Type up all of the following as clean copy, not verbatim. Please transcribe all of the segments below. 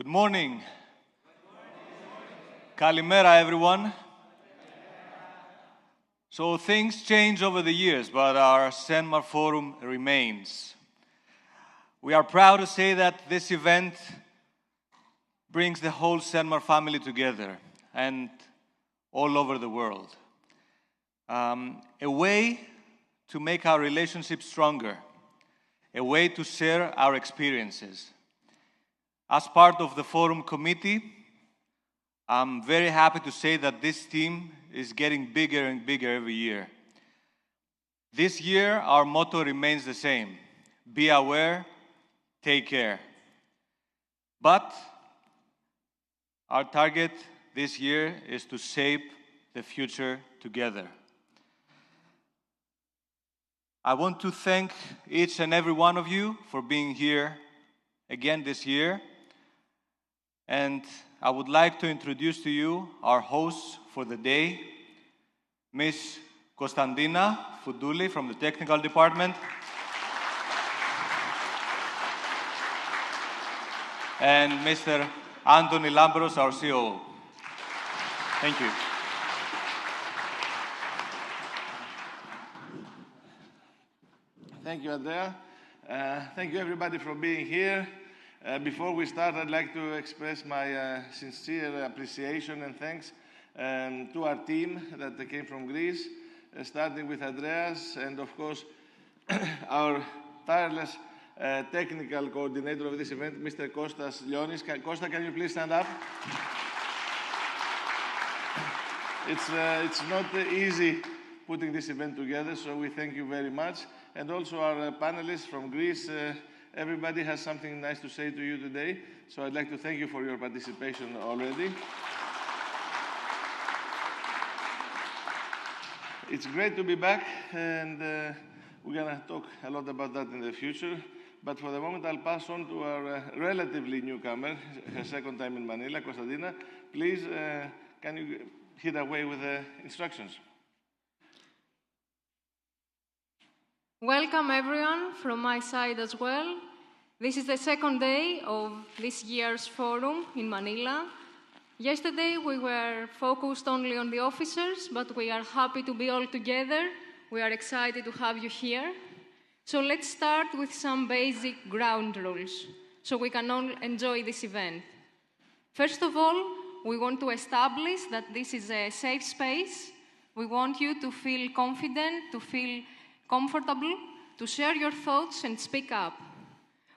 morning. Kalimera, everyone. So things change over the years, but our CENMAR Forum remains. We are proud to say that this event brings the whole CENMAR family together and all over the world. A way to make our relationship stronger, a way to share our experiences. As part of the Forum Committee, I'm very happy to say that this team is getting bigger and bigger every year. This year, our motto remains the same: be aware, take care. But our target this year is to shape the future together. I want to thank each and every one of you for being here again this year. And I would like to introduce to you our hosts for the day, Ms. Konstantina Foudouli from the Technical Department, and Mr. Anthony Lambros, our COO. Thank you. Thank you, Andrea. Thank you, everybody, for being here. Before we start, I'd like to express my sincere appreciation and thanks to our team that came from Greece, starting with Andreas and, of course, our tireless technical coordinator of this event, Mr. Kostas Lionis. Costa, can you please stand up? It's not easy putting this event together, so we thank you very much. And also our panelists from Greece. Everybody has something nice to say to you today, so I'd like to thank you for your participation already. It's great to be back, and we're going to talk a lot about that in the future. But for the moment, I'll pass on to our relatively newcomer, her second time in Manila, Konstantina. Please, can you hit away with the instructions? Welcome, everyone, from my side as well. This is the second day of this year's forum in Manila. Yesterday, we were focused only on the officers, but we are happy to be all together. We are excited to have you here. So let's start with some basic ground rules so we can all enjoy this event. First of all, we want to establish that this is a safe space. We want you to feel confident, to feel comfortable, to share your thoughts and speak up.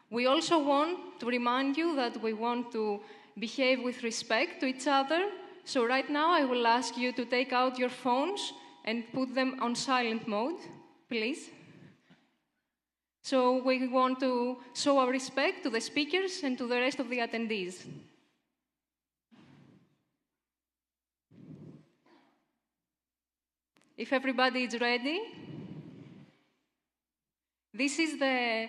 We also want to remind you that we want to behave with respect to each other. So right now, I will ask you to take out your phones and put them on silent mode, please. So we want to show our respect to the speakers and to the rest of the attendees. If everybody is ready, this is the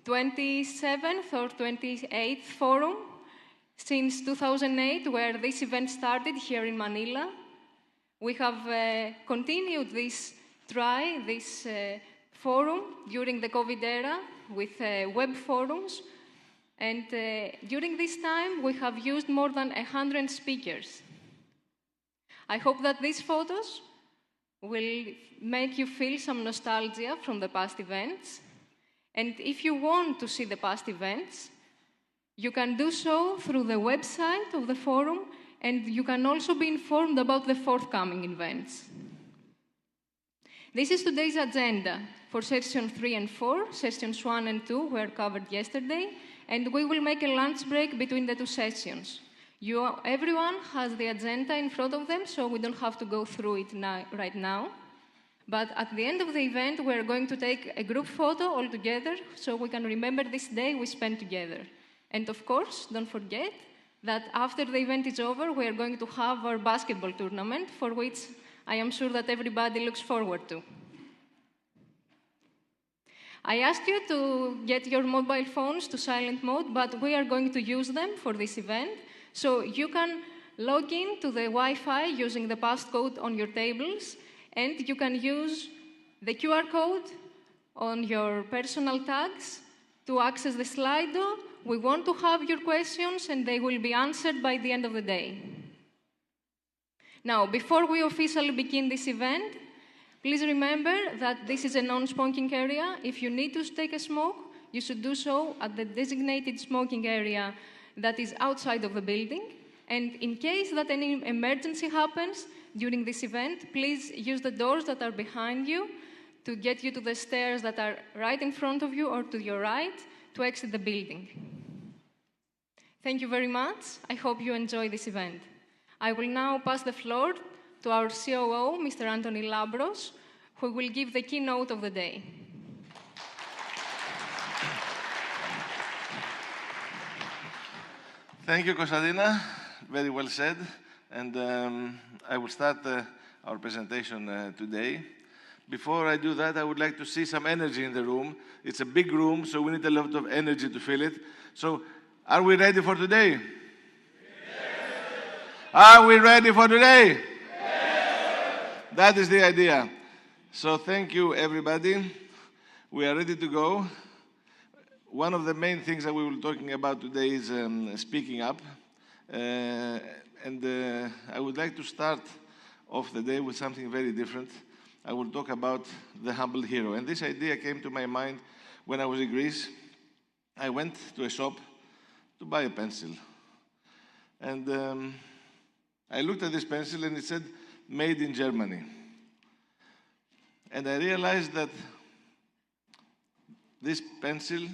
27th or 28th forum since 2008, where this event started here in Manila. We have continued this forum during the COVID era with web forums. And during this time, we have used more than 100 speakers. I hope that these photos will make you feel some nostalgia from the past events. And if you want to see the past events, you can do so through the website of the forum, and you can also be informed about the forthcoming events. This is today's agenda for session 3 and 4. Sessions 1 and 2 were covered yesterday, and we will make a lunch break between the two sessions. Everyone has the agenda in front of them, so we don't have to go through it right now. But at the end of the event, we're going to take a group photo all together so we can remember this day we spent together. And of course, don't forget that after the event is over, we're going to have our basketball tournament, for which I am sure that everybody looks forward to. I asked you to get your mobile phones to silent mode, but we are going to use them for this event. So you can log in to the Wi-Fi using the passcode on your tables, and you can use the QR code on your personal tags To access the Slido, we want to have your questions and they will be answered by the end of the day. Now, before we officially begin this event, please remember that this is a non-smoking area. If you need to take a smoke, you should do so at the designated smoking area that is outside of the building. And in case that any emergency happens during this event, please use the doors that are behind you to get you to the stairs that are right in front of you or to your right to exit the building. Thank you very much. I hope you enjoy this event. I will now pass the floor to our COO, Mr. Anthony Labros, who will give the keynote of the day. Thank you, Konstantina. Very well said. And I will start our presentation today. Before I do that, I would like to see some energy in the room. It's a big room, so we need a lot of energy to fill it. So, are we ready for today? Yes. Are we ready for today? Yes. That is the idea. So, thank you, everybody. We are ready to go. One of the main things that we will be talking about today is speaking up. I would like to start off the day with something very different. I will talk about the humble hero. And this idea came to my mind when I was in Greece. I went to a shop to buy a pencil. And I looked at this pencil and it said, made in Germany. And I realized that this pencil,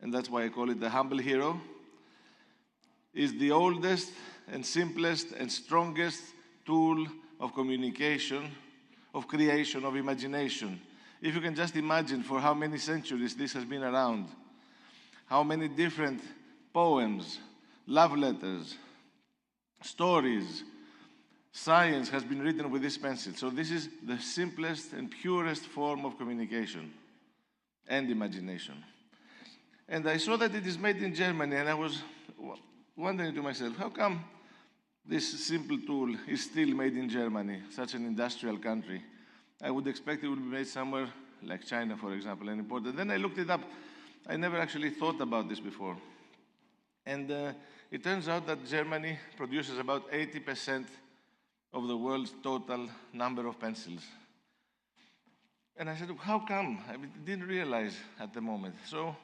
and that's why I call it the humble hero, is the oldest and simplest and strongest tool of communication, of creation, of imagination. If you can just imagine for how many centuries this has been around, how many different poems, love letters, stories, science has been written with this pencil. So this is the simplest and purest form of communication and imagination. And I saw that it is made in Germany, and I was wondering to myself, how come this simple tool is still made in Germany, such an industrial country? I would expect it would be made somewhere like China, for example, and imported. Then I looked it up. I never actually thought about this before. And it turns out that Germany produces about 80% of the world's total number of pencils. And I said, how come? I didn't realize at the moment. So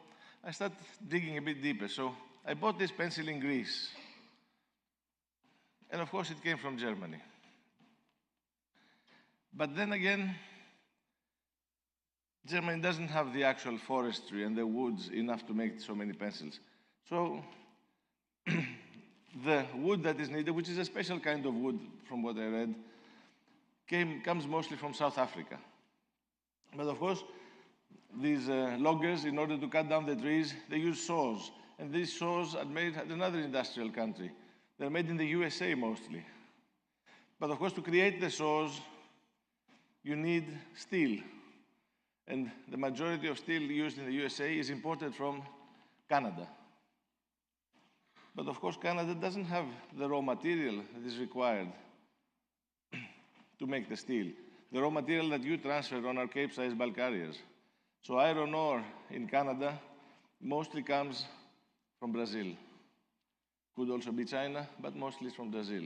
I started digging a bit deeper. So I bought this pencil in Greece. And of course, it came from Germany. But then again, Germany doesn't have the actual forestry and the woods enough to make so many pencils. So the wood that is needed, which is a special kind of wood from what I read, comes mostly from South Africa. But of course, these loggers, in order to cut down the trees, they use saws. And these saws are made at another industrial country. They're made in the USA mostly. But of course, to create the saws, you need steel. And the majority of steel used in the USA is imported from Canada. But of course, Canada doesn't have the raw material that is required to make the steel. The raw material that you transfer on our Cape-size bulk carriers. So iron ore in Canada mostly comes from Brazil. Could also be China, but mostly it's from Brazil.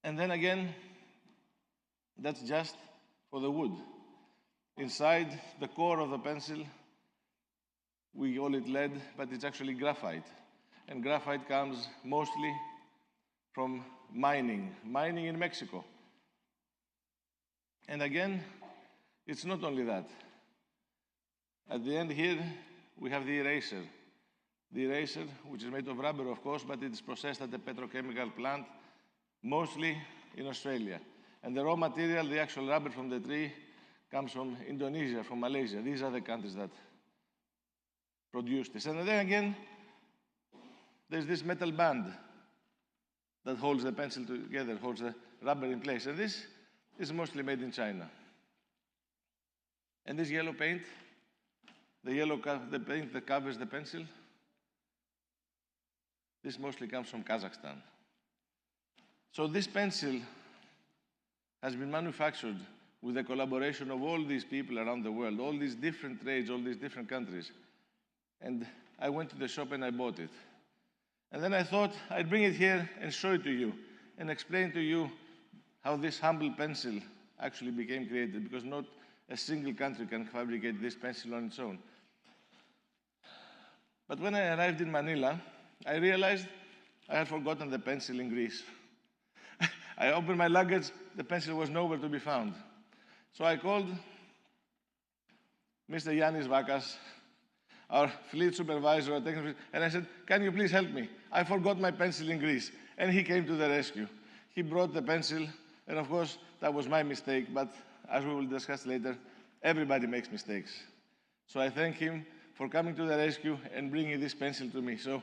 And then again, that's just for the wood. Inside the core of the pencil, we call it lead, but it's actually graphite. And graphite comes mostly from mining in Mexico. And again, it's not only that. At the end here, we have the eraser. The eraser, which is made of rubber, of course, but it is processed at a petrochemical plant, mostly in Australia. And the raw material, the actual rubber from the tree, comes from Indonesia, from Malaysia. These are the countries that produce this. And then again, there's this metal band that holds the pencil together, holds the rubber in place. And this is mostly made in China. And this yellow paint, the paint that covers the pencil, this mostly comes from Kazakhstan. So this pencil has been manufactured with the collaboration of all these people around the world, all these different trades, all these different countries. And I went to the shop and I bought it. And then I thought I'd bring it here and show it to you and explain to you how this humble pencil actually became created, because not a single country can fabricate this pencil on its own. But when I arrived in Manila, I realized I had forgotten the pencil in Greece. I opened my luggage, the pencil was nowhere to be found. So I called Mr. Yannis Vakas, our fleet supervisor, and I said, can you please help me? I forgot my pencil in Greece. And he came to the rescue. He brought the pencil, and of course, that was my mistake, but as we will discuss later, everybody makes mistakes. So I thank him for coming to the rescue and bringing this pencil to me. So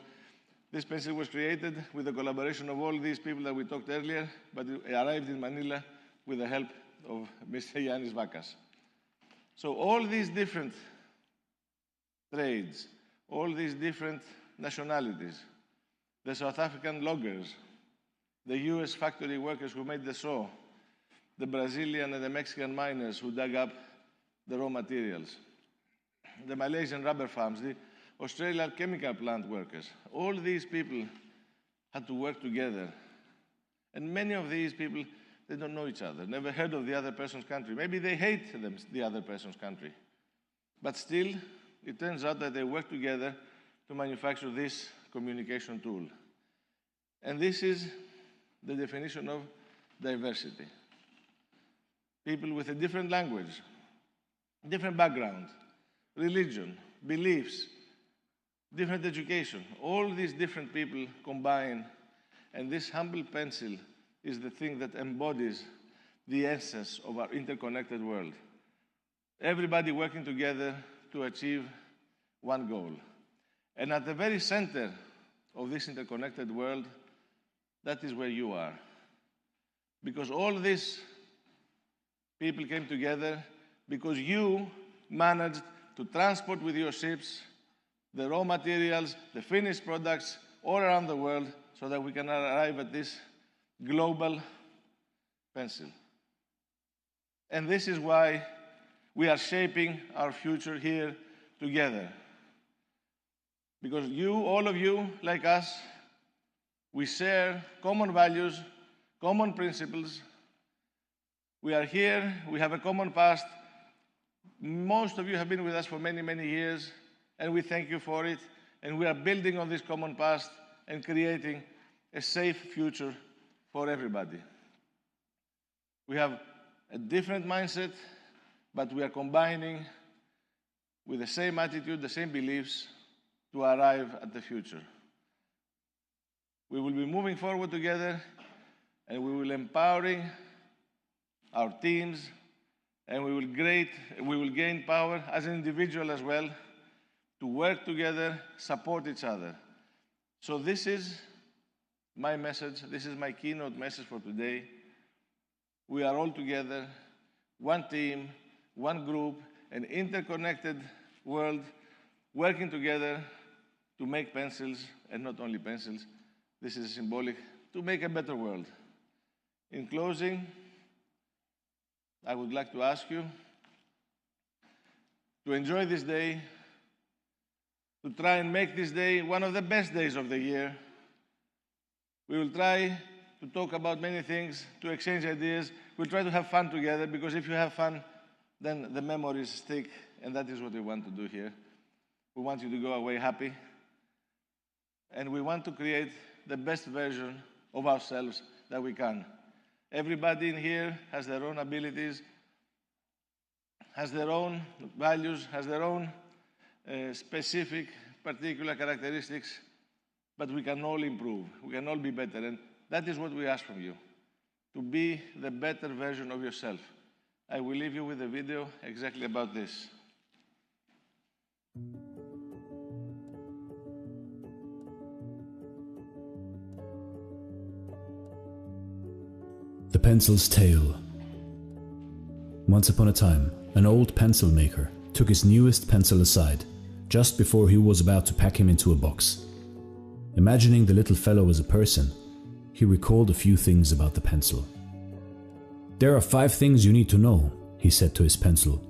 this pencil was created with the collaboration of all these people that we talked earlier, but it arrived in Manila with the help of Mr. Yannis Vakas. So all these different trades, all these different nationalities, the South African loggers, the US factory workers who made the saw, the Brazilian and the Mexican miners who dug up the raw materials, the Malaysian rubber farms, the Australian chemical plant workers. All these people had to work together. And many of these people, they don't know each other, never heard of the other person's country. Maybe they hate the other person's country. But still, it turns out that they work together to manufacture this communication tool. And this is the definition of diversity. People with a different language, different background, religion, beliefs, different education. All these different people combine, and this humble pencil is the thing that embodies the essence of our interconnected world. Everybody working together to achieve one goal. And at the very center of this interconnected world, that is where you are. Because all these people came together because you managed to transport with your ships the raw materials, the finished products all around the world so that we can arrive at this global pencil. And this is why we are shaping our future here together. Because you, all of you, like us, we share common values, common principles. We are here, we have a common past. Most of you have been with us for many, many years, and we thank you for it. And we are building on this common past and creating a safe future for everybody. We have a different mindset, but we are combining with the same attitude, the same beliefs to arrive at the future. We will be moving forward together, and we will empowering our teams, and we will gain power as an individual as well to work together, support each other. So this is my message, this is my keynote message for today. We are all together, one team, one group, an interconnected world, working together to make pencils, and not only pencils, this is symbolic, to make a better world. In closing, I would like to ask you to enjoy this day, to try and make this day one of the best days of the year. We will try to talk about many things, to exchange ideas. We'll try to have fun together, because if you have fun, then the memories stick, and that is what we want to do here. We want you to go away happy, and we want to create the best version of ourselves that we can. Everybody in here has their own abilities, has their own values, has their own specific, particular characteristics, but we can all improve. We can all be better, and that is what we ask from you, to be the better version of yourself. I will leave you with a video exactly about this. The Pencil's Tale. Once upon a time, an old pencil maker took his newest pencil aside, just before he was about to pack him into a box. Imagining the little fellow as a person, he recalled a few things about the pencil. There are 5 things you need to know he said to his pencil.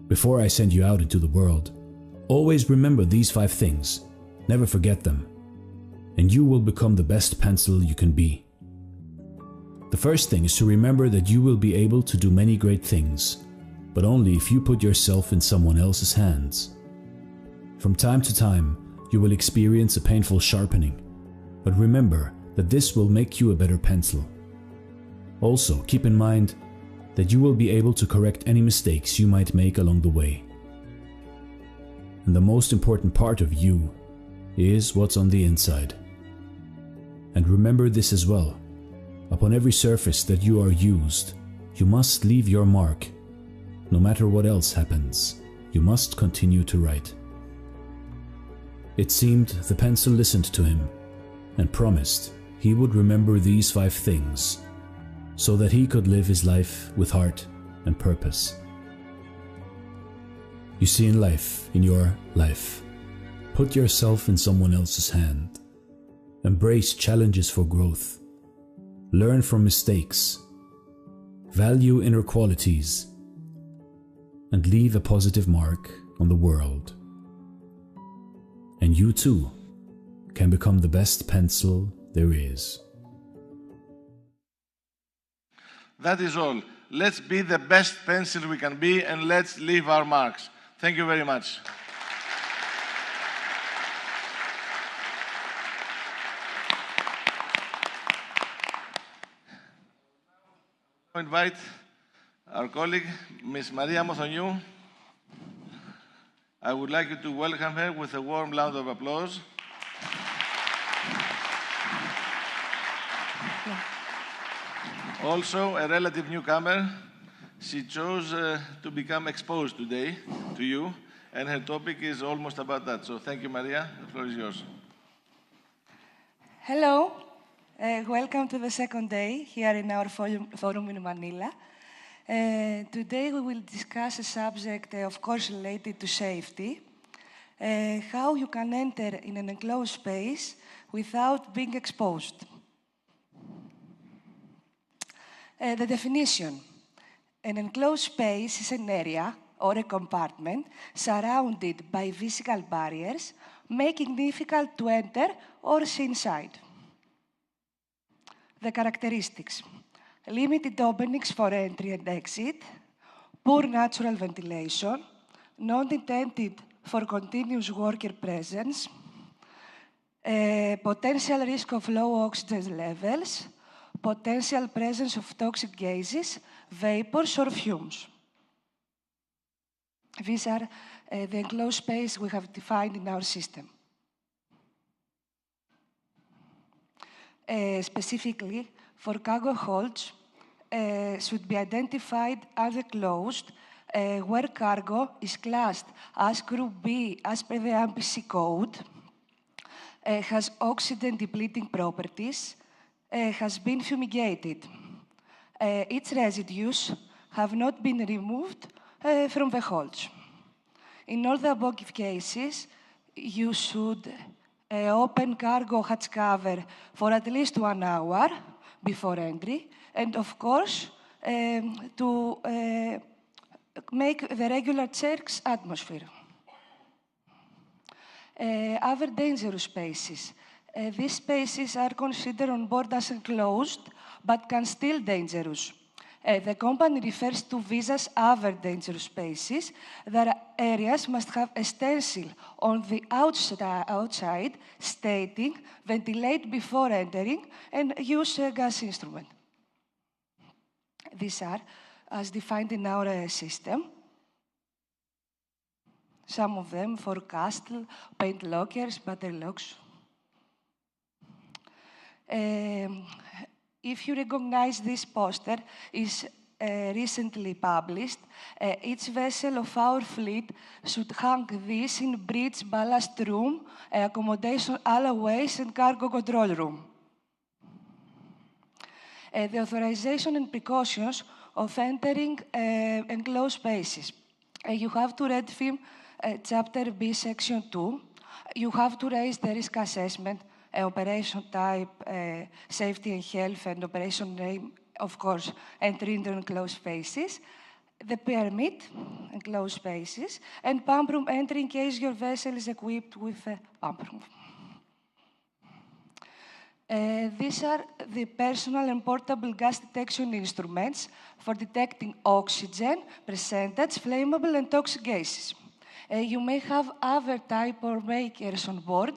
"Before I send you out into the world, always remember these 5 things. Never forget them, and you will become the best pencil you can be." The first thing is to remember that you will be able to do many great things, but only if you put yourself in someone else's hands. From time to time, you will experience a painful sharpening, but remember that this will make you a better pencil. Also, keep in mind that you will be able to correct any mistakes you might make along the way. And the most important part of you is what's on the inside. And remember this as well. Upon every surface that you are used, you must leave your mark. No matter what else happens, you must continue to write. It seemed the pencil listened to him and promised he would remember these 5 things so that he could live his life with heart and purpose. You see, in life, in your life, put yourself in someone else's hand. Embrace challenges for growth. Learn from mistakes. Value inner qualities. And leave a positive mark on the world. And you too can become the best pencil there is. That is all. Let's be the best pencil we can be, and let's leave our marks. Thank you very much. I invite our colleague, Ms. Maria Mothoniou. I would like you to welcome her with a warm round of applause. Also, a relative newcomer. She chose to become exposed today to you, and her topic is almost about that. So thank you, Maria. The floor is yours. Hello. Welcome to the second day here in our forum in Manila. Today we will discuss a subject, of course, related to safety. How you can enter in an enclosed space without being exposed. The definition. An enclosed space is an area or a compartment surrounded by physical barriers, making it difficult to enter or see inside. The characteristics. Limited openings for entry and exit, poor natural ventilation, not intended for continuous worker presence, potential risk of low oxygen levels, potential presence of toxic gases, vapors, or fumes. These are the enclosed space we have defined in our system. Specifically, for cargo holds, should be identified as enclosed where cargo is classed as Group B as per the AMPC code, has oxygen-depleting properties, has been fumigated. Its residues have not been removed from the holds. In all the above cases, you should open cargo hatch cover for at least 1 hour before entry, and of course, to make the regular checks atmosphere. Other dangerous spaces. These spaces are considered on board as enclosed, but can still dangerous. The company refers to these as other dangerous spaces. Their areas must have a stencil on the outside stating ventilate before entering and use a gas instrument. These are as defined in our system. Some of them for castle, paint lockers, battery locks. If you recognize this poster, is recently published. Each vessel of our fleet should hang this in bridge ballast room, accommodation alleyways, and cargo control room. The authorization and precautions of entering enclosed spaces. You have to read film Chapter B, Section 2. You have to raise the risk assessment, operation type, safety and health, and operation name, of course, entry into enclosed spaces. the permit, enclosed spaces, and pump room entry in case your vessel is equipped with a pump room. These are the personal and portable gas detection instruments for detecting oxygen, percentage, flammable, and toxic gases. You may have other type or makers on board,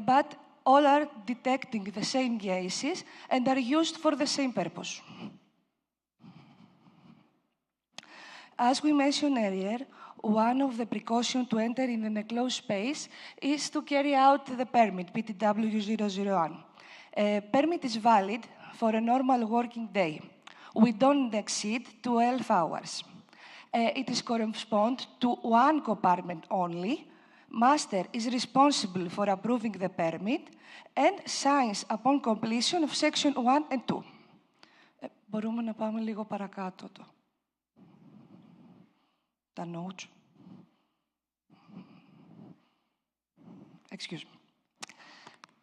but all are detecting the same gases and are used for the same purpose. As we mentioned earlier, one of the precautions to enter in an enclosed space is to carry out the permit, PTW001. Permit is valid for a normal working day. We don't exceed 12 hours. It is correspond to one compartment only. Master is responsible for approving the permit and signs upon completion of section 1 and 2. Μπορούμε να πάμε λίγο παρακάτω τα notes. Excuse me.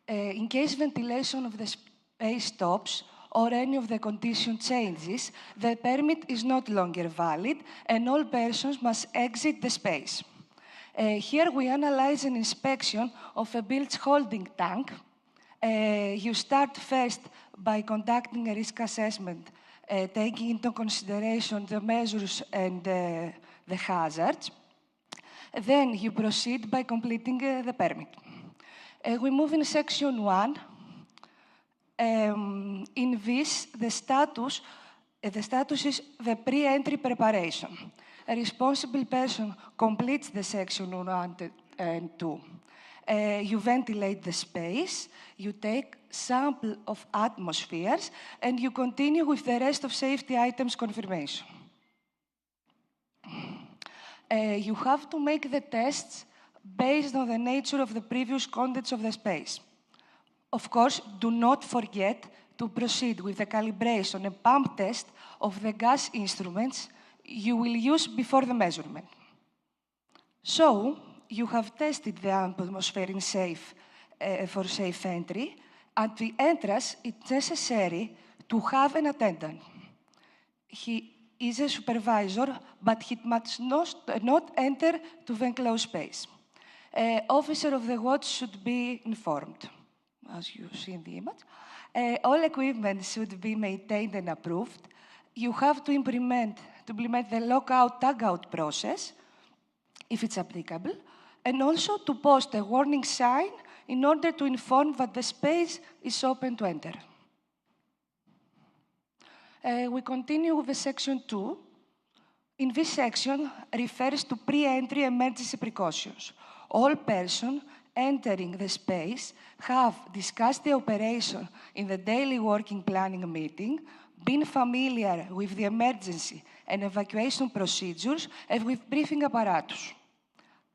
In case ventilation of the space stops or any of the condition changes, the permit is not longer valid and all persons must exit the space. Here we analyze an inspection of a bilge holding tank. You start first by conducting a risk assessment, taking into consideration the measures and the hazards. Then you proceed by completing the permit. We move in section 1. In this, the status is the pre-entry preparation. A responsible person completes the section 1 and 2. You ventilate the space, you take sample of atmospheres, and you continue with the rest of safety items confirmation. You have to make the tests based on the nature of the previous contents of the space. Of course, do not forget to proceed with the calibration and pump test of the gas instruments you will use before the measurement. So, you have tested the atmosphere for safe entry. At the entrance, it's necessary to have an attendant. He is a supervisor, but he must not enter to the enclosed space. Officer of the watch should be informed, as you see in the image. All equipment should be maintained and approved. You have to implement the lockout-tagout process, if it's applicable, and also to post a warning sign in order to inform that the space is open to enter. We continue with the section 2. In this section refers to pre-entry emergency precautions. All persons entering the space have discussed the operation in the daily working planning meeting, been familiar with the emergency and evacuation procedures and with briefing apparatus,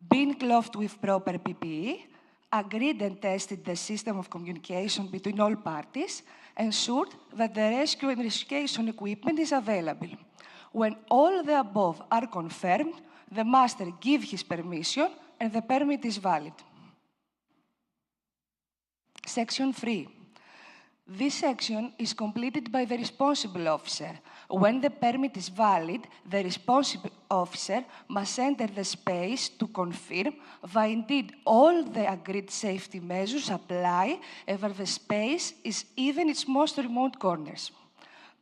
been clothed with proper PPE, agreed and tested the system of communication between all parties, ensured that the rescue and rescue equipment is available. When all the above are confirmed, the master gives his permission and the permit is valid. Section 3. This section is completed by the responsible officer. When the permit is valid, the responsible officer must enter the space to confirm that indeed all the agreed safety measures apply and that the space is even its most remote corners.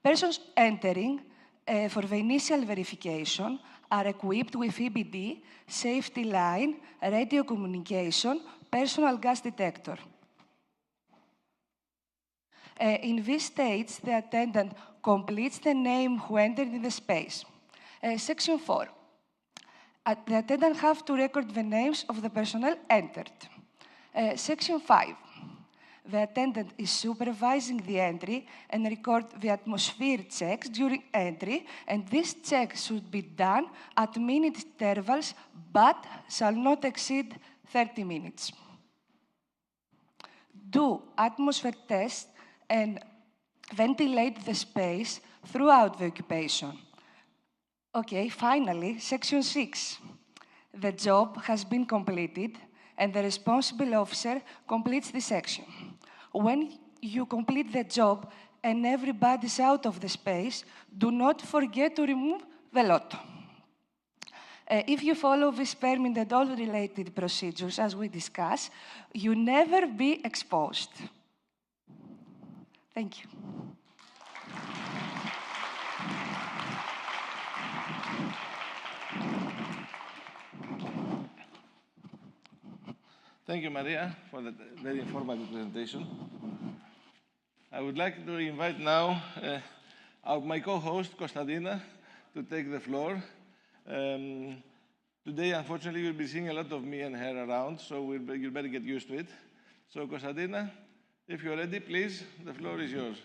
Persons entering for the initial verification are equipped with EBD, safety line, radio communication, personal gas detector. In this stage, the attendant completes the name who entered in the space. Section 4. The attendant have to record the names of the personnel entered. Section 5. The attendant is supervising the entry and record the atmosphere checks during entry, and these checks should be done at minute intervals, but shall not exceed 30 minutes. Do atmosphere tests and ventilate the space throughout the occupation. Okay, finally, section 6. The job has been completed and the responsible officer completes the section. When you complete the job and everybody's out of the space, do not forget to remove the lotto. If you follow this permit and all related procedures, as we discussed, you never be exposed. Thank you. Thank you, Maria, for that very informative presentation. I would like to invite now my co-host, Konstantina, to take the floor. Today, unfortunately, you'll be seeing a lot of me and her around, so you better get used to it. So, Konstantina, if you're ready, please, the floor is yours.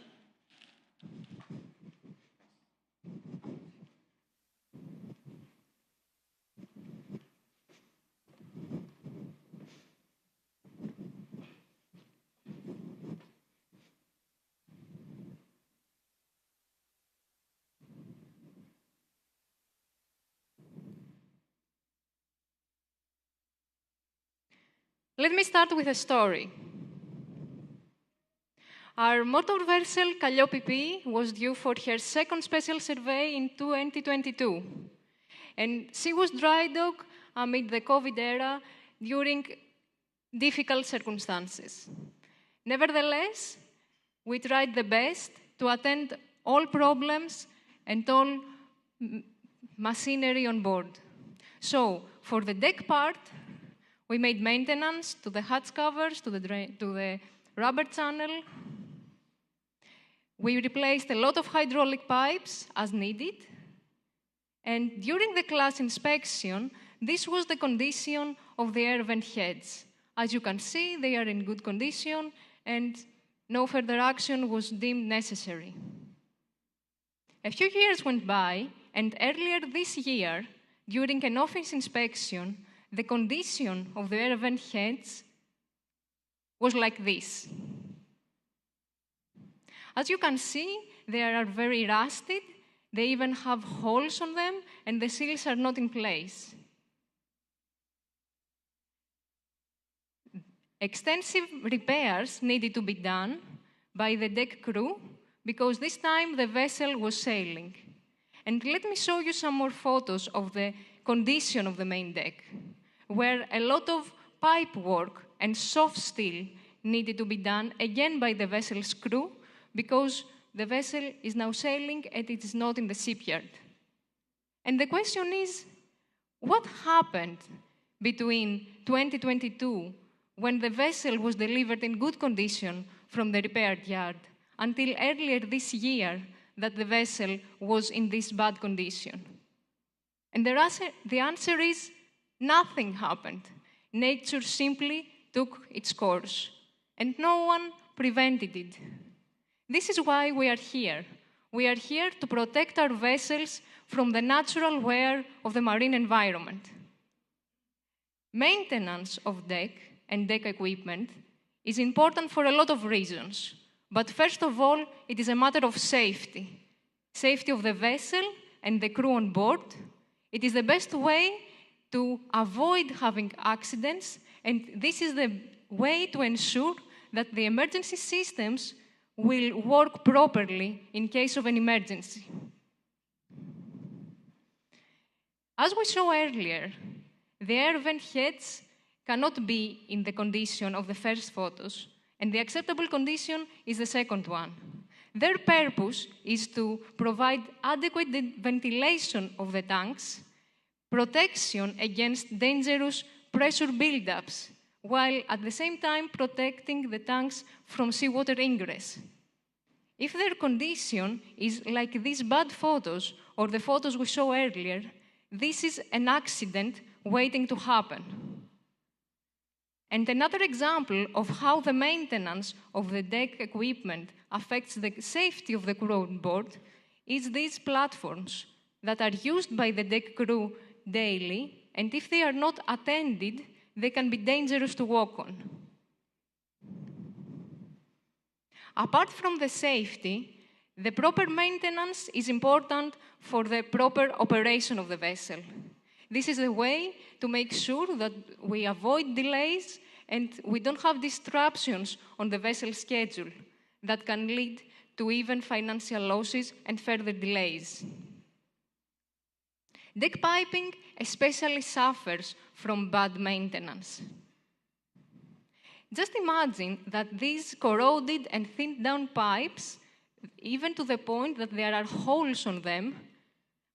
Let me start with a story. Our motor vessel Calliope P was due for her second special survey in 2022. And she was dry docked amid the COVID era during difficult circumstances. Nevertheless, we tried the best to attend all problems and all machinery on board. So, for the deck part, we made maintenance to the hatch covers, to the rubber channel. We replaced a lot of hydraulic pipes as needed. And during the class inspection, this was the condition of the air vent heads. As you can see, they are in good condition, and no further action was deemed necessary. A few years went by, and earlier this year, during an office inspection, the condition of the air vent heads was like this. As you can see, they are very rusted, they even have holes on them, and the seals are not in place. Extensive repairs needed to be done by the deck crew because this time the vessel was sailing. And let me show you some more photos of the condition of the main deck, where a lot of pipe work and soft steel needed to be done again by the vessel's crew because the vessel is now sailing and it is not in the shipyard. And the question is, what happened between 2022, when the vessel was delivered in good condition from the repair yard, until earlier this year that the vessel was in this bad condition? And the answer is, nothing happened. Nature simply took its course, and no one prevented it. This is why we are here. We are here to protect our vessels from the natural wear of the marine environment. Maintenance of deck and deck equipment is important for a lot of reasons. But first of all, it is a matter of safety. Safety of the vessel and the crew on board. It is the best way to avoid having accidents, and this is the way to ensure that the emergency systems will work properly in case of an emergency. As we saw earlier, the air vent heads cannot be in the condition of the first photos, and the acceptable condition is the second one. Their purpose is to provide adequate ventilation of the tanks, protection against dangerous pressure buildups, while at the same time protecting the tanks from seawater ingress. If their condition is like these bad photos or the photos we saw earlier, this is an accident waiting to happen. And another example of how the maintenance of the deck equipment affects the safety of the crew on board is these platforms that are used by the deck crew daily, and if they are not attended, they can be dangerous to walk on. Apart from the safety, the proper maintenance is important for the proper operation of the vessel. This is a way to make sure that we avoid delays and we don't have disruptions on the vessel schedule that can lead to even financial losses and further delays. Deck piping especially suffers from bad maintenance. Just imagine that these corroded and thinned down pipes, even to the point that there are holes on them,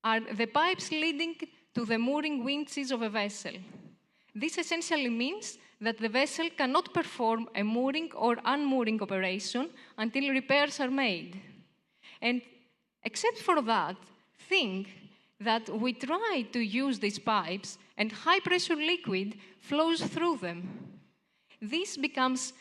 are the pipes leading to the mooring winches of a vessel. This essentially means that the vessel cannot perform a mooring or unmooring operation until repairs are made. And except for that, think that we try to use these pipes and high-pressure liquid flows through them. This becomes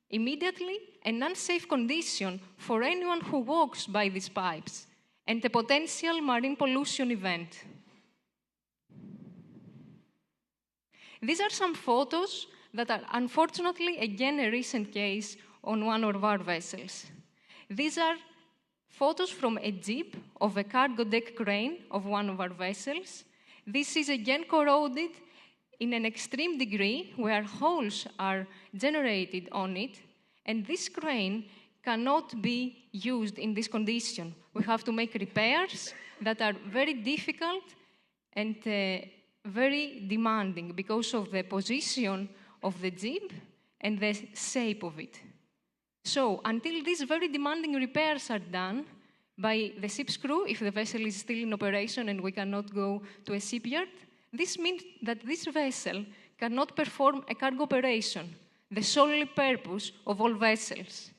immediately an unsafe condition for anyone who walks by these pipes and a potential marine pollution event. These are some photos that are unfortunately again a recent case on one of our vessels. These are photos from a jib of a cargo deck crane of one of our vessels. This is again corroded in an extreme degree where holes are generated on it, and this crane cannot be used in this condition. We have to make repairs that are very difficult and very demanding because of the position of the jib and the shape of it. So, until these very demanding repairs are done by the ship's crew, if the vessel is still in operation and we cannot go to a shipyard, this means that this vessel cannot perform a cargo operation, the sole purpose of all vessels.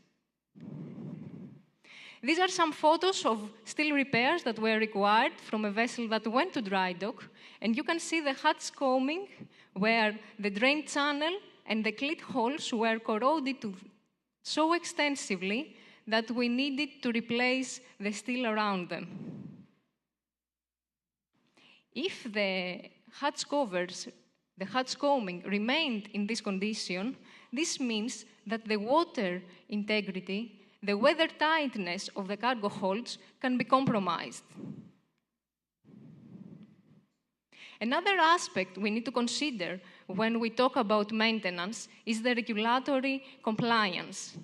These are some photos of steel repairs that were required from a vessel that went to dry dock, and you can see the hatch combing where the drain channel and the clit holes were corroded so extensively that we needed to replace the steel around them. If the hatch covers, the hatch combing remained in this condition, this means that the water integrity, the weather tightness of the cargo holds can be compromised. Another aspect we need to consider when we talk about maintenance is the regulatory compliance.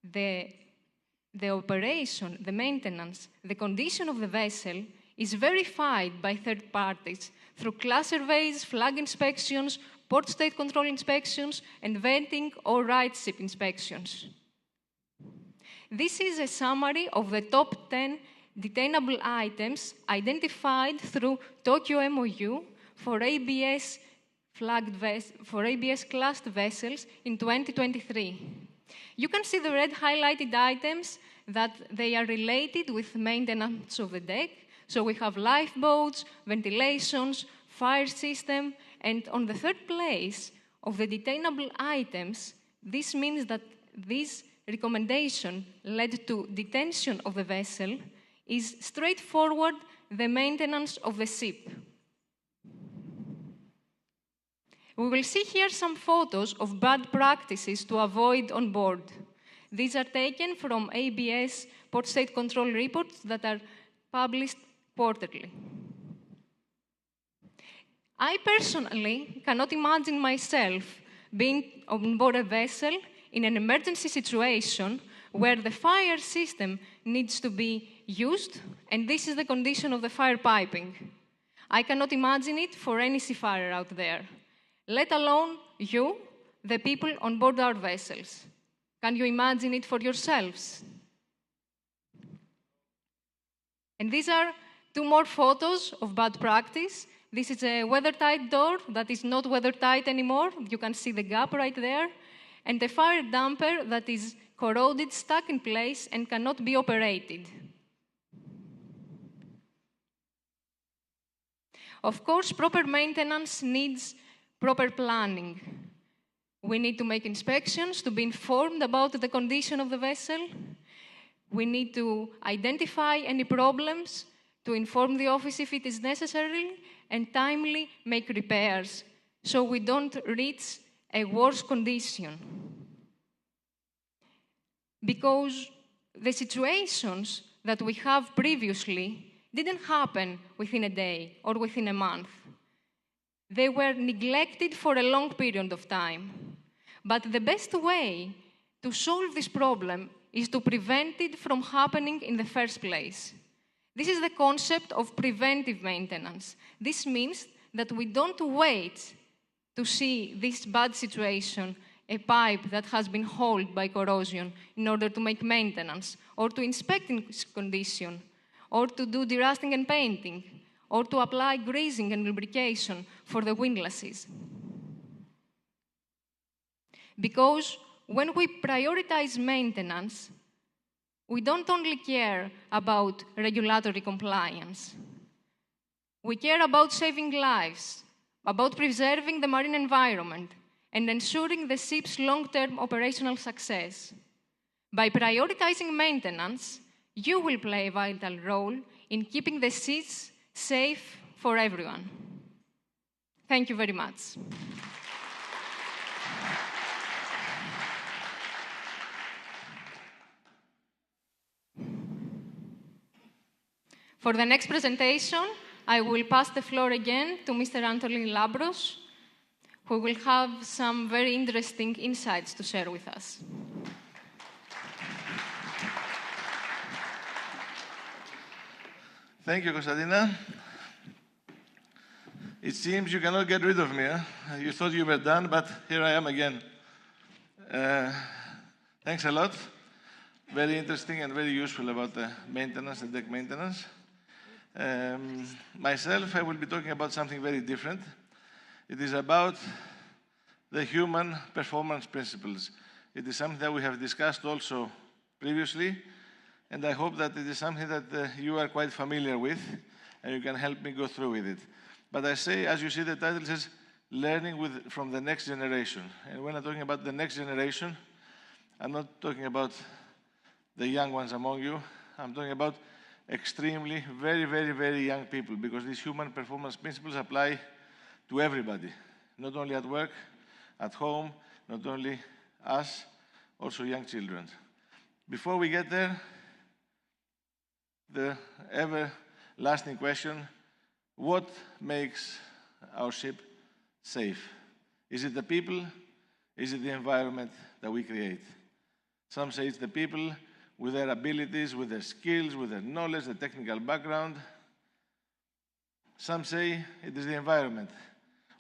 The operation, the maintenance, the condition of the vessel is verified by third parties through class surveys, flag inspections, port state control inspections, and venting or right ship inspections. This is a summary of the top 10 detainable items identified through Tokyo MOU for ABS classed vessels in 2023. You can see the red highlighted items that they are related with maintenance of the deck. So we have lifeboats, ventilations, fire system, and on the third place of the detainable items, this means that this recommendation led to detention of the vessel is straightforward the maintenance of the ship. We will see here some photos of bad practices to avoid on board. These are taken from ABS port state control reports that are published quarterly. I personally cannot imagine myself being on board a vessel in an emergency situation where the fire system needs to be used, and this is the condition of the fire piping. I cannot imagine it for any seafarer out there, let alone you, the people on board our vessels. Can you imagine it for yourselves? And these are two more photos of bad practice. This is a weathertight door that is not weathertight anymore. You can see the gap right there. And a fire damper that is corroded, stuck in place, and cannot be operated. Of course, proper maintenance needs proper planning. We need to make inspections to be informed about the condition of the vessel. We need to identify any problems, to inform the office if it is necessary, and timely make repairs so we don't reach a worse condition. Because the situations that we have previously didn't happen within a day or within a month. They were neglected for a long period of time. But the best way to solve this problem is to prevent it from happening in the first place. This is the concept of preventive maintenance. This means that we don't wait to see this bad situation, a pipe that has been hauled by corrosion, in order to make maintenance, or to inspect its condition, or to do derusting and painting, or to apply greasing and lubrication for the windlasses. Because when we prioritize maintenance, we don't only care about regulatory compliance. We care about saving lives, about preserving the marine environment, and ensuring the ship's long-term operational success. By prioritizing maintenance, you will play a vital role in keeping the seas safe for everyone. Thank you very much. For the next presentation, I will pass the floor again to Mr. Anthony Labros, who will have some very interesting insights to share with us. Thank you, Konstantina. It seems you cannot get rid of me. Huh? You thought you were done, but here I am again. Thanks a lot. Very interesting and very useful about the maintenance and deck maintenance. Myself, I will be talking about something very different. It is about the human performance principles. It is something that we have discussed also previously, and I hope that it is something that you are quite familiar with, and you can help me go through with it. But I say, as you see, the title says, Learning from the Next Generation. And when I'm talking about the next generation, I'm not talking about the young ones among you. I'm talking about extremely, very, very, very young people, because these human performance principles apply to everybody, not only at work, at home, not only us, also young children. Before we get there, the everlasting question, what makes our ship safe? Is it the people? Is it the environment that we create? Some say it's the people with their abilities, with their skills, with their knowledge, the technical background. Some say it is the environment,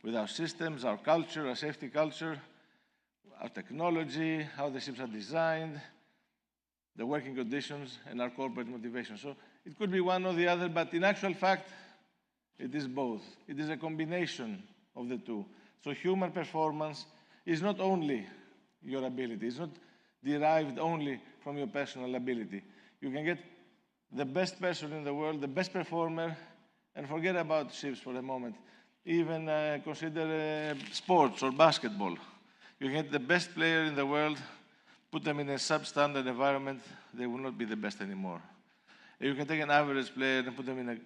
with our systems, our culture, our safety culture, our technology, how the ships are designed, the working conditions, and our corporate motivation. So it could be one or the other, but in actual fact, it is both. It is a combination of the two. So human performance is not only your ability. It's not derived only from your personal ability. You can get the best person in the world, the best performer, and forget about ships for a moment. Even consider sports or basketball. You can get the best player in the world, put them in a substandard environment, they will not be the best anymore. You can take an average player and put them in an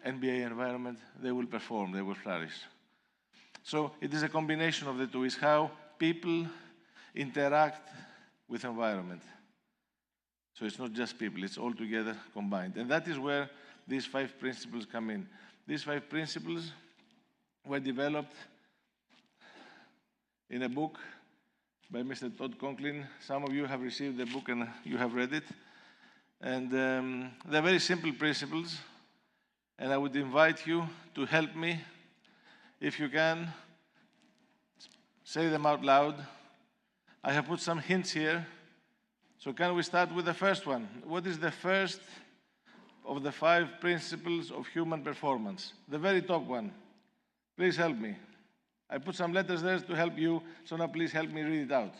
NBA environment, they will perform, they will flourish. So it is a combination of the two. It's how people interact with environment. So it's not just people, it's all together combined. And that is where these 5 principles come in. These 5 principles were developed in a book by Mr. Todd Conklin. Some of you have received the book and you have read it. And they're very simple principles. And I would invite you to help me, if you can, say them out loud. I have put some hints here. So can we start with the first one? What is the first of the 5 principles of human performance? The very top one. Please help me. I put some letters there to help you, so now please help me read it out.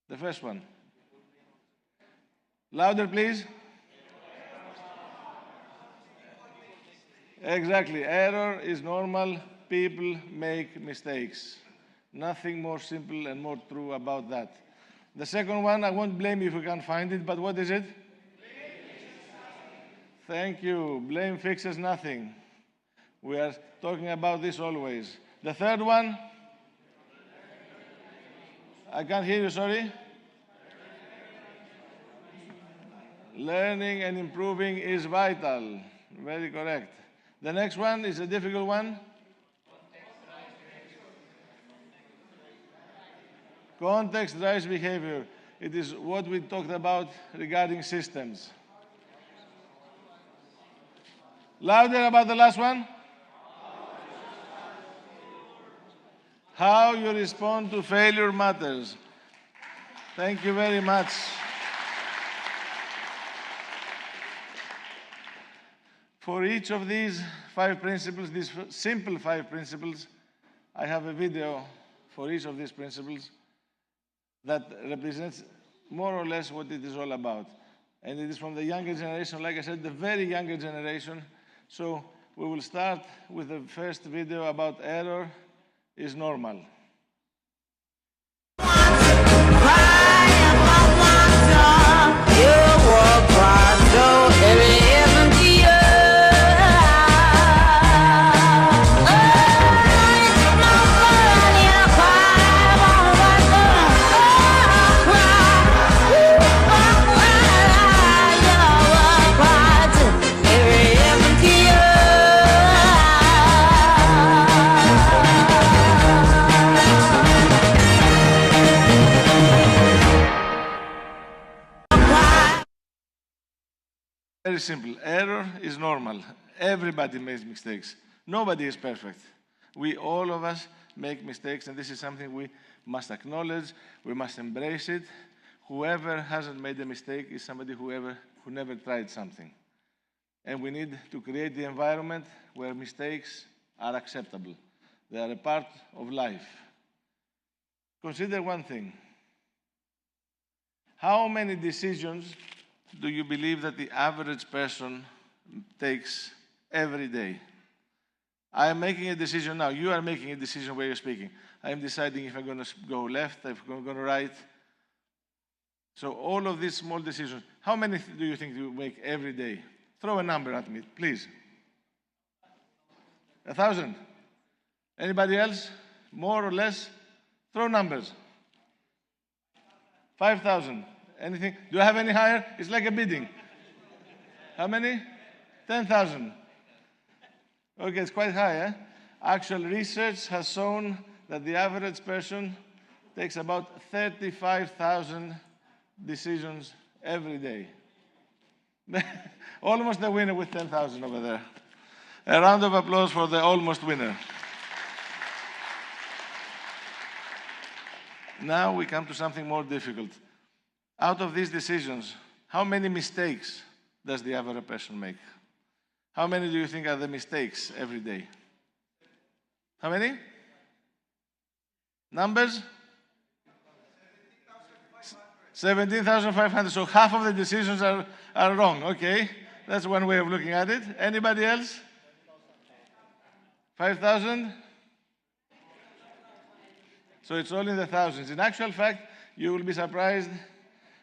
The first one. Louder, please. Exactly. Error is normal. People make mistakes. Nothing more simple and more true about that. The second one, I won't blame you if you can't find it, but what is it? Thank you. Blame fixes nothing. We are talking about this always. The third one? I can't hear you, sorry. Learning and improving is vital. Very correct. The next one is a difficult one. Context drives behavior. It is what we talked about regarding systems. Louder about the last one. How you respond to failure matters. Thank you very much. For each of these 5 principles, these simple 5 principles, I have a video for each of these principles that represents more or less what it is all about. And it is from the younger generation, like I said, the very younger generation. So we will start with the first video about error is normal. Very simple. Error is normal. Everybody makes mistakes. Nobody is perfect. We, all of us, make mistakes, and this is something we must acknowledge. We must embrace it. Whoever hasn't made a mistake is somebody who never tried something. And we need to create the environment where mistakes are acceptable. They are a part of life. Consider one thing. How many decisions do you believe that the average person takes every day? I am making a decision now. You are making a decision where you're speaking. I am deciding if I'm going to go left, if I'm going to right. So all of these small decisions, how many do you think you make every day? Throw a number at me, please. 1,000? Anybody else? More or less? Throw numbers. 5,000. Anything? Do I have any higher? It's like a bidding. How many? 10,000. Okay, it's quite high, eh? Actual research has shown that the average person takes about 35,000 decisions every day. Almost the winner with 10,000 over there. A round of applause for the almost winner. Now we come to something more difficult. Out of these decisions, how many mistakes does the average person make? How many do you think are the mistakes every day? How many? Numbers? 17,500. So half of the decisions are wrong. Okay, that's one way of looking at it. Anybody else? 5,000? So it's all in the thousands. In actual fact, you will be surprised.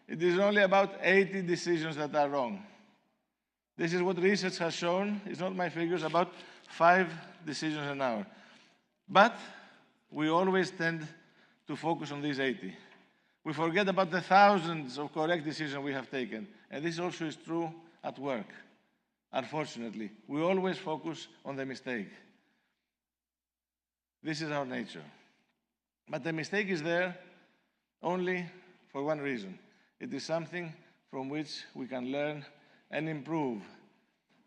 It is only about 80 decisions that are wrong. This is what research has shown. It's not my figures, about 5 decisions an hour. But we always tend to focus on these 80. We forget about the thousands of correct decisions we have taken. And this also is true at work. Unfortunately, we always focus on the mistake. This is our nature. But the mistake is there only for one reason. It is something from which we can learn and improve.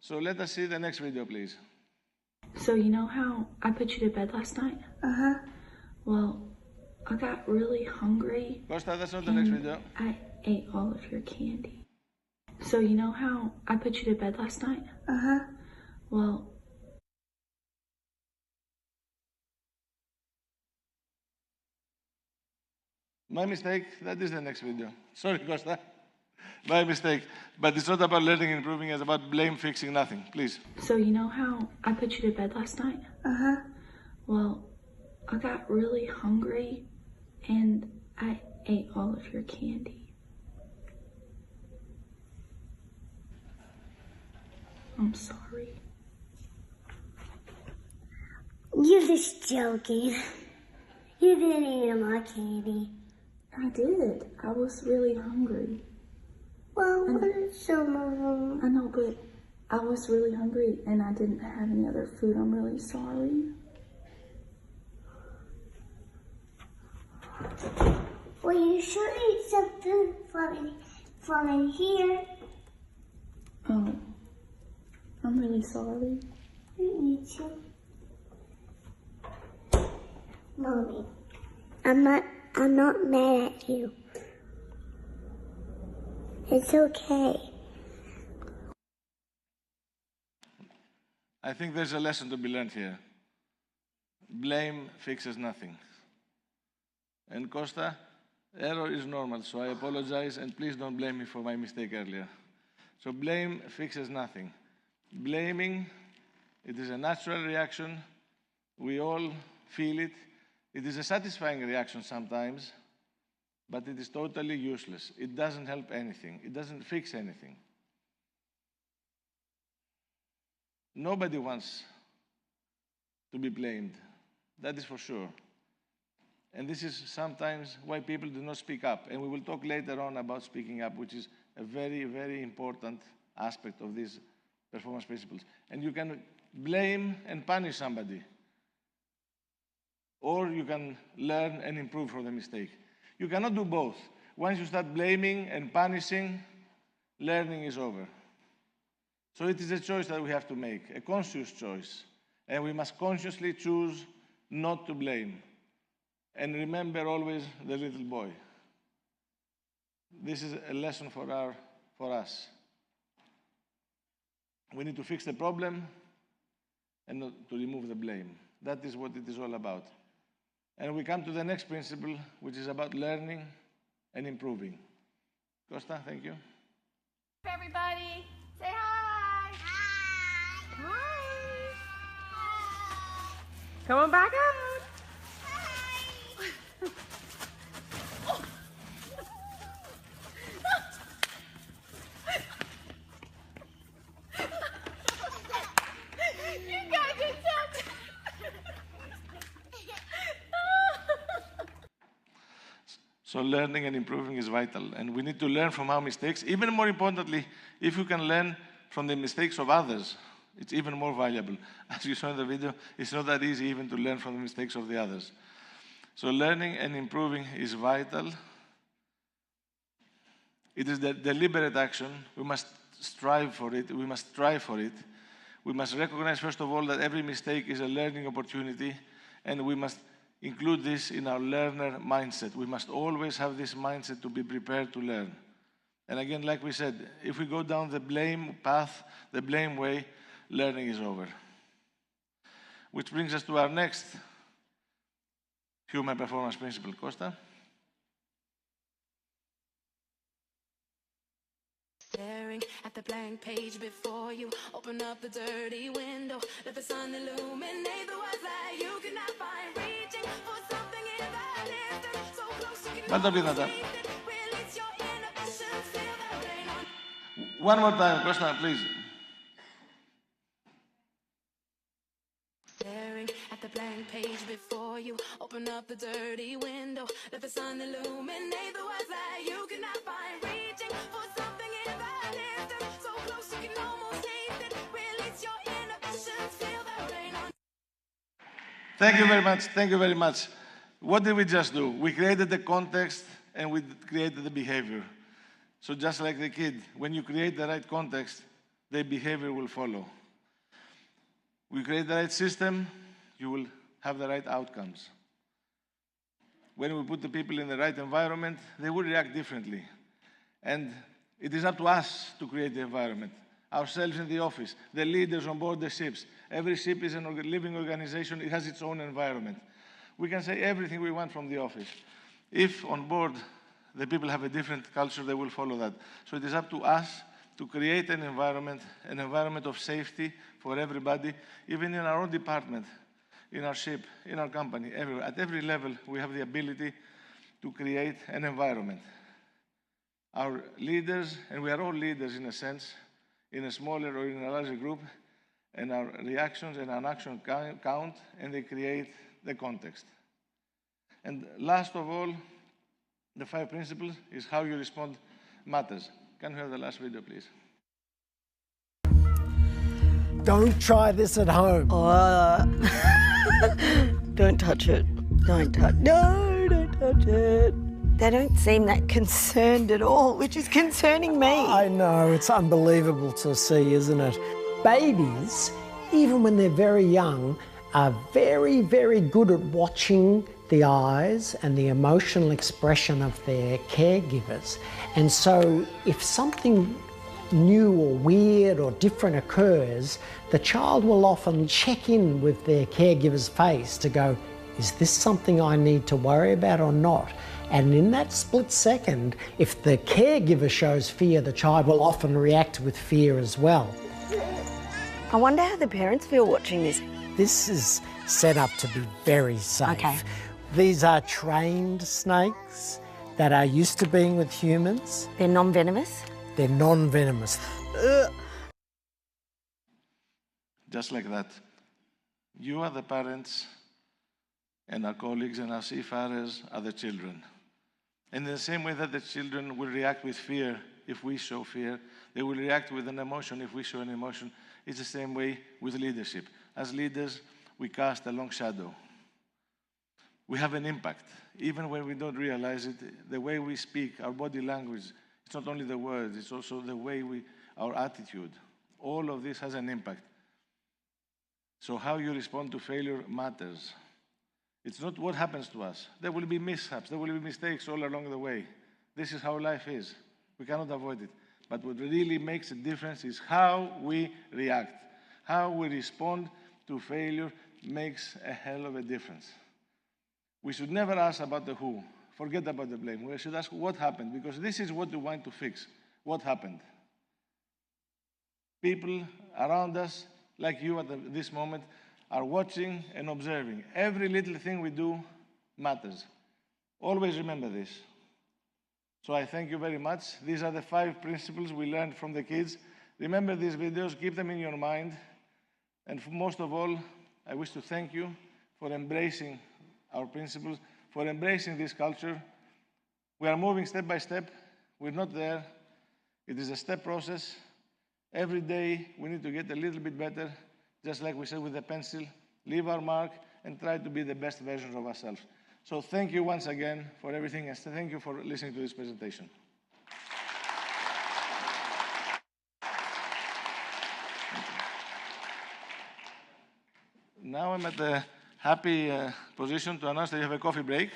So let us see the next video, please. So you know how I put you to bed last night? Uh-huh. Well, I got really hungry. Costa, that's not the next video. I ate all of your candy. So you know how I put you to bed last night? Uh-huh. Well, my mistake, that is the next video. Sorry, Costa. My mistake. But it's not about learning and improving, it's about blame fixing nothing. Please. so you know how I put you to bed last night? Uh-huh. Well, I got really hungry and I ate all of your candy. I'm sorry. You're just joking. You didn't eat my candy. I did. I was really hungry. Well, what are some of them? I know, but I was really hungry and I didn't have any other food. I'm really sorry. Well, you should eat something from in here. Oh, I'm really sorry. Me too. Mommy, I'm not mad at you. It's okay. I think there's a lesson to be learned here. Blame fixes nothing. And Costa, error is normal, so I apologize, and please don't blame me for my mistake earlier. So blame fixes nothing. Blaming, it is a natural reaction. We all feel it. It is a satisfying reaction sometimes, but it is totally useless. It doesn't help anything. It doesn't fix anything. Nobody wants to be blamed. That is for sure. And this is sometimes why people do not speak up. And we will talk later on about speaking up, which is a very, very important aspect of these performance principles. And you can blame and punish somebody, or you can learn and improve from the mistake. You cannot do both. Once you start blaming and punishing, learning is over. So it is a choice that we have to make, a conscious choice. And we must consciously choose not to blame. And remember always the little boy. This is a lesson for us. We need to fix the problem and not to remove the blame. That is what it is all about. And we come to the next principle, which is about learning and improving. Costa, thank you. Everybody, say hi. Hi. Hi. Come on back out. You guys are so... So learning and improving is vital, and we need to learn from our mistakes. Even more importantly, if you can learn from the mistakes of others, it's even more valuable. As you saw in the video, it's not that easy even to learn from the mistakes of the others. So learning and improving is vital. It is the deliberate action. We must strive for it. We must strive for it. We must recognize, first of all, that every mistake is a learning opportunity, and we must include this in our learner mindset. We must always have this mindset to be prepared to learn. And again, like we said, if we go down the blame path, the blame way, learning is over. Which brings us to our next human performance principle. Costa? Staring at the blank page before you, open up the dirty window, let the sun illuminate the words that you cannot find, reaching for something in the distance, so close you can almost taste it, release your inhibitions, feel the rain on. One more time, Costa, please. Staring at the blank page before you, open up the dirty window, let the sun illuminate the words that you cannot find, reaching for something in the distance, so close you can almost taste it, release your inhibitions, feel the rain on. Thank you very much. Thank you very much. What did we just do? We created the context and we created the behavior. So just like the kid, when you create the right context, the behavior will follow. We create the right system, you will have the right outcomes. When we put the people in the right environment, they will react differently. And it is up to us to create the environment. Ourselves in the office, the leaders on board the ships. Every ship is a living organization, it has its own environment. We can say everything we want from the office. If on board the people have a different culture, they will follow that. So it is up to us to create an environment of safety for everybody, even in our own department, in our ship, in our company, everywhere. At every level, we have the ability to create an environment. Our leaders, and we are all leaders in a sense, in a smaller or in a larger group, and our reactions and our action count, and they create the context. And last of all, the 5 principles is how you respond matters. Can we have the last video, please? Don't try this at home. Don't touch it. Don't touch. No, don't touch it. They don't seem that concerned at all, which is concerning me. I know, it's unbelievable to see, isn't it? Babies, even when they're very young, are very, very good at watching the eyes and the emotional expression of their caregivers. And so if something new or weird or different occurs, the child will often check in with their caregiver's face to go, is this something I need to worry about or not? And in that split second, if the caregiver shows fear, the child will often react with fear as well. I wonder how the parents feel watching this. This is set up to be very safe. Okay. These are trained snakes that are used to being with humans. They're non-venomous? They're non-venomous. Just like that. You are the parents, and our colleagues and our seafarers are the children. And in the same way that the children will react with fear if we show fear, they will react with an emotion if we show an emotion. It's the same way with leadership. As leaders, we cast a long shadow. We have an impact. Even when we don't realize it, the way we speak, our body language, it's not only the words, it's also the way our attitude. All of this has an impact. So how you respond to failure matters. It's not what happens to us. There will be mishaps, there will be mistakes all along the way. This is how life is. We cannot avoid it. But what really makes a difference is how we react. How we respond to failure makes a hell of a difference. We should never ask about the who. Forget about the blame. We should ask what happened, because this is what we want to fix. What happened? People around us, like you at this moment, are watching and observing. Every little thing we do matters. Always remember this. So I thank you very much. These are the 5 principles we learned from the kids. Remember these videos, keep them in your mind. And most of all, I wish to thank you for embracing our principles, for embracing this culture. We are moving step by step. We're not there. It is a step process. Every day we need to get a little bit better, just like we said with the pencil, leave our mark and try to be the best versions of ourselves. So thank you once again for everything, and thank you for listening to this presentation. Now I'm at the happy position to announce that you have a coffee break.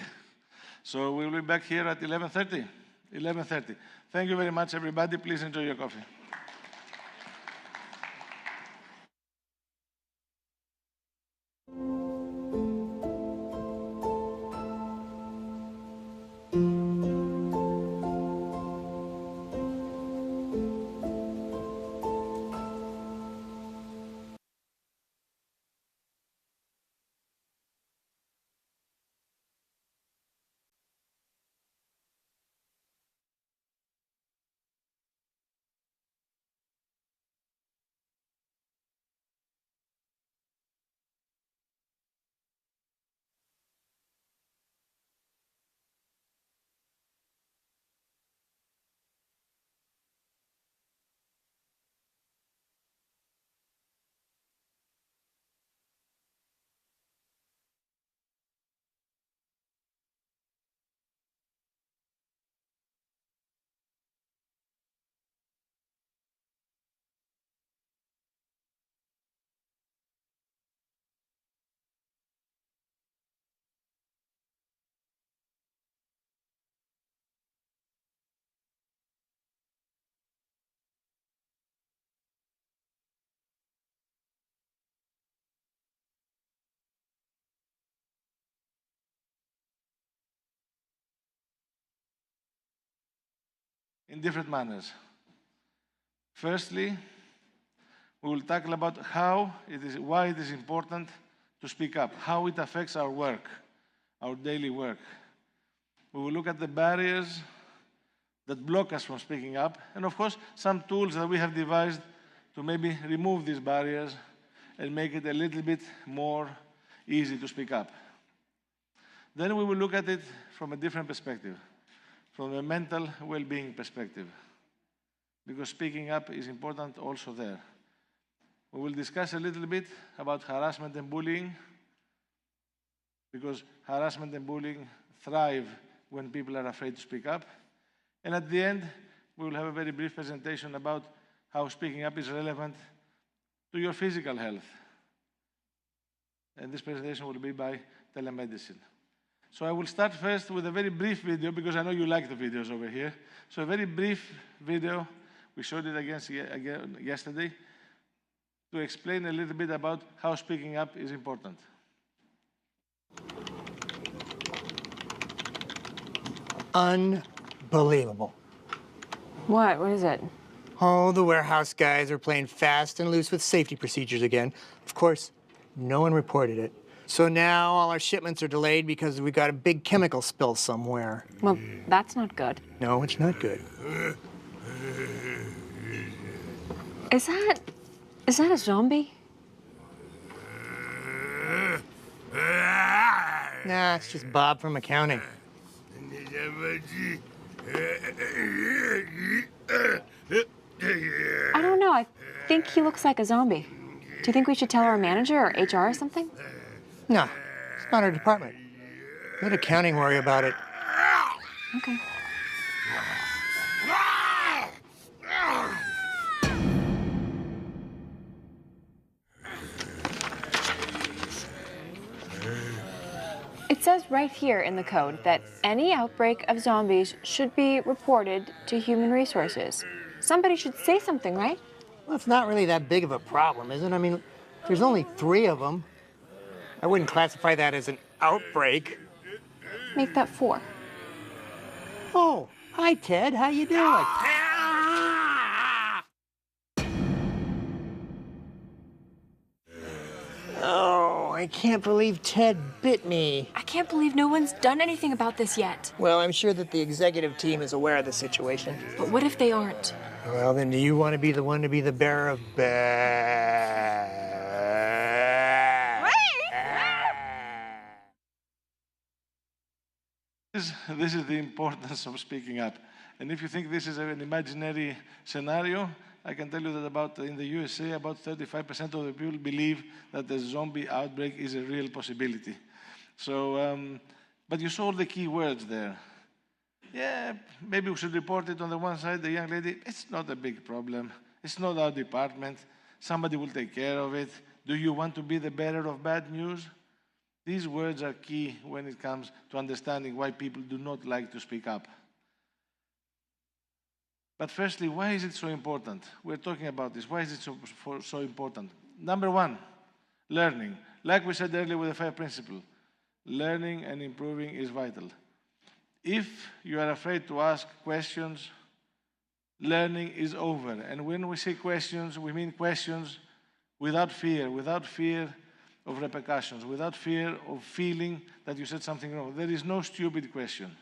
So we'll be back here at 11:30. 11:30. Thank you very much, everybody. Please enjoy your coffee. In different manners. Firstly, we will tackle about why it is important to speak up, how it affects our work, our daily work. We will look at the barriers that block us from speaking up, and of course, some tools that we have devised to maybe remove these barriers and make it a little bit more easy to speak up. Then we will look at it from a different perspective, from a mental well-being perspective, because speaking up is important also there. We will discuss a little bit about harassment and bullying, because harassment and bullying thrive when people are afraid to speak up. And at the end, we will have a very brief presentation about how speaking up is relevant to your physical health. And this presentation will be by telemedicine. So I will start first with a very brief video, because I know you like the videos over here. So a very brief video, we showed it again yesterday, to explain a little bit about how speaking up is important. Unbelievable. What? What is it? Oh, the warehouse guys are playing fast and loose with safety procedures again. Of course, no one reported it. So now all our shipments are delayed because we got a big chemical spill somewhere. Well, that's not good. No, it's not good. Is that a zombie? Nah, it's just Bob from accounting. I don't know. I think he looks like a zombie. Do you think we should tell our manager or HR or something? No, it's not our department. Let accounting worry about it. Okay. It says right here in the code that any outbreak of zombies should be reported to Human Resources. Somebody should say something, right? Well, it's not really that big of a problem, is it? I mean, there's only 3 of them. I wouldn't classify that as an outbreak. Make that 4. Oh, hi, Ted. How you doing? Oh, I can't believe Ted bit me. I can't believe no one's done anything about this yet. Well, I'm sure that the executive team is aware of the situation. But what if they aren't? Well, then do you want to be the one to be the bearer of bad? This is the importance of speaking up. And if you think this is an imaginary scenario, I can tell you that in the USA, about 35% of the people believe that the zombie outbreak is a real possibility. So, but you saw all the key words there. Yeah, maybe we should report it on the one side, the young lady, it's not a big problem. It's not our department. Somebody will take care of it. Do you want to be the bearer of bad news? These words are key when it comes to understanding why people do not like to speak up. But firstly, why is it so important? We're talking about this. Why is it so important? Number 1, learning. Like we said earlier with the 5 principle, learning and improving is vital. If you are afraid to ask questions, learning is over. And when we say questions, we mean questions without fear of repercussions, without fear of feeling that you said something wrong. There is no stupid question.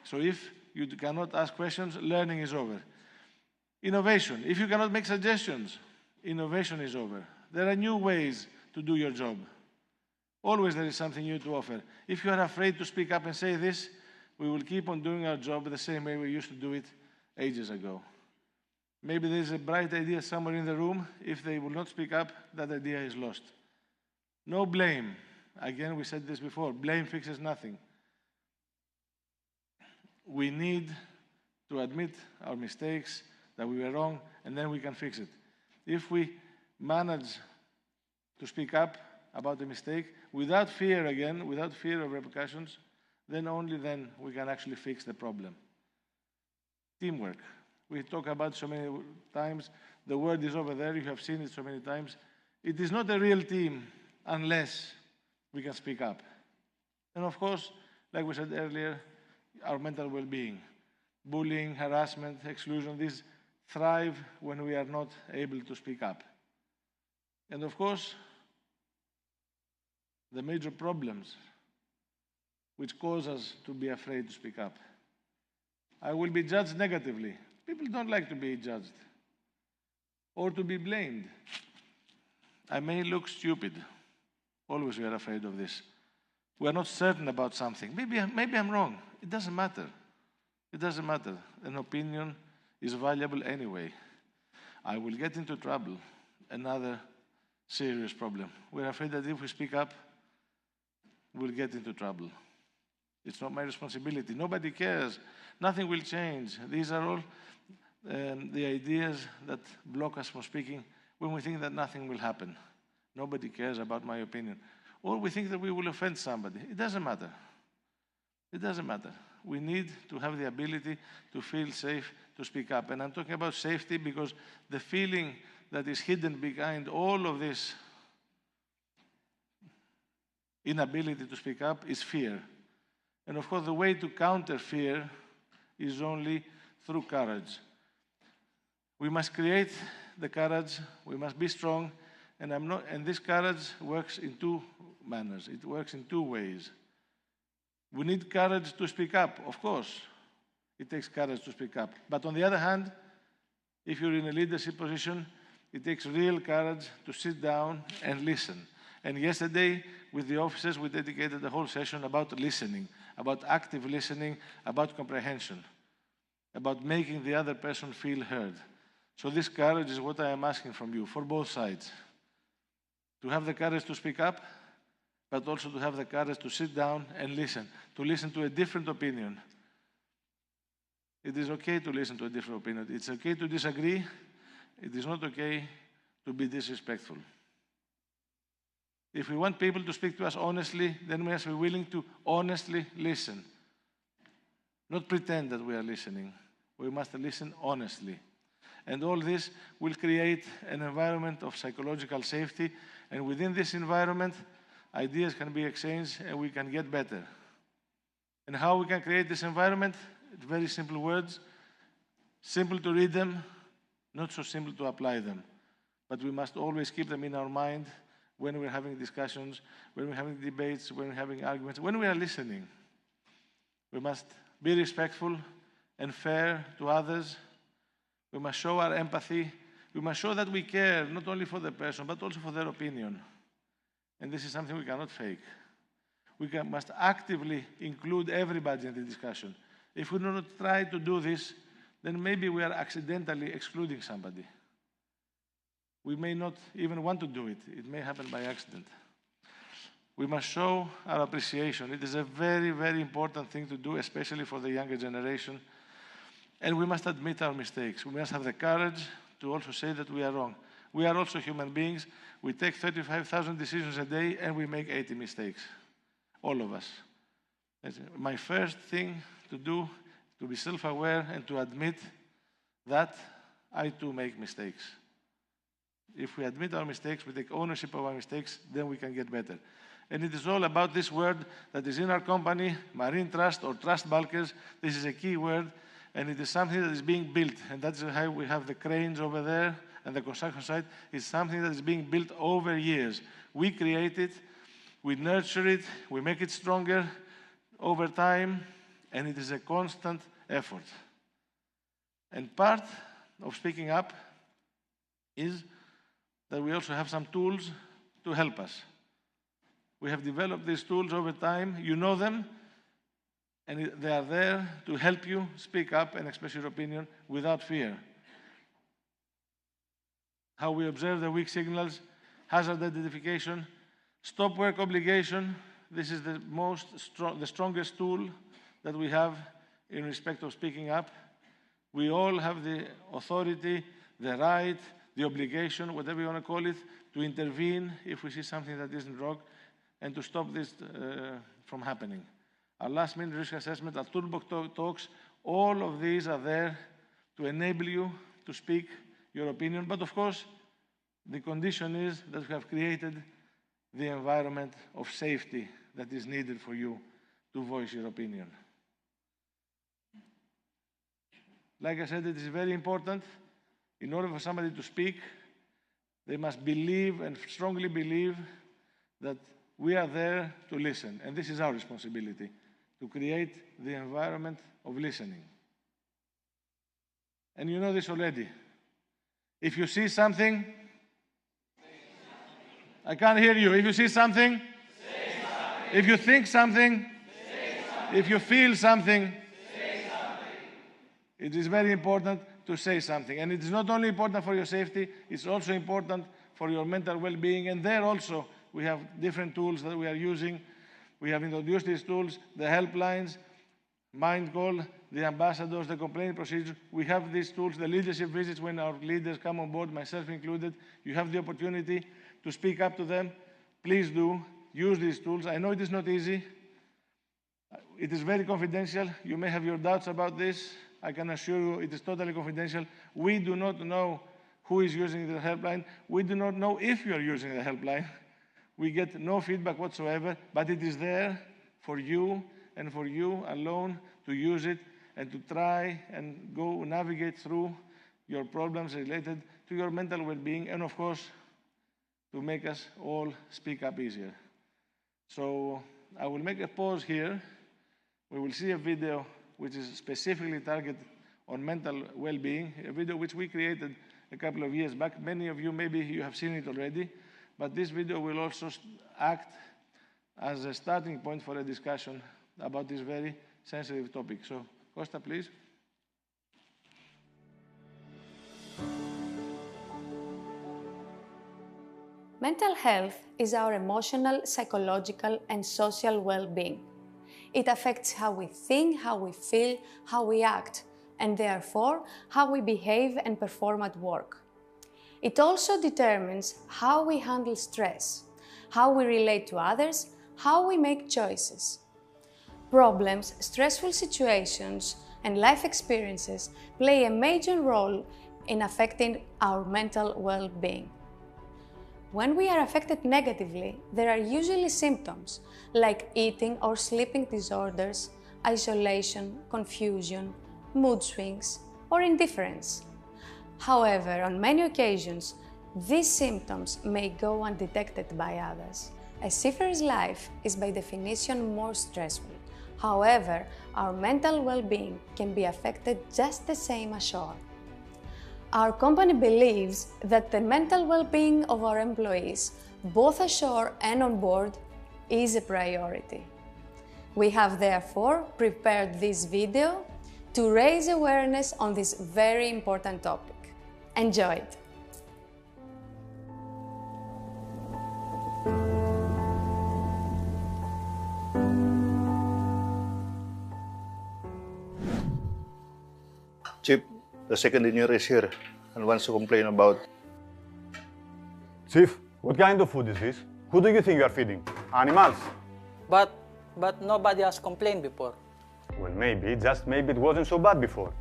So if you cannot ask questions, learning is over. Innovation. If you cannot make suggestions, innovation is over. There are new ways to do your job. Always there is something new to offer. If you are afraid to speak up and say this, we will keep on doing our job the same way we used to do it ages ago. Maybe there is a bright idea somewhere in the room. If they will not speak up, that idea is lost. No blame. Again, we said this before. Blame fixes nothing. We need to admit our mistakes, that we were wrong, and then we can fix it. If we manage to speak up about a mistake without fear again, without fear of repercussions, then only then we can actually fix the problem. Teamwork. We talk about so many times. The word is over there. You have seen it so many times. It is not a real team unless we can speak up. And of course, like we said earlier, our mental well-being. Bullying, harassment, exclusion, these thrive when we are not able to speak up. And of course, the major problems which cause us to be afraid to speak up. I will be judged negatively. People don't like to be judged or to be blamed. I may look stupid. Always we are afraid of this. We are not certain about something. Maybe I'm wrong. It doesn't matter. It doesn't matter. An opinion is valuable anyway. I will get into trouble. Another serious problem. We're afraid that if we speak up, we'll get into trouble. It's not my responsibility. Nobody cares. Nothing will change. These are all the ideas that block us from speaking when we think that nothing will happen. Nobody cares about my opinion. Or we think that we will offend somebody. It doesn't matter. It doesn't matter. We need to have the ability to feel safe to speak up. And I'm talking about safety because the feeling that is hidden behind all of this inability to speak up is fear. And of course, the way to counter fear is only through courage. We must create the courage, we must be strong, and this courage works in two manners. It works in two ways. We need courage to speak up, of course. It takes courage to speak up. But on the other hand, if you're in a leadership position, it takes real courage to sit down and listen. And yesterday, with the officers, we dedicated the whole session about listening, about active listening, about comprehension, about making the other person feel heard. So this courage is what I am asking from you, for both sides. To have the courage to speak up, but also to have the courage to sit down and listen, to listen to a different opinion. It is okay to listen to a different opinion. It's okay to disagree. It is not okay to be disrespectful. If we want people to speak to us honestly, then we must be willing to honestly listen. Not pretend that we are listening. We must listen honestly. And all this will create an environment of psychological safety. And within this environment, ideas can be exchanged and we can get better. And how we can create this environment? It's very simple words, simple to read them, not so simple to apply them. But we must always keep them in our mind when we're having discussions, when we're having debates, when we're having arguments, when we are listening. We must be respectful and fair to others. We must show our empathy. We must show that we care, not only for the person, but also for their opinion. And this is something we cannot fake. We must actively include everybody in the discussion. If we do not try to do this, then maybe we are accidentally excluding somebody. We may not even want to do it. It may happen by accident. We must show our appreciation. It is a very, very important thing to do, especially for the younger generation. And we must admit our mistakes. We must have the courage to also say that we are wrong. We are also human beings. We take 35,000 decisions a day and we make 80 mistakes. All of us. My first thing to do, to be self-aware and to admit that I too make mistakes. If we admit our mistakes, we take ownership of our mistakes, then we can get better. And it is all about this word that is in our company, marine trust or trust bulkers. This is a key word, and it is something that is being built. And that's how we have the cranes over there and the construction site. It's something that is being built over years. We create it, we nurture it, we make it stronger over time, and it is a constant effort. And part of speaking up is that we also have some tools to help us. We have developed these tools over time. You know them, and they are there to help you speak up and express your opinion without fear. How we observe the weak signals, hazard identification, stop work obligation. This is the strongest tool that we have in respect of speaking up. We all have the authority, the right, the obligation, whatever you want to call it, to intervene if we see something that isn't wrong and to stop this from happening. Our last-minute risk assessment, our toolbox talks, all of these are there to enable you to speak your opinion. But of course, the condition is that we have created the environment of safety that is needed for you to voice your opinion. Like I said, it is very important. In order for somebody to speak, they must believe and strongly believe that we are there to listen. And this is our responsibility, to create the environment of listening. And you know this already. If you see something, I can't hear you. If you see something, say something. If you think something, say something. If you feel something, say something. It is very important to say something. And it is not only important for your safety, it's also important for your mental well-being. And there also, we have different tools that we are using. We have introduced these tools, the helplines, mind call, the ambassadors, the complaint procedure. We have these tools, the leadership visits when our leaders come on board, myself included. You have the opportunity to speak up to them. Please do use these tools. I know it is not easy. It is very confidential. You may have your doubts about this. I can assure you it is totally confidential. We do not know who is using the helpline. We do not know if you are using the helpline. We get no feedback whatsoever, but it is there for you and for you alone to use it and to try and go navigate through your problems related to your mental well-being and, of course, to make us all speak up easier. So I will make a pause here. We will see a video which is specifically targeted on mental well-being, a video which we created a couple of years back. Many of you, maybe you have seen it already, but this video will also act as a starting point for a discussion about this very sensitive topic. So, Costa, please. Mental health is our emotional, psychological, and social well-being. It affects how we think, how we feel, how we act, and therefore how we behave and perform at work. It also determines how we handle stress, how we relate to others, how we make choices. Problems, stressful situations, and life experiences play a major role in affecting our mental well-being. When we are affected negatively, there are usually symptoms like eating or sleeping disorders, isolation, confusion, mood swings, or indifference. However, on many occasions, these symptoms may go undetected by others. A seafarer's life is by definition more stressful. However, our mental well-being can be affected just the same ashore. Our company believes that the mental well-being of our employees, both ashore and on board, is a priority. We have therefore prepared this video to raise awareness on this very important topic. Enjoy it! Chief, the second engineer is here and wants to complain about... Chief, what kind of food is this? Who do you think you are feeding? Animals? But nobody has complained before. Well, maybe, just maybe it wasn't so bad before.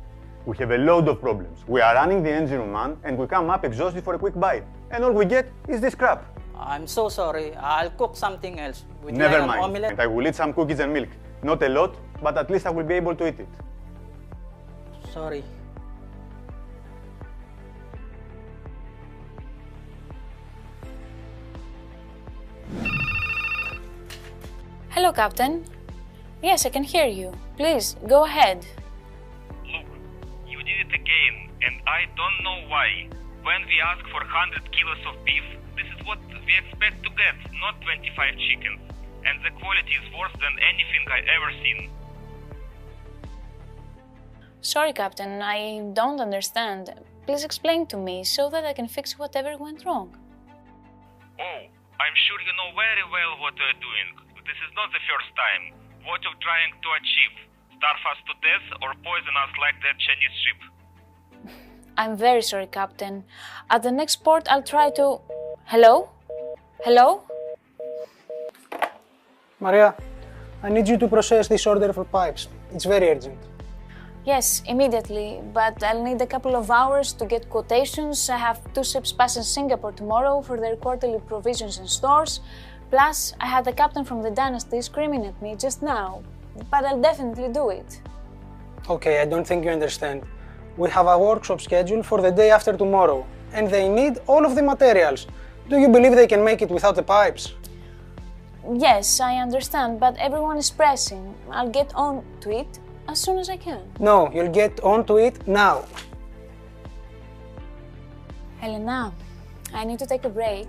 We have a load of problems. We are running the engine room, man, and we come up exhausted for a quick bite. And all we get is this crap. I'm so sorry. I'll cook something else. Would you Never like an mind. omelette? And I will eat some cookies and milk. Not a lot, but at least I will be able to eat it. Sorry. Hello, Captain. Yes, I can hear you. Please, go ahead. Look, you did it again, and I don't know why. When we ask for 100 kilos of beef, this is what we expect to get, not 25 chickens. And the quality is worse than anything I ever seen. Sorry, Captain, I don't understand. Please explain to me so that I can fix whatever went wrong. Oh, I'm sure you know very well what you're doing. This is not the first time. What you're trying to achieve? Starve us to death or poison us like that Chinese ship? I'm very sorry, Captain. At the next port, I'll try to... Hello? Hello? Maria, I need you to process this order for pipes. It's very urgent. Yes, immediately, but I'll need a couple of hours to get quotations. I have 2 ships passing Singapore tomorrow for their quarterly provisions and stores. Plus, I had the captain from the Dynasty screaming at me just now, but I'll definitely do it. Okay, I don't think you understand. We have a workshop scheduled for the day after tomorrow, and they need all of the materials. Do you believe they can make it without the pipes? Yes, I understand, but everyone is pressing. I'll get on to it as soon as I can. No, you'll get on to it now. Elena, I need to take a break.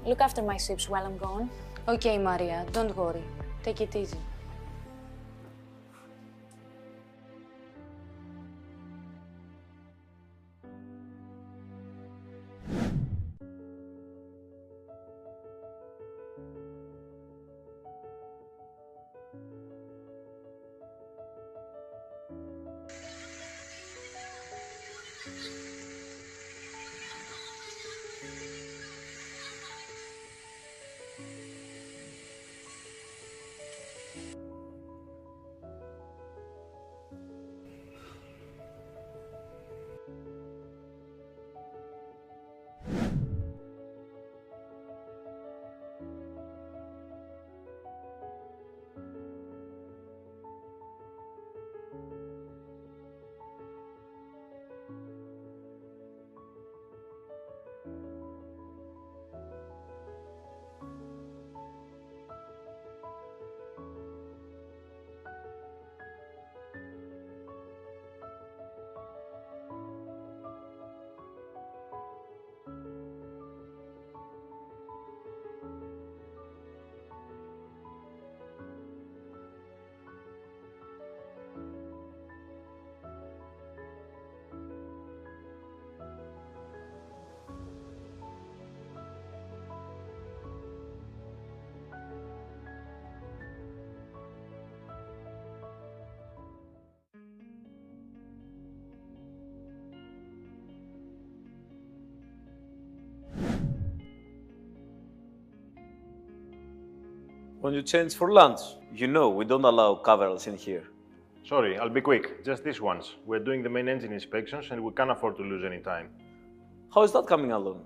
Look after my ships while I'm gone. Okay, Maria, don't worry. Take it easy. When you change for lunch, you know we don't allow coveralls in here. Sorry, I'll be quick. Just this once. We're doing the main engine inspections and we can't afford to lose any time. How is that coming along?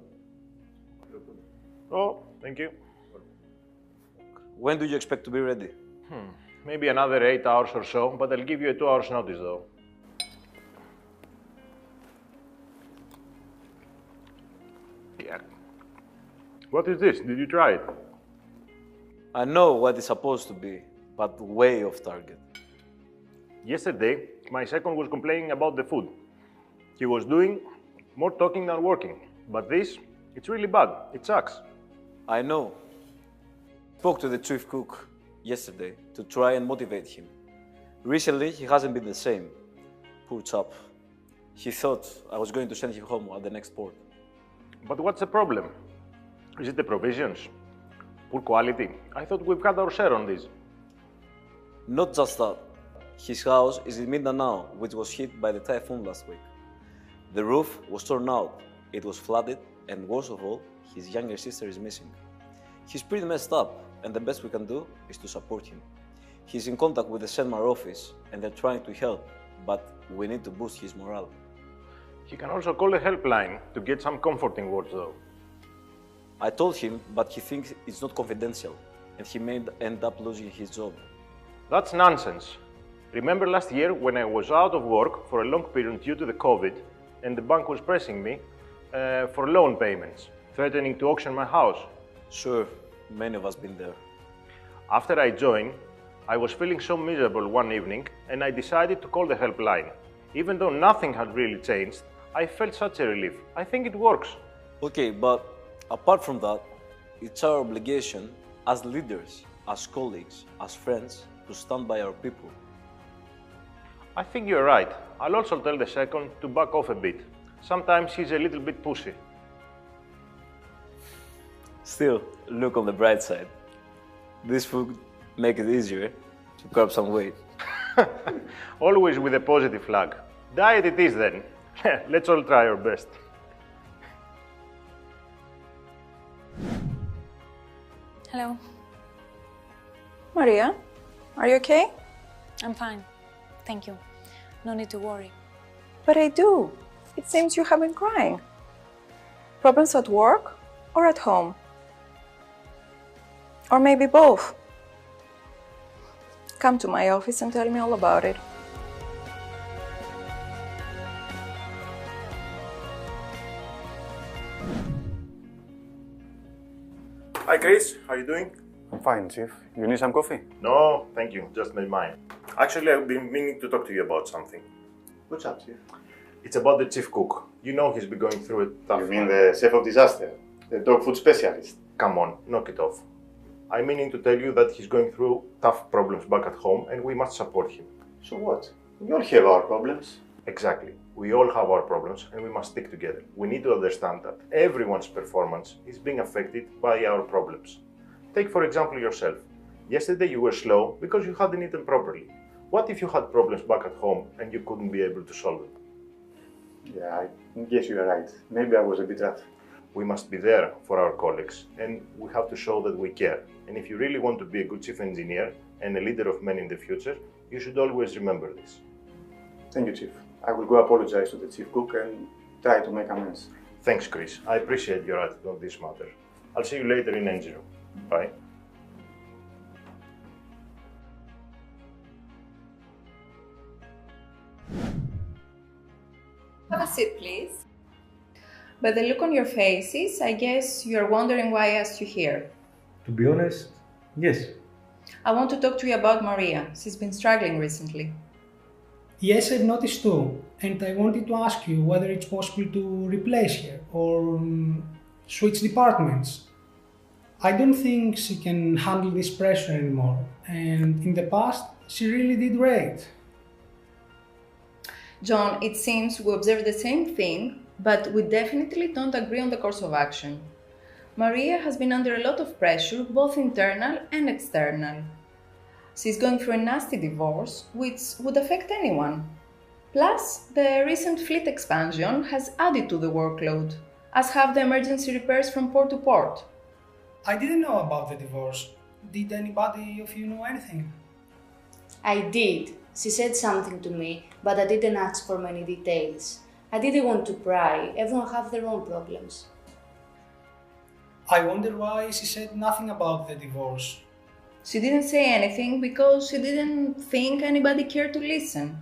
Oh, thank you. When do you expect to be ready? Maybe another 8 hours or so, but I'll give you a 2 hours notice though. Yeah. What is this? Did you try it? I know what it's supposed to be, but way off target. Yesterday, my second was complaining about the food. He was doing more talking than working. But this, it's really bad. It sucks. I know. Spoke to the chief cook yesterday to try and motivate him. Recently, he hasn't been the same. Poor chap. He thought I was going to send him home at the next port. But what's the problem? Is it the provisions? Poor quality? I thought we've had our share on this. Not just that. His house is in Mindanao, which was hit by the typhoon last week. The roof was torn out, it was flooded, and worst of all, his younger sister is missing. He's pretty messed up, and the best we can do is to support him. He's in contact with the CENMAR office, and they're trying to help, but we need to boost his morale. He can also call a helpline to get some comforting words though. I told him, but he thinks it's not confidential, and he may end up losing his job. That's nonsense. Remember last year when I was out of work for a long period due to the COVID, and the bank was pressing me for loan payments, threatening to auction my house? Sure, many of us been there. After I joined, I was feeling so miserable one evening, and I decided to call the helpline. Even though nothing had really changed, I felt such a relief. I think it works. Okay, but apart from that, it's our obligation as leaders, as colleagues, as friends, to stand by our people. I think you're right. I'll also tell the second to back off a bit. Sometimes he's a little bit pushy. Still, look on the bright side. This food makes it easier to curb some weight. Always with a positive flag. Diet it is then. Let's all try our best. Hello. Maria, are you okay? I'm fine. Thank you. No need to worry. But I do. It seems you have been crying. Problems at work or at home? Or maybe both? Come to my office and tell me all about it. Hi Chris, how are you doing? I'm fine, Chief. You need some coffee? No, thank you. Just made mine. Actually, I've been meaning to talk to you about something. What's up, Chief? It's about the chief cook. You know he's been going through a tough... You mean the chef of disaster? The dog food specialist? Come on, knock it off. I'm meaning to tell you that he's going through tough problems back at home and we must support him. So what? We all have our problems. Exactly. We all have our problems and we must stick together. We need to understand that everyone's performance is being affected by our problems. Take for example yourself. Yesterday you were slow because you hadn't eaten properly. What if you had problems back at home and you couldn't be able to solve them? Yeah, I guess you're right. Maybe I was a bit rough. We must be there for our colleagues and we have to show that we care. And if you really want to be a good chief engineer and a leader of men in the future, you should always remember this. Thank you, Chief. I will go apologize to the chief cook and try to make amends. Thanks, Chris. I appreciate your attitude on this matter. I'll see you later in engine room. Bye. Have a seat, please. By the look on your faces, I guess you're wondering why I asked you here. To be honest, yes. I want to talk to you about Maria. She's been struggling recently. Yes, I've noticed too, and I wanted to ask you whether it's possible to replace her or switch departments. I don't think she can handle this pressure anymore, and in the past, she really did great. John, it seems we observe the same thing, but we definitely don't agree on the course of action. Maria has been under a lot of pressure, both internal and external. She's going through a nasty divorce, which would affect anyone. Plus, the recent fleet expansion has added to the workload, as have the emergency repairs from port to port. I didn't know about the divorce. Did anybody of you know anything? I did. She said something to me, but I didn't ask for many details. I didn't want to pry. Everyone have their own problems. I wonder why she said nothing about the divorce. She didn't say anything because she didn't think anybody cared to listen.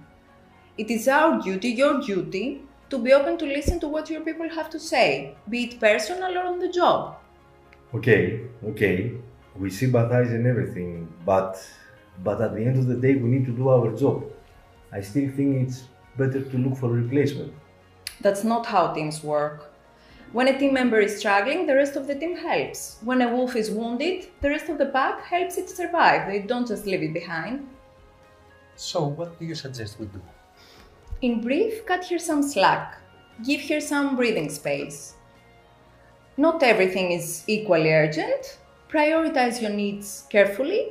It is our duty, your duty, to be open to listen to what your people have to say, be it personal or on the job. Okay, we sympathize and everything, but at the end of the day we need to do our job. I still think it's better to look for a replacement. That's not how teams work. When a team member is struggling, the rest of the team helps. When a wolf is wounded, the rest of the pack helps it survive. They don't just leave it behind. So, what do you suggest we do? In brief, cut her some slack. Give her some breathing space. Not everything is equally urgent. Prioritize your needs carefully.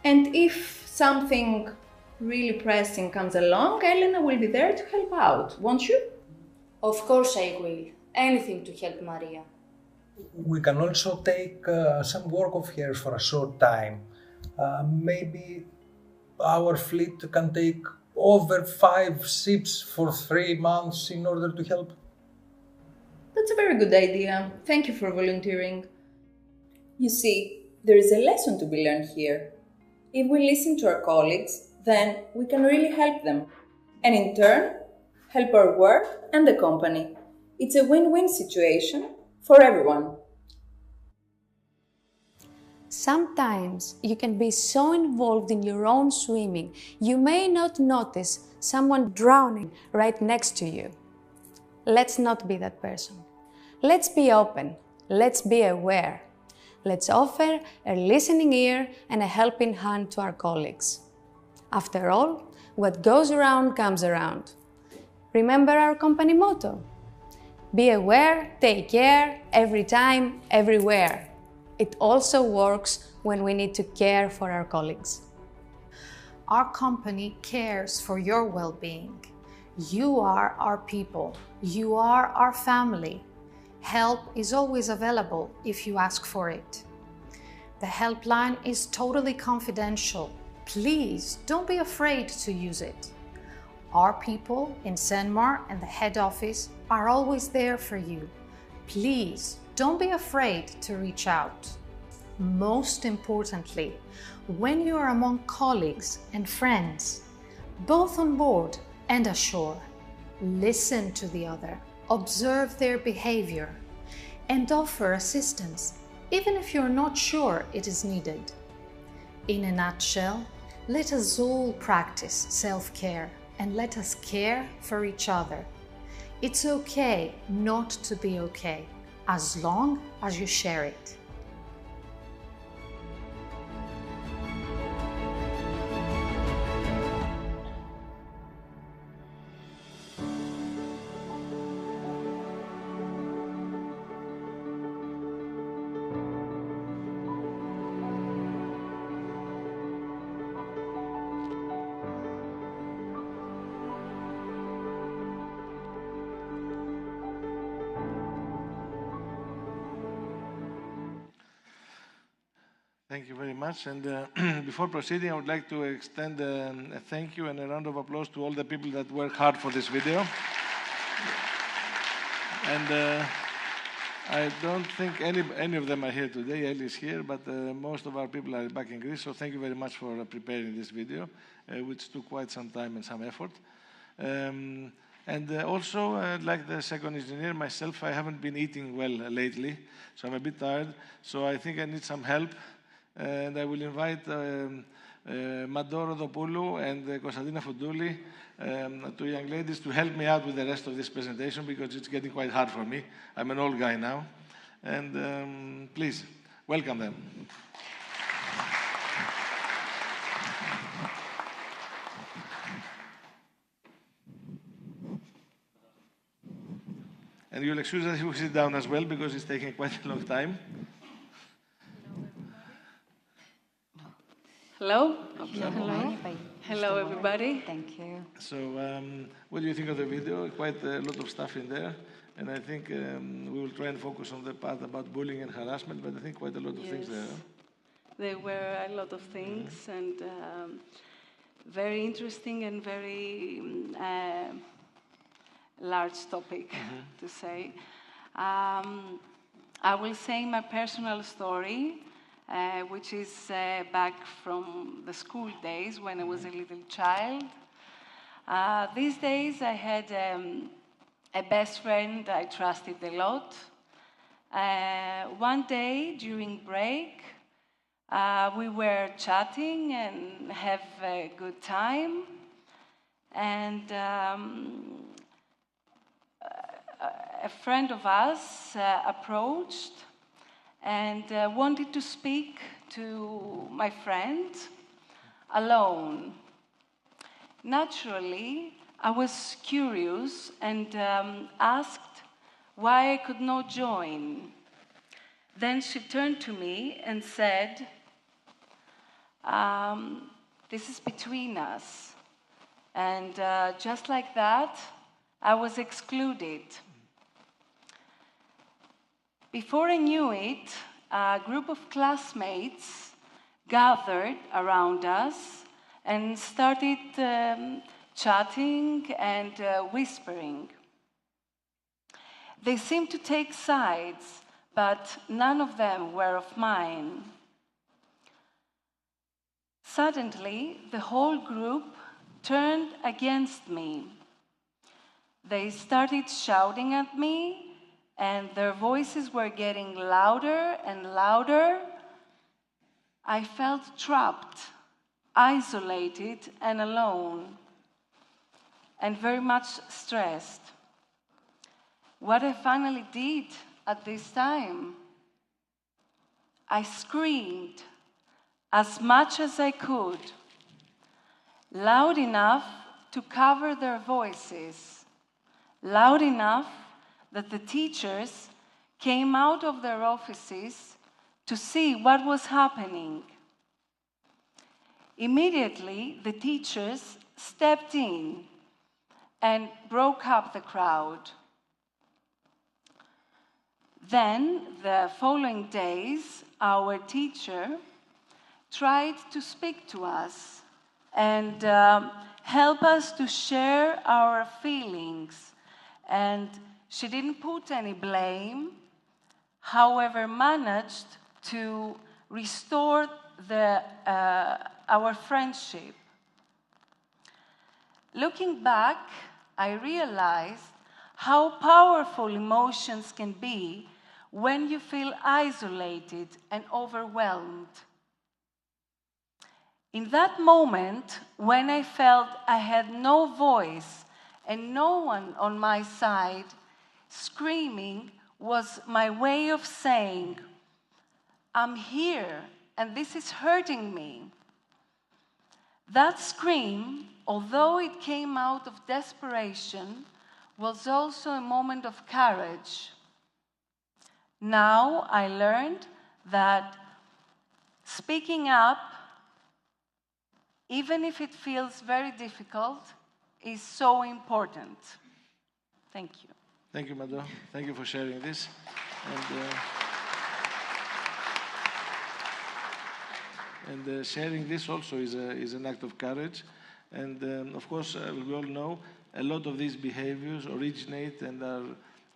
And if something really pressing comes along, Elena will be there to help out, won't you? Of course I will. Anything to help Maria. We can also take some work of hers for a short time. Maybe our fleet can take over 5 ships for 3 months in order to help. That's a very good idea. Thank you for volunteering. You see, there is a lesson to be learned here. If we listen to our colleagues, then we can really help them. And in turn, help our work and the company. It's a win-win situation for everyone. Sometimes you can be so involved in your own swimming, you may not notice someone drowning right next to you. Let's not be that person. Let's be open. Let's be aware. Let's offer a listening ear and a helping hand to our colleagues. After all, what goes around comes around. Remember our company motto? Be aware, take care, every time, everywhere. It also works when we need to care for our colleagues. Our company cares for your well-being. You are our people. You are our family. Help is always available if you ask for it. The helpline is totally confidential. Please don't be afraid to use it. Our people in CENMAR and the head office are always there for you. Please don't be afraid to reach out. Most importantly, when you are among colleagues and friends, both on board and ashore, listen to the other, observe their behavior, and offer assistance, even if you're not sure it is needed. In a nutshell, let us all practice self-care and let us care for each other. It's okay not to be okay, as long as you share it. Thank you very much. And before proceeding, I would like to extend a thank you and a round of applause to all the people that work hard for this video. And I don't think any of them are here today. Eli is here, but most of our people are back in Greece. So thank you very much for preparing this video, which took quite some time and some effort. And also, like the second engineer, myself, I haven't been eating well lately, so I'm a bit tired. So I think I need some help. And I will invite Madoro Dopoulou and Konstantina Foudouli, two young ladies, to help me out with the rest of this presentation because it's getting quite hard for me. I'm an old guy now. And please, welcome them. And you'll excuse us if we sit down as well because it's taking quite a long time. Hello. Hello. Hello, everybody. Thank you. So, what do you think of the video? Quite a lot of stuff in there. And I think we will try and focus on the part about bullying and harassment, but I think quite a lot of things there. There were a lot of things, and very interesting and very large topic to say. I will say my personal story, which is back from the school days when I was a little child. These days I had a best friend I trusted a lot. One day during break, we were chatting and have a good time, and a friend of us approached and wanted to speak to my friend alone. Naturally, I was curious and asked why I could not join. Then she turned to me and said, this is between us. And just like that, I was excluded. Before I knew it, a group of classmates gathered around us and started chatting and whispering. They seemed to take sides, but none of them were of mine. Suddenly, the whole group turned against me. They started shouting at me, and their voices were getting louder and louder. I felt trapped, isolated and alone, and very much stressed. What I finally did at this time, I screamed as much as I could, loud enough to cover their voices, loud enough that the teachers came out of their offices to see what was happening. Immediately, the teachers stepped in and broke up the crowd. Then, the following days, our teacher tried to speak to us and help us to share our feelings. And she didn't put any blame, however, managed to restore our friendship. Looking back, I realized how powerful emotions can be when you feel isolated and overwhelmed. In that moment, when I felt I had no voice and no one on my side, screaming was my way of saying, I'm here and this is hurting me. That scream, although it came out of desperation, was also a moment of courage. Now I learned that speaking up, even if it feels very difficult, is so important. Thank you. Thank you, Madhu. Thank you for sharing this. And sharing this also is an act of courage. And of course, we all know a lot of these behaviors originate and are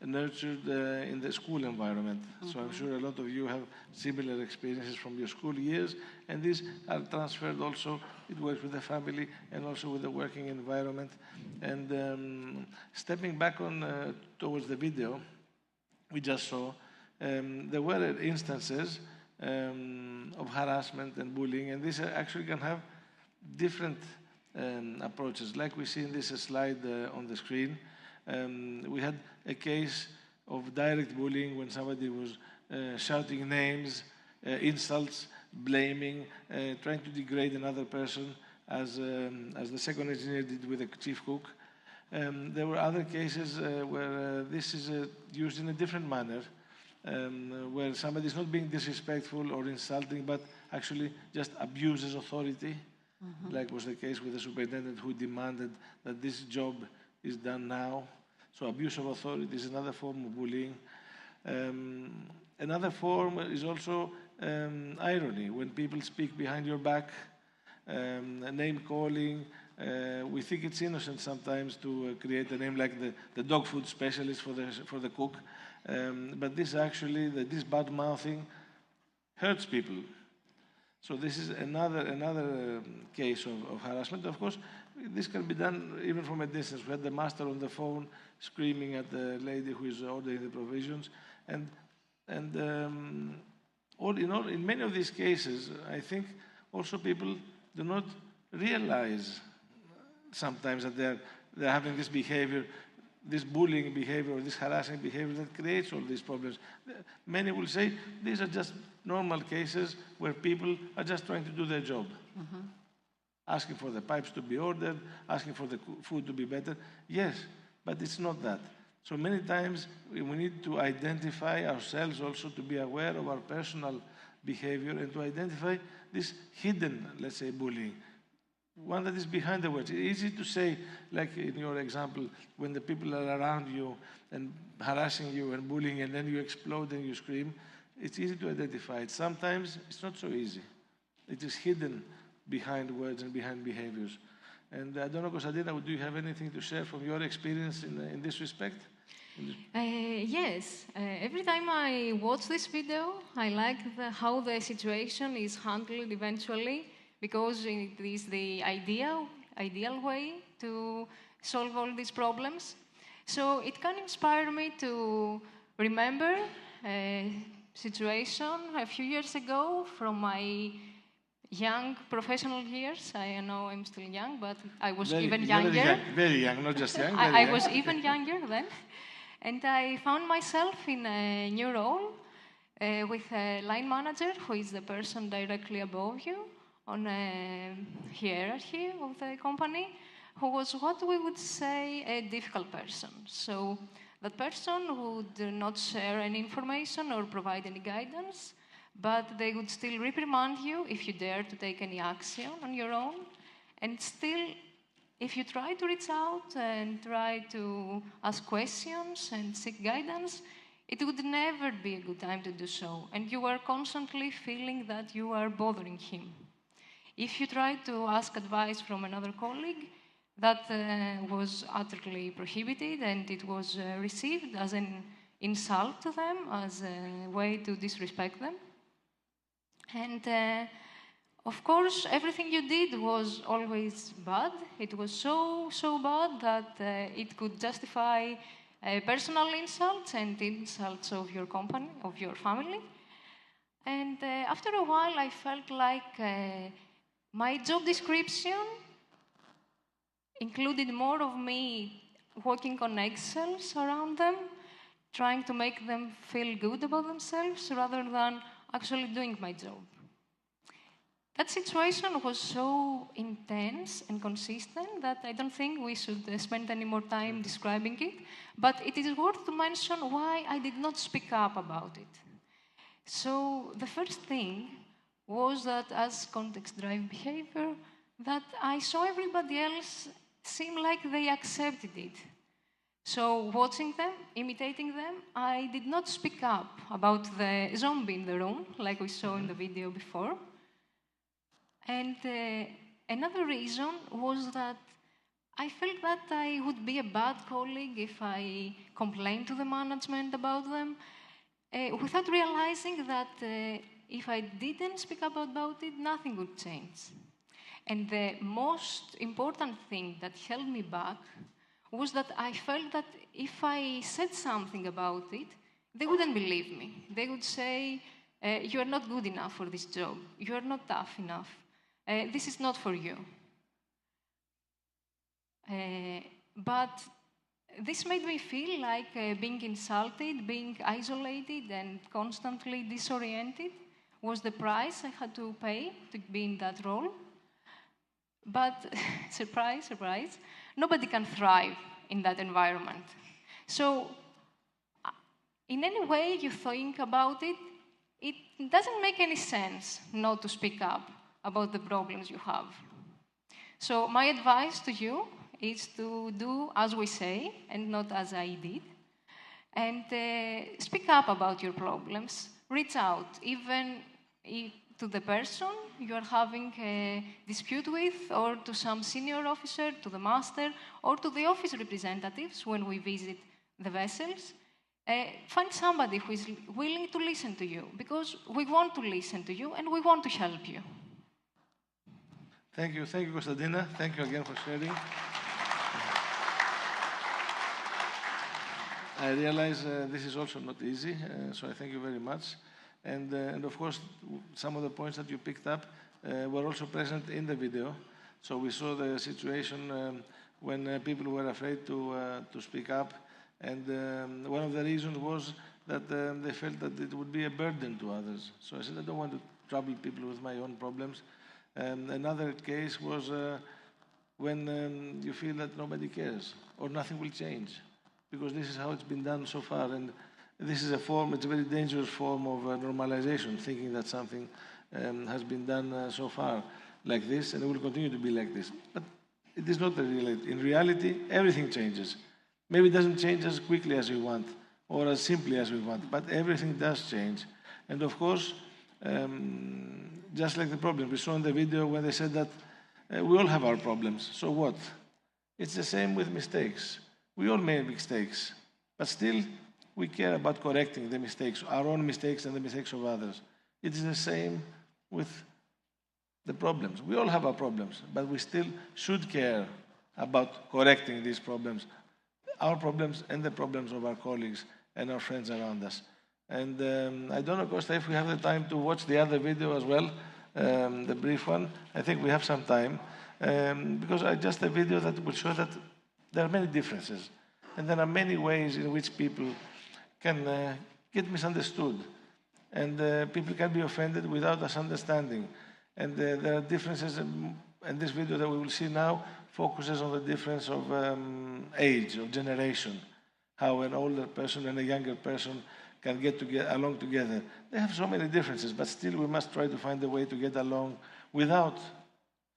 nurtured in the school environment. So I'm sure a lot of you have similar experiences from your school years, and these are transferred also. It works with the family and also with the working environment. And stepping back on towards the video we just saw, there were instances of harassment and bullying, and this actually can have different approaches. Like we see in this slide on the screen, we had a case of direct bullying when somebody was shouting names, insults, blaming, trying to degrade another person, as the second engineer did with the chief cook. There were other cases where this is used in a different manner, where somebody is not being disrespectful or insulting, but actually just abuses authority, like was the case with the superintendent who demanded that this job is done now. So abuse of authority is another form of bullying. Another form is also irony when people speak behind your back, name calling. We think it's innocent sometimes to create a name like the dog food specialist for the cook, but this actually, this bad mouthing hurts people. So this is another case of harassment. Of course, this can be done even from a distance. We had the master on the phone screaming at the lady who is ordering the provisions, and all in all, in many of these cases, I think also people do not realize sometimes that they're having this behavior, this bullying behavior, or this harassing behavior that creates all these problems. Many will say these are just normal cases where people are just trying to do their job. Asking for the pipes to be ordered, asking for the food to be better. Yes, but it's not that. So many times we need to identify ourselves also, to be aware of our personal behavior and to identify this hidden, let's say, bullying. One that is behind the words. It's easy to say, like in your example, when the people are around you and harassing you and bullying, and then you explode and you scream, it's easy to identify it. Sometimes it's not so easy. It is hidden behind words and behind behaviors. And I don't know, Konstantina, do you have anything to share from your experience in this respect? Yes. Every time I watch this video, I like how the situation is handled eventually, because it is the ideal way to solve all these problems. So it can inspire me to remember a situation a few years ago from my young professional years. I know I'm still young, but I was even younger. Very young, not just young. I was even younger then. And I found myself in a new role with a line manager, who is the person directly above you on a hierarchy of the company, who was what we would say a difficult person. So that person would not share any information or provide any guidance, but they would still reprimand you if you dare to take any action on your own. And still, if you try to reach out and try to ask questions and seek guidance, it would never be a good time to do so. And you are constantly feeling that you are bothering him. If you try to ask advice from another colleague, that was utterly prohibited, and it was received as an insult to them, as a way to disrespect them. And of course, everything you did was always bad. It was so bad that it could justify personal insults and insults of your company, of your family. And after a while, I felt like my job description included more of me working on eggshells around them, trying to make them feel good about themselves rather than actually doing my job. That situation was so intense and consistent that I don't think we should spend any more time describing it, but it is worth to mention why I did not speak up about it. So the first thing was that as context-driven behavior, that I saw everybody else seem like they accepted it. So watching them, imitating them, I did not speak up about the zombie in the room, like we saw in the video before. And another reason was that I felt that I would be a bad colleague if I complained to the management about them, without realizing that if I didn't speak up about it, nothing would change. And the most important thing that held me back was that I felt that if I said something about it, they wouldn't believe me. They would say, you are not good enough for this job. You are not tough enough. This is not for you. But this made me feel like being insulted, being isolated, and constantly disoriented was the price I had to pay to be in that role. But, surprise, surprise, nobody can thrive in that environment. So, in any way you think about it, it doesn't make any sense not to speak up about the problems you have. So, my advice to you is to do as we say and not as I did. And speak up about your problems. Reach out, even to the person you are having a dispute with, or to some senior officer, to the master, or to the office representatives when we visit the vessels. Find somebody who is willing to listen to you, because we want to listen to you and we want to help you. Thank you, Konstantina. Thank you again for sharing. I realize this is also not easy, so I thank you very much. And of course, some of the points that you picked up were also present in the video. So we saw the situation when people were afraid to speak up. And one of the reasons was that they felt that it would be a burden to others. So I said, I don't want to trouble people with my own problems. Another case was when you feel that nobody cares or nothing will change, because this is how it's been done so far. And this is it's a very dangerous form of normalization, thinking that something has been done so far like this, and it will continue to be like this. But it is not the reality. In reality, everything changes. Maybe it doesn't change as quickly as we want, or as simply as we want, but everything does change. And of course, just like the problem we saw in the video when they said that we all have our problems, so what? It's the same with mistakes. We all make mistakes, but still we care about correcting the mistakes, our own mistakes and the mistakes of others. It is the same with the problems. We all have our problems, but we still should care about correcting these problems, our problems and the problems of our colleagues and our friends around us. And I don't know, Costa, if we have the time to watch the other video as well, the brief one. I think we have some time, because just a video that will show that there are many differences, and there are many ways in which people can get misunderstood, and people can be offended without us understanding. And there are differences, and this video that we will see now focuses on the difference of age, of generation, how an older person and a younger person can get along together. They have so many differences, but still we must try to find a way to get along without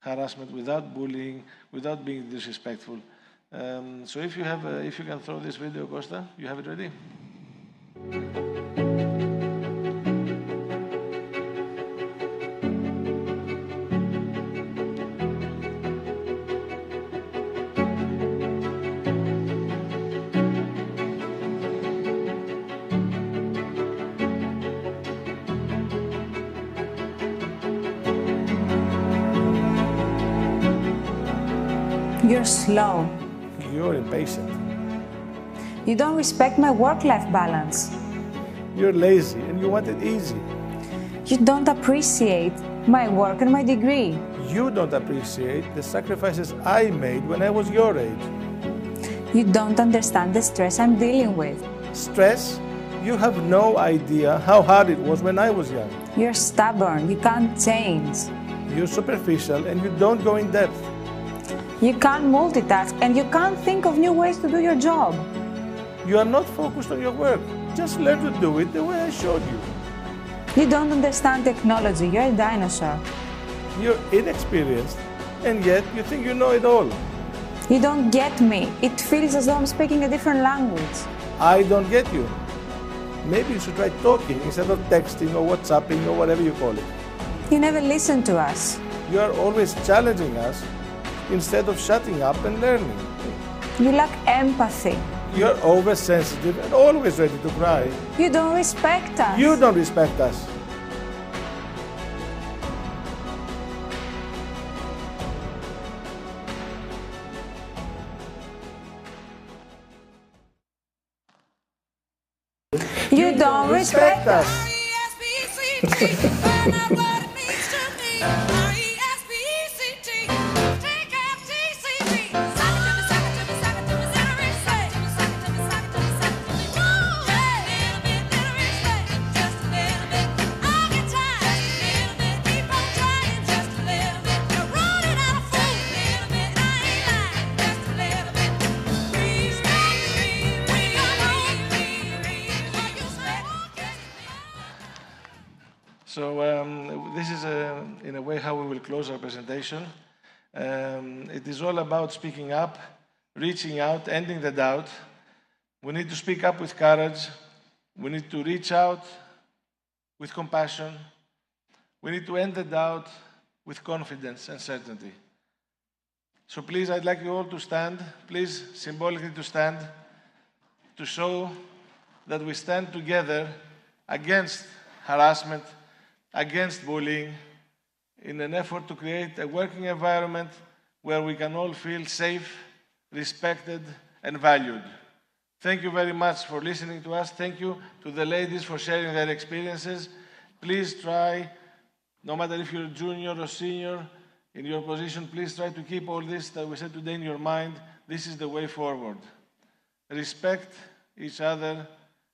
harassment, without bullying, without being disrespectful. So if you can throw this video, Costa, you have it ready? You're slow. You're impatient. You don't respect my work-life balance. You're lazy and you want it easy. You don't appreciate my work and my degree. You don't appreciate the sacrifices I made when I was your age. You don't understand the stress I'm dealing with. Stress? You have no idea how hard it was when I was young. You're stubborn. You can't change. You're superficial and you don't go in depth. You can't multitask and you can't think of new ways to do your job. You are not focused on your work. Just learn to do it the way I showed you. You don't understand technology. You're a dinosaur. You're inexperienced, and yet you think you know it all. You don't get me. It feels as though I'm speaking a different language. I don't get you. Maybe you should try talking instead of texting or WhatsApping or whatever you call it. You never listen to us. You are always challenging us instead of shutting up and learning. You lack empathy. You're oversensitive and always ready to cry. You don't respect us. You don't respect us. You don't respect us. So this is, in a way, how we will close our presentation. It is all about speaking up, reaching out, ending the doubt. We need to speak up with courage. We need to reach out with compassion. We need to end the doubt with confidence and certainty. So please, I'd like you all to stand, please, symbolically to stand, to show that we stand together against harassment, against bullying, in an effort to create a working environment where we can all feel safe, respected, and valued. Thank you very much for listening to us. Thank you to the ladies for sharing their experiences. Please try, no matter if you're junior or senior, in your position, please try to keep all this that we said today in your mind. This is the way forward. Respect each other,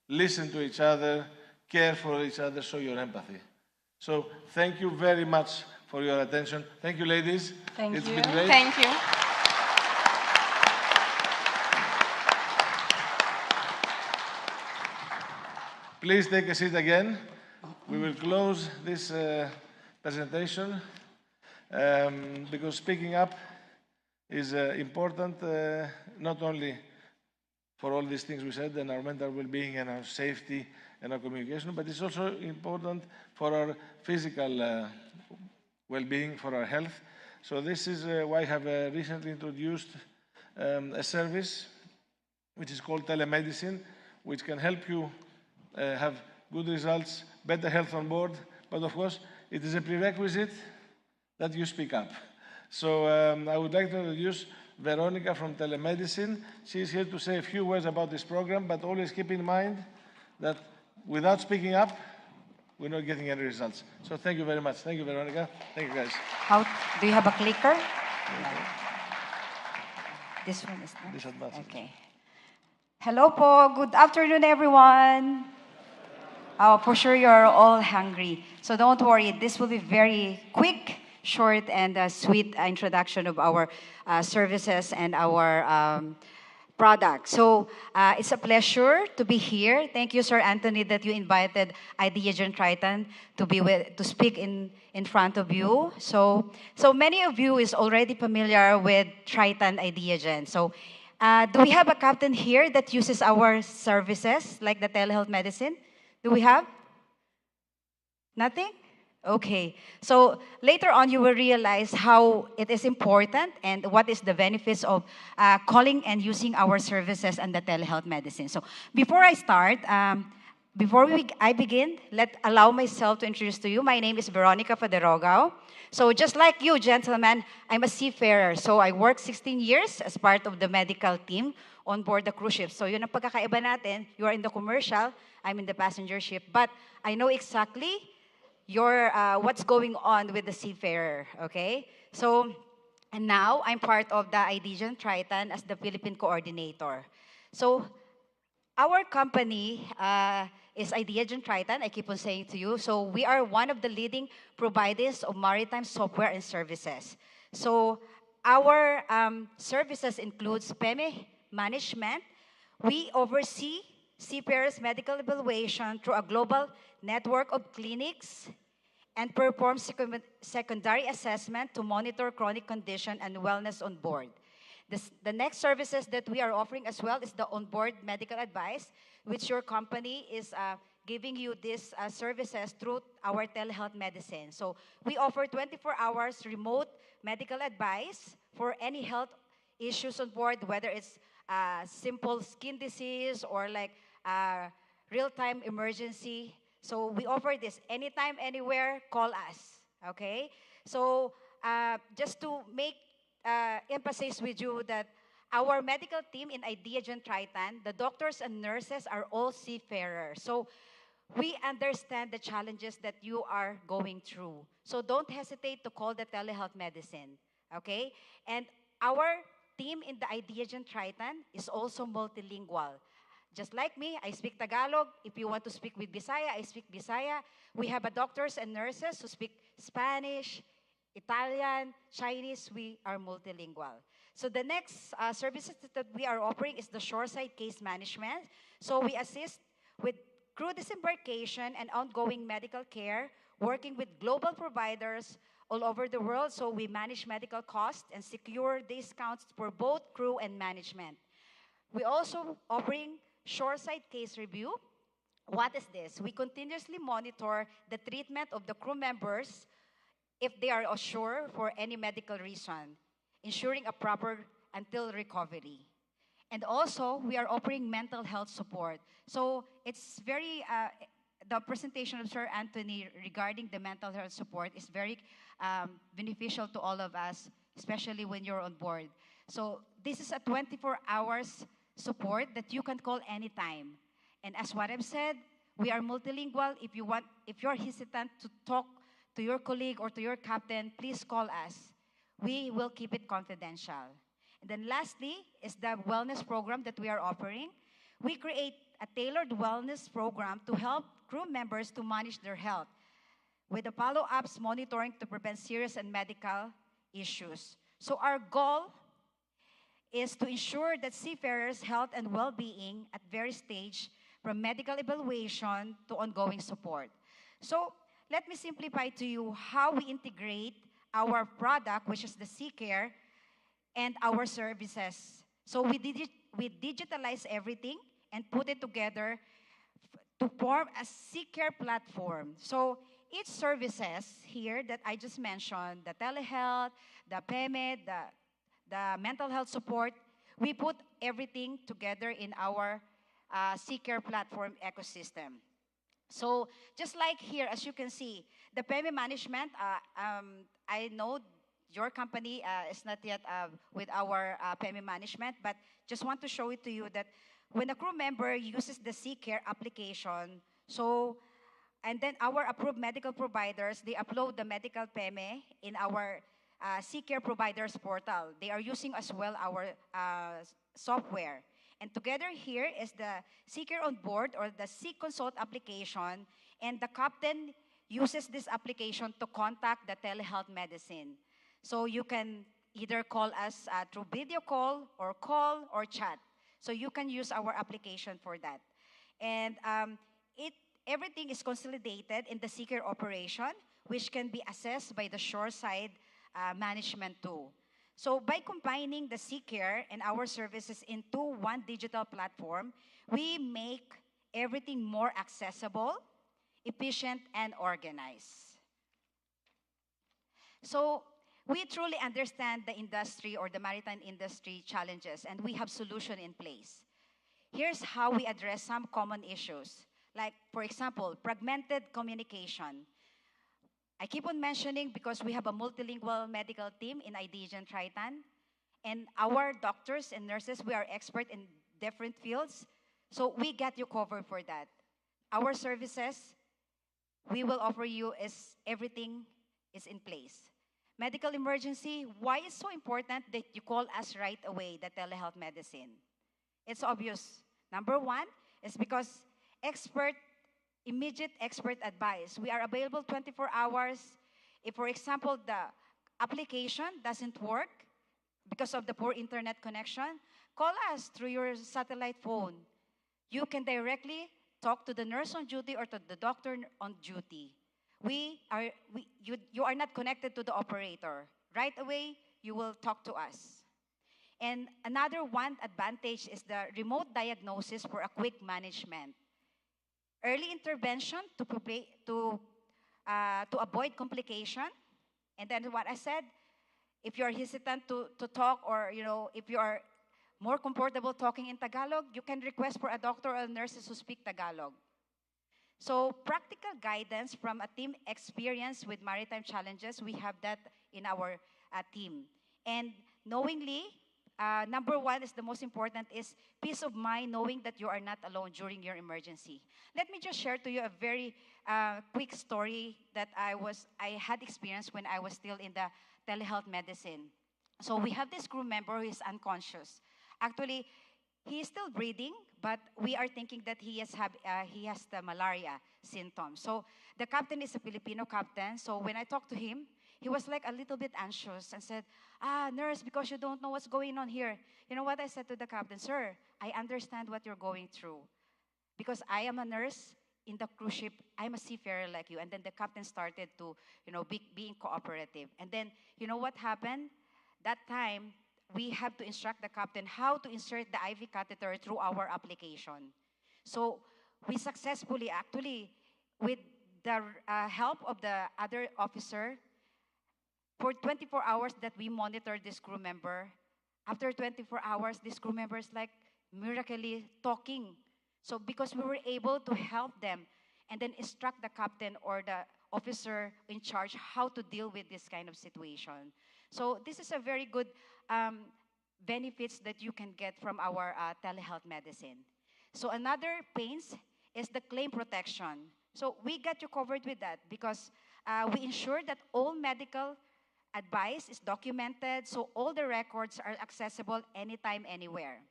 listen to each other, care for each other, show your empathy. So thank you very much for your attention. Thank you, ladies. Thank It's you. been great. Thank you. Please take a seat again. We will close this presentation because speaking up is important not only for all these things we said and our mental well-being and our safety and our communication, but it's also important for our physical well-being, for our health. So this is why I have recently introduced a service which is called telemedicine, which can help you have good results, better health on board, but of course it is a prerequisite that you speak up. So I would like to introduce Veronica from Telemedicine. She is here to say a few words about this program, but always keep in mind that without speaking up, we're not getting any results. So thank you very much. Thank you, Veronica. Thank you, guys. How do you have a clicker? This one is not. This advantage. Okay. Hello po. Good afternoon, everyone. Oh, for sure you're all hungry. So don't worry. This will be very quick, short, and sweet introduction of our services and our product. So it's a pleasure to be here. Thank you, Sir Anthony, that you invited Ideagen Triton to speak in front of you. So many of you is already familiar with Triton Ideagen. So do we have a captain here that uses our services, like the telehealth medicine? Do we have? Nothing? Okay. So later on, you will realize how it is important and what is the benefits of calling and using our services and the telehealth medicine. So before I start, I begin, allow myself to introduce to you. My name is Veronica Paderogao. So just like you, gentlemen, I'm a seafarer. So I worked 16 years as part of the medical team on board the cruise ship. So yun ang pagkakaiba natin. You are in the commercial, I'm in the passenger ship. But I know exactly what's going on with the seafarer, okay? So, and now I'm part of the Ideagen Triton as the Philippine coordinator. So, our company is Ideagen Triton, I keep on saying to you. So, we are one of the leading providers of maritime software and services. So, our services includes PEME management. We oversee seafarers' medical evaluation through a global network of clinics and perform secondary assessment to monitor chronic condition and wellness on board. The next services that we are offering as well is the onboard medical advice, which your company is giving you these services through our telehealth medicine. So we offer 24 hours remote medical advice for any health issues on board, whether it's simple skin disease or like real-time emergency. So we offer this anytime, anywhere, call us, okay? So just to make emphasis with you that our medical team in Ideagen Triton, the doctors and nurses are all seafarers. So we understand the challenges that you are going through. So don't hesitate to call the telehealth medicine, okay? And our team in the Ideagen Triton is also multilingual. Just like me, I speak Tagalog. If you want to speak with Bisaya, I speak Bisaya. We have doctors and nurses who speak Spanish, Italian, Chinese. We are multilingual. So the next services that we are offering is the shoreside case management. So we assist with crew disembarkation and ongoing medical care, working with global providers all over the world. So we manage medical costs and secure discounts for both crew and management. We also offering shoreside case review, What is this? We continuously monitor the treatment of the crew members if they are assured for any medical reason, ensuring a proper until recovery. And also, we are offering mental health support. So it's very, the presentation of Sir Anthony regarding the mental health support is very beneficial to all of us, especially when you're on board. So this is a 24 hours support that you can call anytime. And as what I've said, we are multilingual. If you're hesitant to talk to your colleague or to your captain, please call us. We will keep it confidential. And then lastly is the wellness program that we are offering. We create a tailored wellness program to help crew members to manage their health with the follow-ups monitoring to prevent serious and medical issues. So our goal is to ensure that seafarers' health and well-being at various stage from medical evaluation to ongoing support. So let me simplify to you how we integrate our product, which is the Sea Care, and our services. So we digitalize everything and put it together to form a Sea Care platform. So each services here that I just mentioned, the telehealth, the PEMED, the mental health support, we put everything together in our Sea Care platform ecosystem. So just like here, as you can see, the PEME management, I know your company is not yet with our PEME management, but just want to show it to you that when a crew member uses the Sea Care application, and then our approved medical providers, they upload the medical PEME in our Sea Care providers portal. They are using as well our software. And together here is the Sea Care on board or the Sea Consult application, and the captain uses this application to contact the telehealth medicine. So you can either call us through video call or chat. So you can use our application for that. And everything is consolidated in the Sea Care operation, which can be assessed by the shoreside management tool. So by combining the Sea Care and our services into one digital platform, we make everything more accessible, efficient, and organized. So we truly understand the industry or the maritime industry challenges, and we have solution in place. Here's how we address some common issues, like, for example, fragmented communication. I keep on mentioning because we have a multilingual medical team in IDG and Triton, and our doctors and nurses, we are expert in different fields, so we get you covered for that. Our services, we will offer you is everything is in place. Medical emergency, why is so important that you call us right away, the telehealth medicine? It's obvious. Number one is because immediate expert advice. We are available 24 hours. If, for example, the application doesn't work because of the poor internet connection, call us through your satellite phone. You can directly talk to the nurse on duty or to the doctor on duty. You are not connected to the operator. Right away, you will talk to us. And another one advantage is the remote diagnosis for a quick management. Early intervention to avoid complication. And then what I said, if you're hesitant to talk or if you are more comfortable talking in Tagalog, you can request for a doctor or nurses who speak Tagalog. So practical guidance from a team experienced with maritime challenges, we have that in our team. And knowingly, number one is the most important is peace of mind knowing that you are not alone during your emergency. Let me just share to you a very quick story that I had experienced when I was still in the telehealth medicine. So we have this crew member who is unconscious. Actually, he is still breathing, but we are thinking that he has the malaria symptoms. So the captain is a Filipino captain. So when I talked to him, he was like a little bit anxious and said, nurse, because you don't know what's going on here. You know what I said to the captain? Sir, I understand what you're going through. Because I am a nurse in the cruise ship, I'm a seafarer like you. And then the captain started to, being cooperative. And then, you know what happened? That time, we have to instruct the captain how to insert the IV catheter through our application. So we successfully, actually, with the help of the other officer, for 24 hours that we monitored this crew member, after 24 hours, this crew member is like miraculously talking. So because we were able to help them and then instruct the captain or the officer in charge how to deal with this kind of situation. So this is a very good benefits that you can get from our telehealth medicine. So another pains is the claim protection. So we got you covered with that because we ensure that all medical advice is documented, so all the records are accessible anytime, anywhere.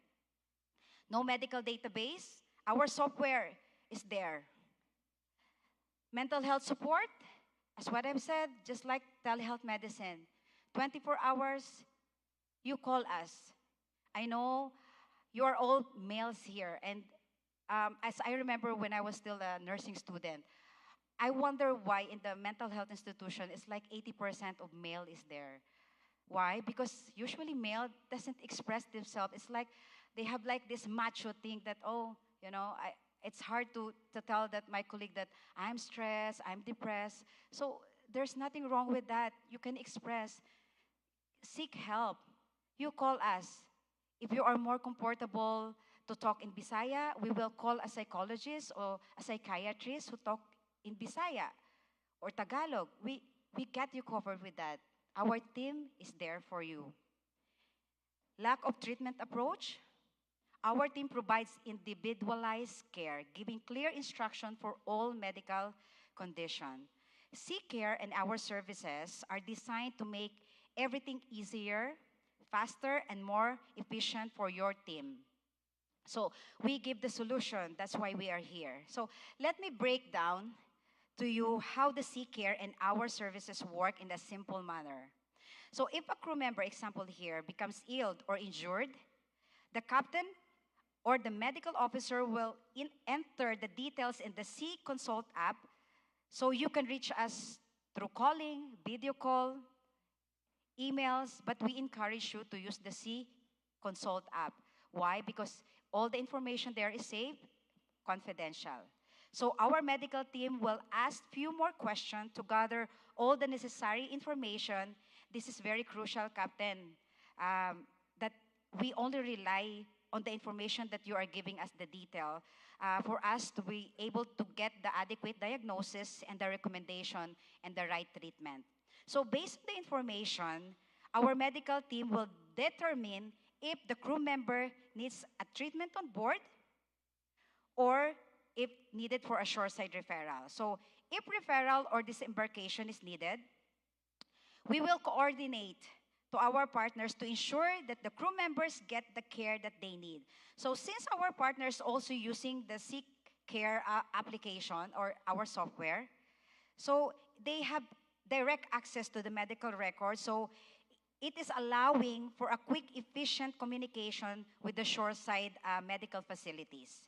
No medical database, our software is there. Mental health support, as what I've said, just like telehealth medicine. 24 hours, you call us. I know you are all males here, and as I remember when I was still a nursing student, I wonder why in the mental health institution, it's like 80% of male is there. Why? Because usually male doesn't express themselves. It's like they have like this macho thing that, oh, you know, it's hard to tell that my colleague that I'm stressed, I'm depressed. So there's nothing wrong with that. You can express. Seek help. You call us. If you are more comfortable to talk in Bisaya, we will call a psychologist or a psychiatrist who talk in Bisaya or Tagalog. We get you covered with that. Our team is there for you. Lack of treatment approach. Our team provides individualized care, giving clear instruction for all medical condition. C-Care and our services are designed to make everything easier, faster, and more efficient for your team. So we give the solution. That's why we are here. So let me break down to you how the C-Care and our services work in a simple manner. So if a crew member, example here, becomes ill or injured, the captain or the medical officer will enter the details in the C Consult app, so you can reach us through calling, video call, emails, but we encourage you to use the C Consult app. Why? Because all the information there is safe, confidential. So our medical team will ask few more questions to gather all the necessary information. This is very crucial, Captain, that we only rely on the information that you are giving us the detail for us to be able to get the adequate diagnosis and the recommendation and the right treatment. So based on the information, our medical team will determine if the crew member needs a treatment on board or if needed for a shoreside referral. So if referral or disembarkation is needed, we will coordinate to our partners to ensure that the crew members get the care that they need. So since our partners also using the Seek Care application or our software, so they have direct access to the medical record. So it is allowing for a quick, efficient communication with the shoreside medical facilities.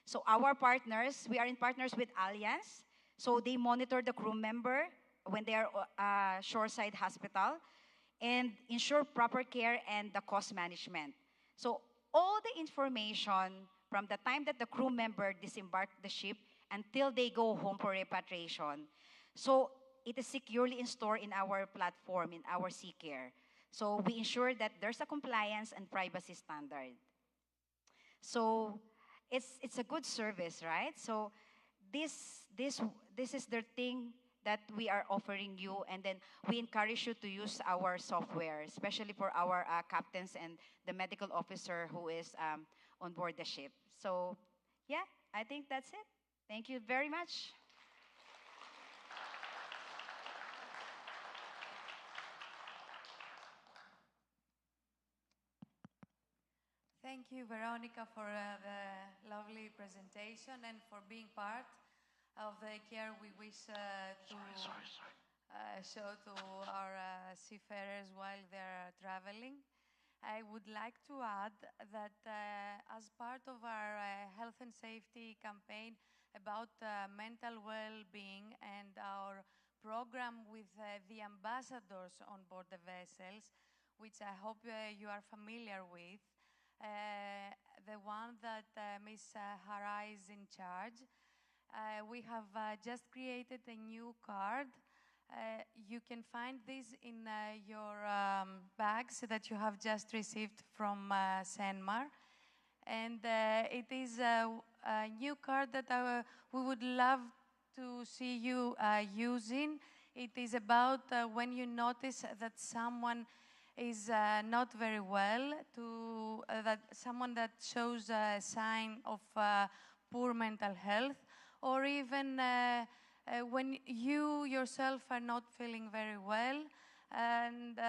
So our partners, we are in partners with Allianz. So they monitor the crew member when they are shoreside hospital and ensure proper care and the cost management. So all the information from the time that the crew member disembarked the ship until they go home for repatriation. So it is securely stored in our platform, in our C-Care. So we ensure that there's a compliance and privacy standard. So it's a good service, right? So this is the thing that we are offering you, and then we encourage you to use our software, especially for our captains and the medical officer who is on board the ship. So yeah, I think that's it. Thank you very much. Thank you, Veronica, for the lovely presentation and for being part of the care we wish to show to our seafarers while they're traveling. I would like to add that as part of our health and safety campaign about mental well-being and our program with the ambassadors on board the vessels, which I hope you are familiar with, the one that Ms. Hara is in charge. We have just created a new card. You can find this in your bags that you have just received from CENMAR. And it is a new card that we would love to see you using. It is about when you notice that someone is not very well, that someone that shows a sign of poor mental health, or even when you yourself are not feeling very well, and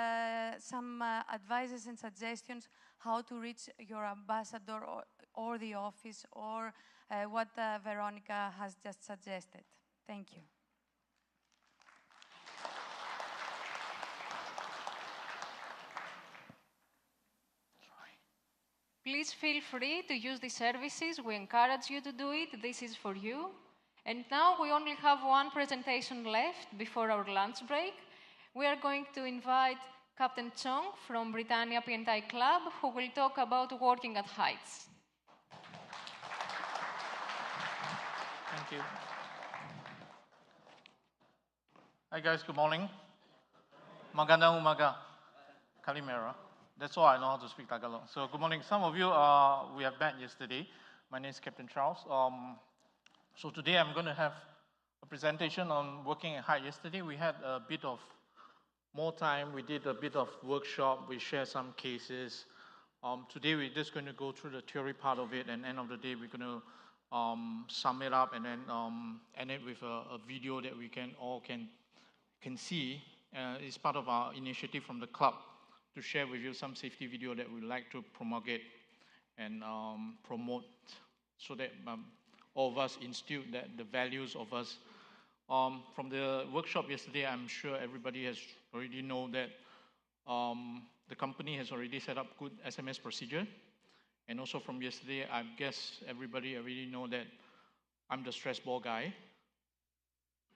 some advices and suggestions how to reach your ambassador or the office, or what Veronica has just suggested. Thank you. Please feel free to use these services. We encourage you to do it. This is for you. And now we only have one presentation left before our lunch break. We are going to invite Captain Chong from Britannia P&I Club, who will talk about working at heights. Thank you. Hi guys, good morning. Magandang umaga. Kalimera. That's all I know how to speak Tagalog. So good morning. Some of you, we have met yesterday. My name is Captain Charles. So today I'm going to have a presentation on working at height. Yesterday we had a bit of more time. We did a bit of workshop. We shared some cases. Today we're just going to go through the theory part of it, and end of the day we're going to sum it up and then end it with a video that we can all can see. It's part of our initiative from the club to share with you some safety video that we'd like to promulgate and promote, so that all of us instill that the values of us. From the workshop yesterday, I'm sure everybody has already know that the company has already set up good SMS procedure. And also from yesterday, I guess everybody already know that I'm the stress ball guy.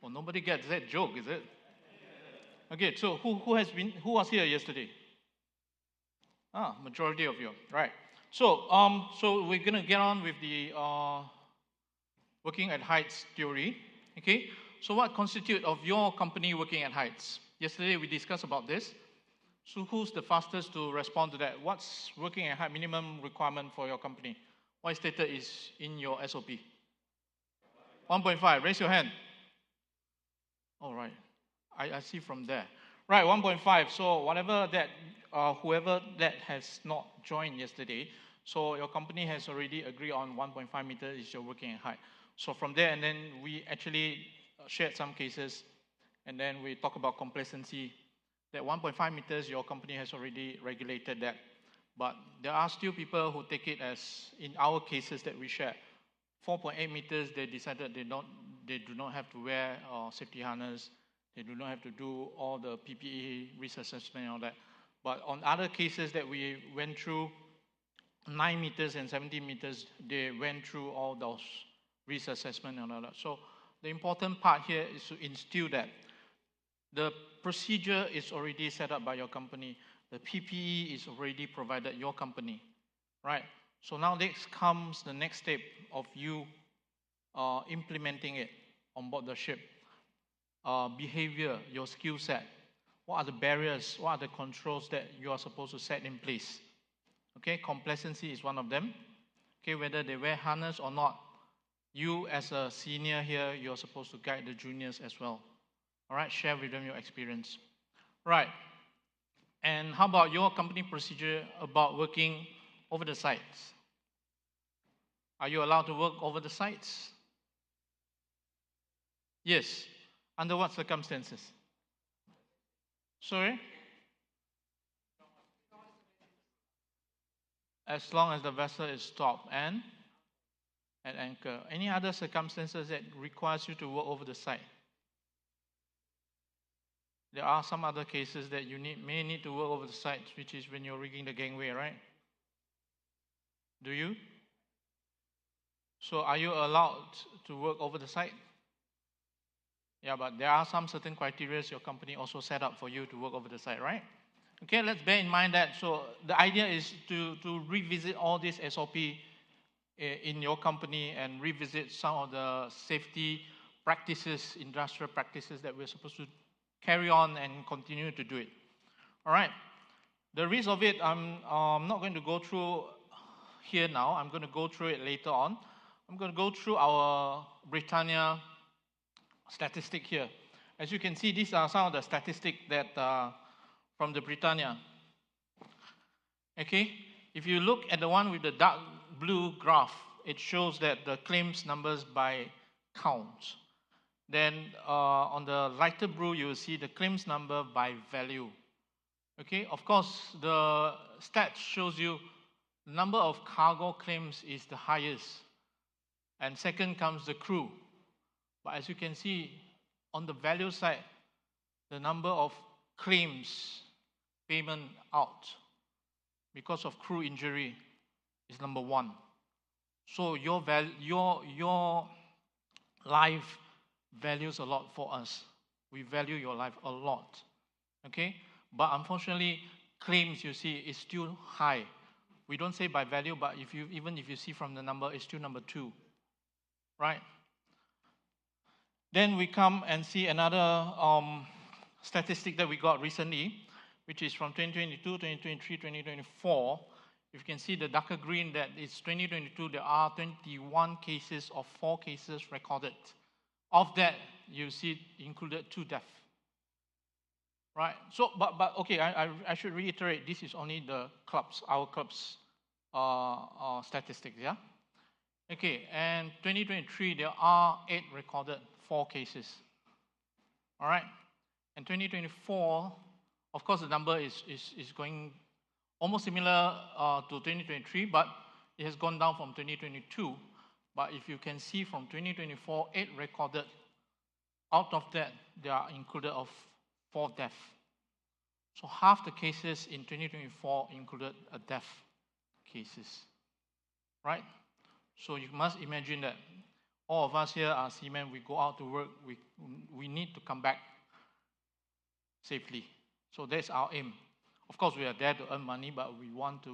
Oh, nobody gets that joke, is it? Okay, so who was here yesterday? Majority of you, right? So so we're gonna get on with the working at heights theory. Okay, so what constitutes of your company working at heights? Yesterday we discussed about this. So who's the fastest to respond to that? What's working at height minimum requirement for your company? What stated is in your SOP? 1.5. Raise your hand. All right. I see from there. Right, 1.5. So whatever that, whoever that has not joined yesterday, so your company has already agreed on 1.5 meters is your working at height. So from there, and then we actually shared some cases, and then we talk about complacency. That 1.5 meters, your company has already regulated that. But there are still people who take it as, in our cases that we share, 4.8 meters, they decided they do not have to wear safety harness. They do not have to do all the PPE risk assessment and all that. But on other cases that we went through, 9 meters and 17 meters, they went through all those risk assessment and all that. So the important part here is to instill that the procedure is already set up by your company. The PPE is already provided your company, right? So now next comes the next step of you implementing it on board the ship. Behavior, your skill set. What are the barriers? What are the controls that you are supposed to set in place? Okay, complacency is one of them. Okay, whether they wear harness or not, you as a senior here, you're supposed to guide the juniors as well. All right, share with them your experience. Right, and how about your company procedure about working over the sites? Are you allowed to work over the sites? Yes. Under what circumstances? Sorry? As long as the vessel is stopped and at anchor. Any other circumstances that requires you to work over the site? There are some other cases that you may need to work over the site, which is when you're rigging the gangway, right? Do you? So are you allowed to work over the site? Yeah, but there are some certain criteria your company also set up for you to work over the site, right? Okay, let's bear in mind that. So the idea is to revisit all this SOP in your company and revisit some of the safety practices, industrial practices that we're supposed to carry on and continue to do it. All right. The rest of it, I'm not going to go through here now. I'm going to go through it later on. I'm going to go through our Britannia statistic here. As you can see, these are some of the statistics that from the Britannia. Okay, if you look at the one with the dark blue graph, it shows that the claims numbers by count. Then on the lighter blue, you will see the claims number by value. Okay, of course, the stats shows you number of cargo claims is the highest, and second comes the crew. But as you can see, on the value side, the number of claims payment out because of crew injury is number one. So your life values a lot for us. We value your life a lot. Okay? But unfortunately, claims, you see, is still high. We don't say by value, but even if you see from the number, it's still number 2. Right? Then we come and see another statistic that we got recently, which is from 2022, 2023, 2024. If you can see the darker green, that is 2022, there are 21 cases of 4 cases recorded. Of that, you see included 2 deaths. Right? So, but okay, I should reiterate, this is only the clubs, our clubs statistics, yeah? Okay, and 2023, there are 8 recorded 4 cases. All right? And 2024, of course, the number is going almost similar to 2023, but it has gone down from 2022. But if you can see from 2024, 8 recorded. Out of that, they are included of 4 deaths. So half the cases in 2024 included a death cases. Right? So you must imagine that all of us here are seamen, we go out to work, we need to come back safely. So that's our aim. Of course, we are there to earn money, but we want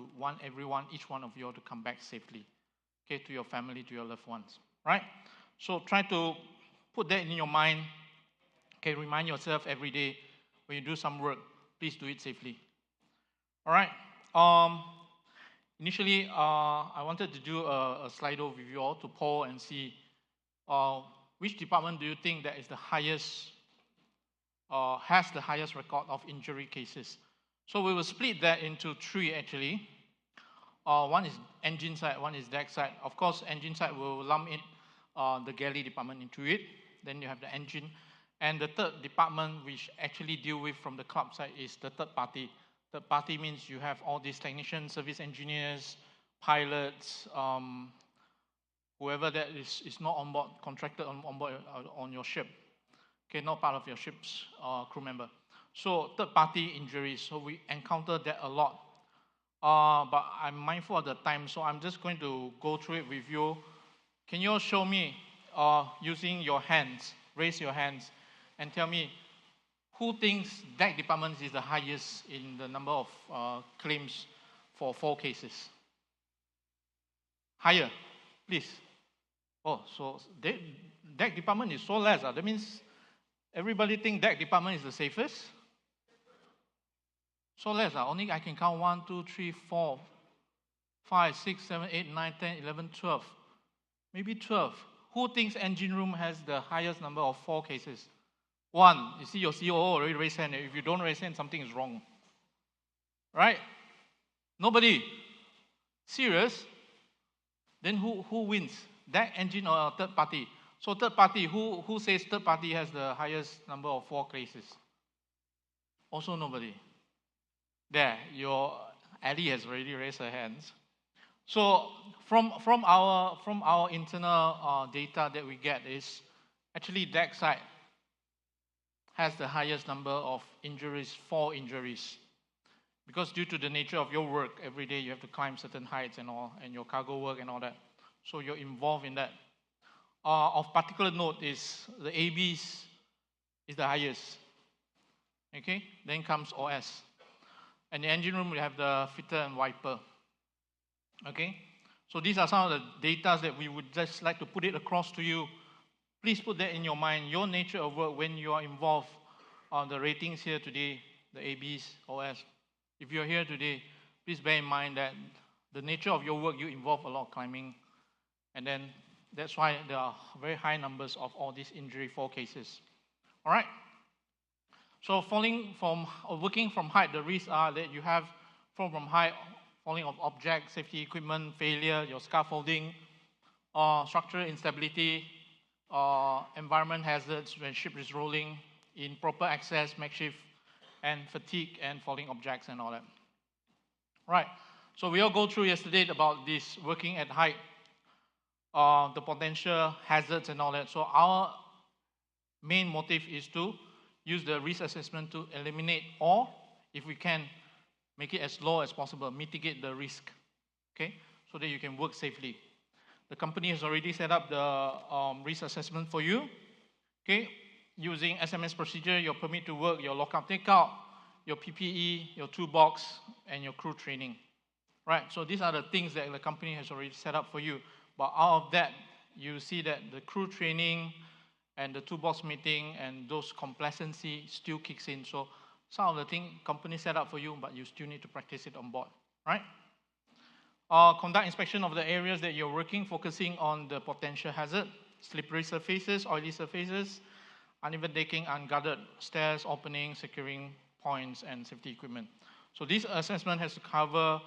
everyone, each one of you to come back safely. Okay, to your family, to your loved ones. Right? So try to put that in your mind. Okay, remind yourself every day when you do some work, please do it safely. All right. Initially, I wanted to do a Slido with you all to poll and see which department do you think that is the highest, has the highest record of injury cases. So we will split that into 3 actually. One is engine side, one is deck side. Of course, engine side will lump in the galley department into it. Then you have the engine. And the third department, which actually deal with from the club side, is the third party. Third party means you have all these technicians, service engineers, pilots, whoever that is not on board, contracted on board on your ship. Okay, not part of your ship's crew member. So third party injuries, so we encounter that a lot. But I'm mindful of the time, so I'm just going to go through it with you. Can you all show me using your hands, raise your hands, and tell me who thinks deck department is the highest in the number of claims for 4 cases? Higher, please. Oh, so deck department is so less. That means everybody think deck department is the safest? So less. Only I can count 1, 2, 3, 4, 5, 6, 7, 8, 9, 10, 11, 12. Maybe 12. Who thinks engine room has the highest number of 4 cases? 1. You see your COO already raise hand. If you don't raise hand, something is wrong. Right? Nobody. Serious? Then who wins? That engine or third party? So third party, who says third party has the highest number of 4 cases? Also nobody. There, your Ali has already raised her hands. So from our internal data that we get is actually deck side has the highest number of injuries, 4 injuries. Because due to the nature of your work, every day you have to climb certain heights and all, and your cargo work and all that. So you're involved in that. Of particular note is the ABs is the highest. Okay, then comes OS. And the engine room, we have the fitter and wiper. Okay, So these are some of the data that we would just like to put it across to you. Please put that in your mind, your nature of work when you are involved on the ratings here today, the ABs, OS. If you're here today, please bear in mind that the nature of your work, you involve a lot of climbing. And then that's why there are very high numbers of all these injury fall cases. All right? So falling from or working from height, the risks are that you have fall from height, falling of objects, safety equipment, failure, your scaffolding, structural instability, environment hazards when ship is rolling, improper access, makeshift, and fatigue and falling objects and all that. Right. So we all go through yesterday about this working at height, the potential hazards and all that. So our main motive is to use the risk assessment to eliminate or, if we can, make it as low as possible, mitigate the risk, okay, so that you can work safely. The company has already set up the risk assessment for you, okay, using SMS procedure, your permit to work, your lockout takeout, your PPE, your toolbox, and your crew training. Right, so these are the things that the company has already set up for you. But out of that, you see that the crew training and the toolbox meeting and those complacency still kicks in. So some of the things company set up for you, but you still need to practice it on board, right? Conduct inspection of the areas that you're working, focusing on the potential hazard, slippery surfaces, oily surfaces, uneven decking, unguarded stairs, opening, securing points, and safety equipment. So this assessment has to cover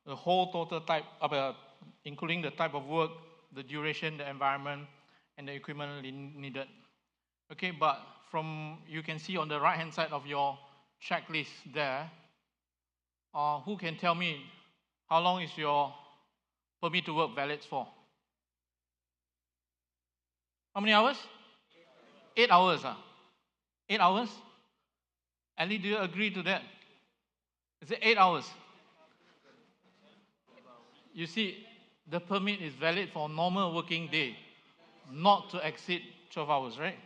the whole total type, including the type of work, the duration, the environment, and the equipment needed. Okay, but from, you can see on the right-hand side of your checklist there, who can tell me how long is your permit to work valid for? How many hours? 8 hours. 8 hours? Ali, do you agree to that? Is it 8 hours? You see, the permit is valid for a normal working day, not to exceed 12 hours, right?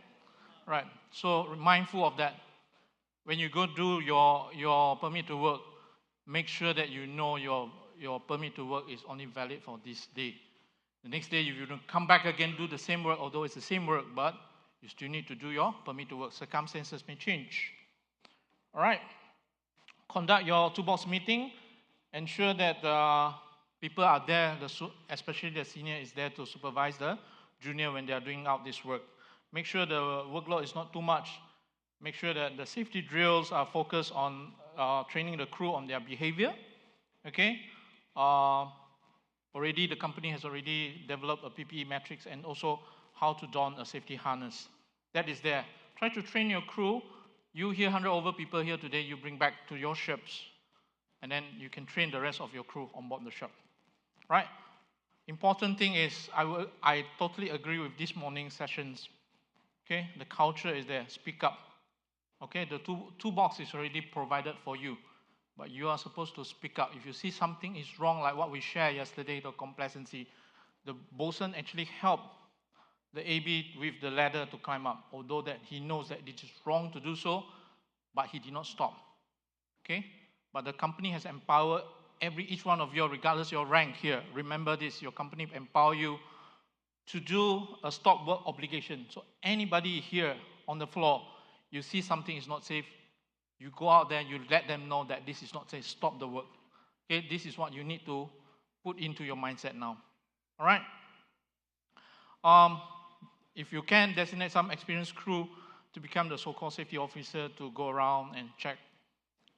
Right. So mindful of that. When you go do your permit to work, make sure that you know your permit to work is only valid for this day. The next day, if you don't come back again, do the same work, although it's the same work, but you still need to do your permit to work. Circumstances may change. All right. Conduct your toolbox meeting. Ensure that people are there, especially the senior is there to supervise the junior when they are doing out this work. Make sure the workload is not too much. Make sure that the safety drills are focused on training the crew on their behavior. Okay. The company has already developed a PPE matrix and also how to don a safety harness. That is there. Try to train your crew. You hear 100 over people here today, you bring back to your ships. And then you can train the rest of your crew on board the ship. Right? Important thing is, I totally agree with this morning's sessions. Okay? The culture is there. Speak up. Okay? The toolbox is already provided for you. But you are supposed to speak up. If you see something is wrong, like what we shared yesterday, the complacency, the bosun actually helped the AB with the ladder to climb up, although that he knows that it is wrong to do so, but he did not stop. Okay? But the company has empowered each one of you, regardless of your rank here. Remember this, your company empower you to do a stop work obligation. So anybody here on the floor, you see something is not safe, you go out there, you let them know that this is not safe, stop the work. Okay, this is what you need to put into your mindset now. All right? If you can, designate some experienced crew to become the so-called safety officer to go around and check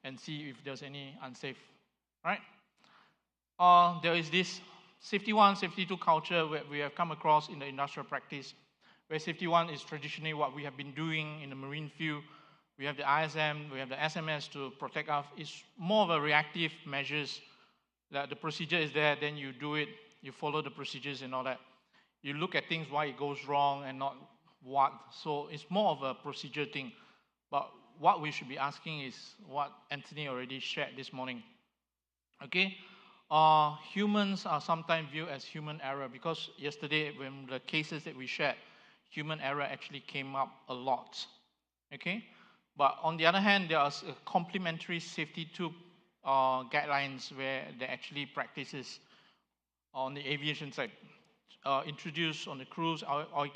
and see if there's any unsafe. Right? There is this safety 1, safety 2 culture where we have come across in the industrial practice, where safety 1 is traditionally what we have been doing in the marine field. We have the ISM, we have the SMS to protect us. It's more of a reactive measures. That the procedure is there, then you do it, you follow the procedures and all that. You look at things why it goes wrong and not what. So it's more of a procedure thing. But what we should be asking is what Anthony already shared this morning. Okay? Humans are sometimes viewed as human error, because yesterday when the cases that we shared, human error actually came up a lot. Okay? But on the other hand, there are complementary safety 2 guidelines where they actually practices on the aviation side, introduced on the cruise, oil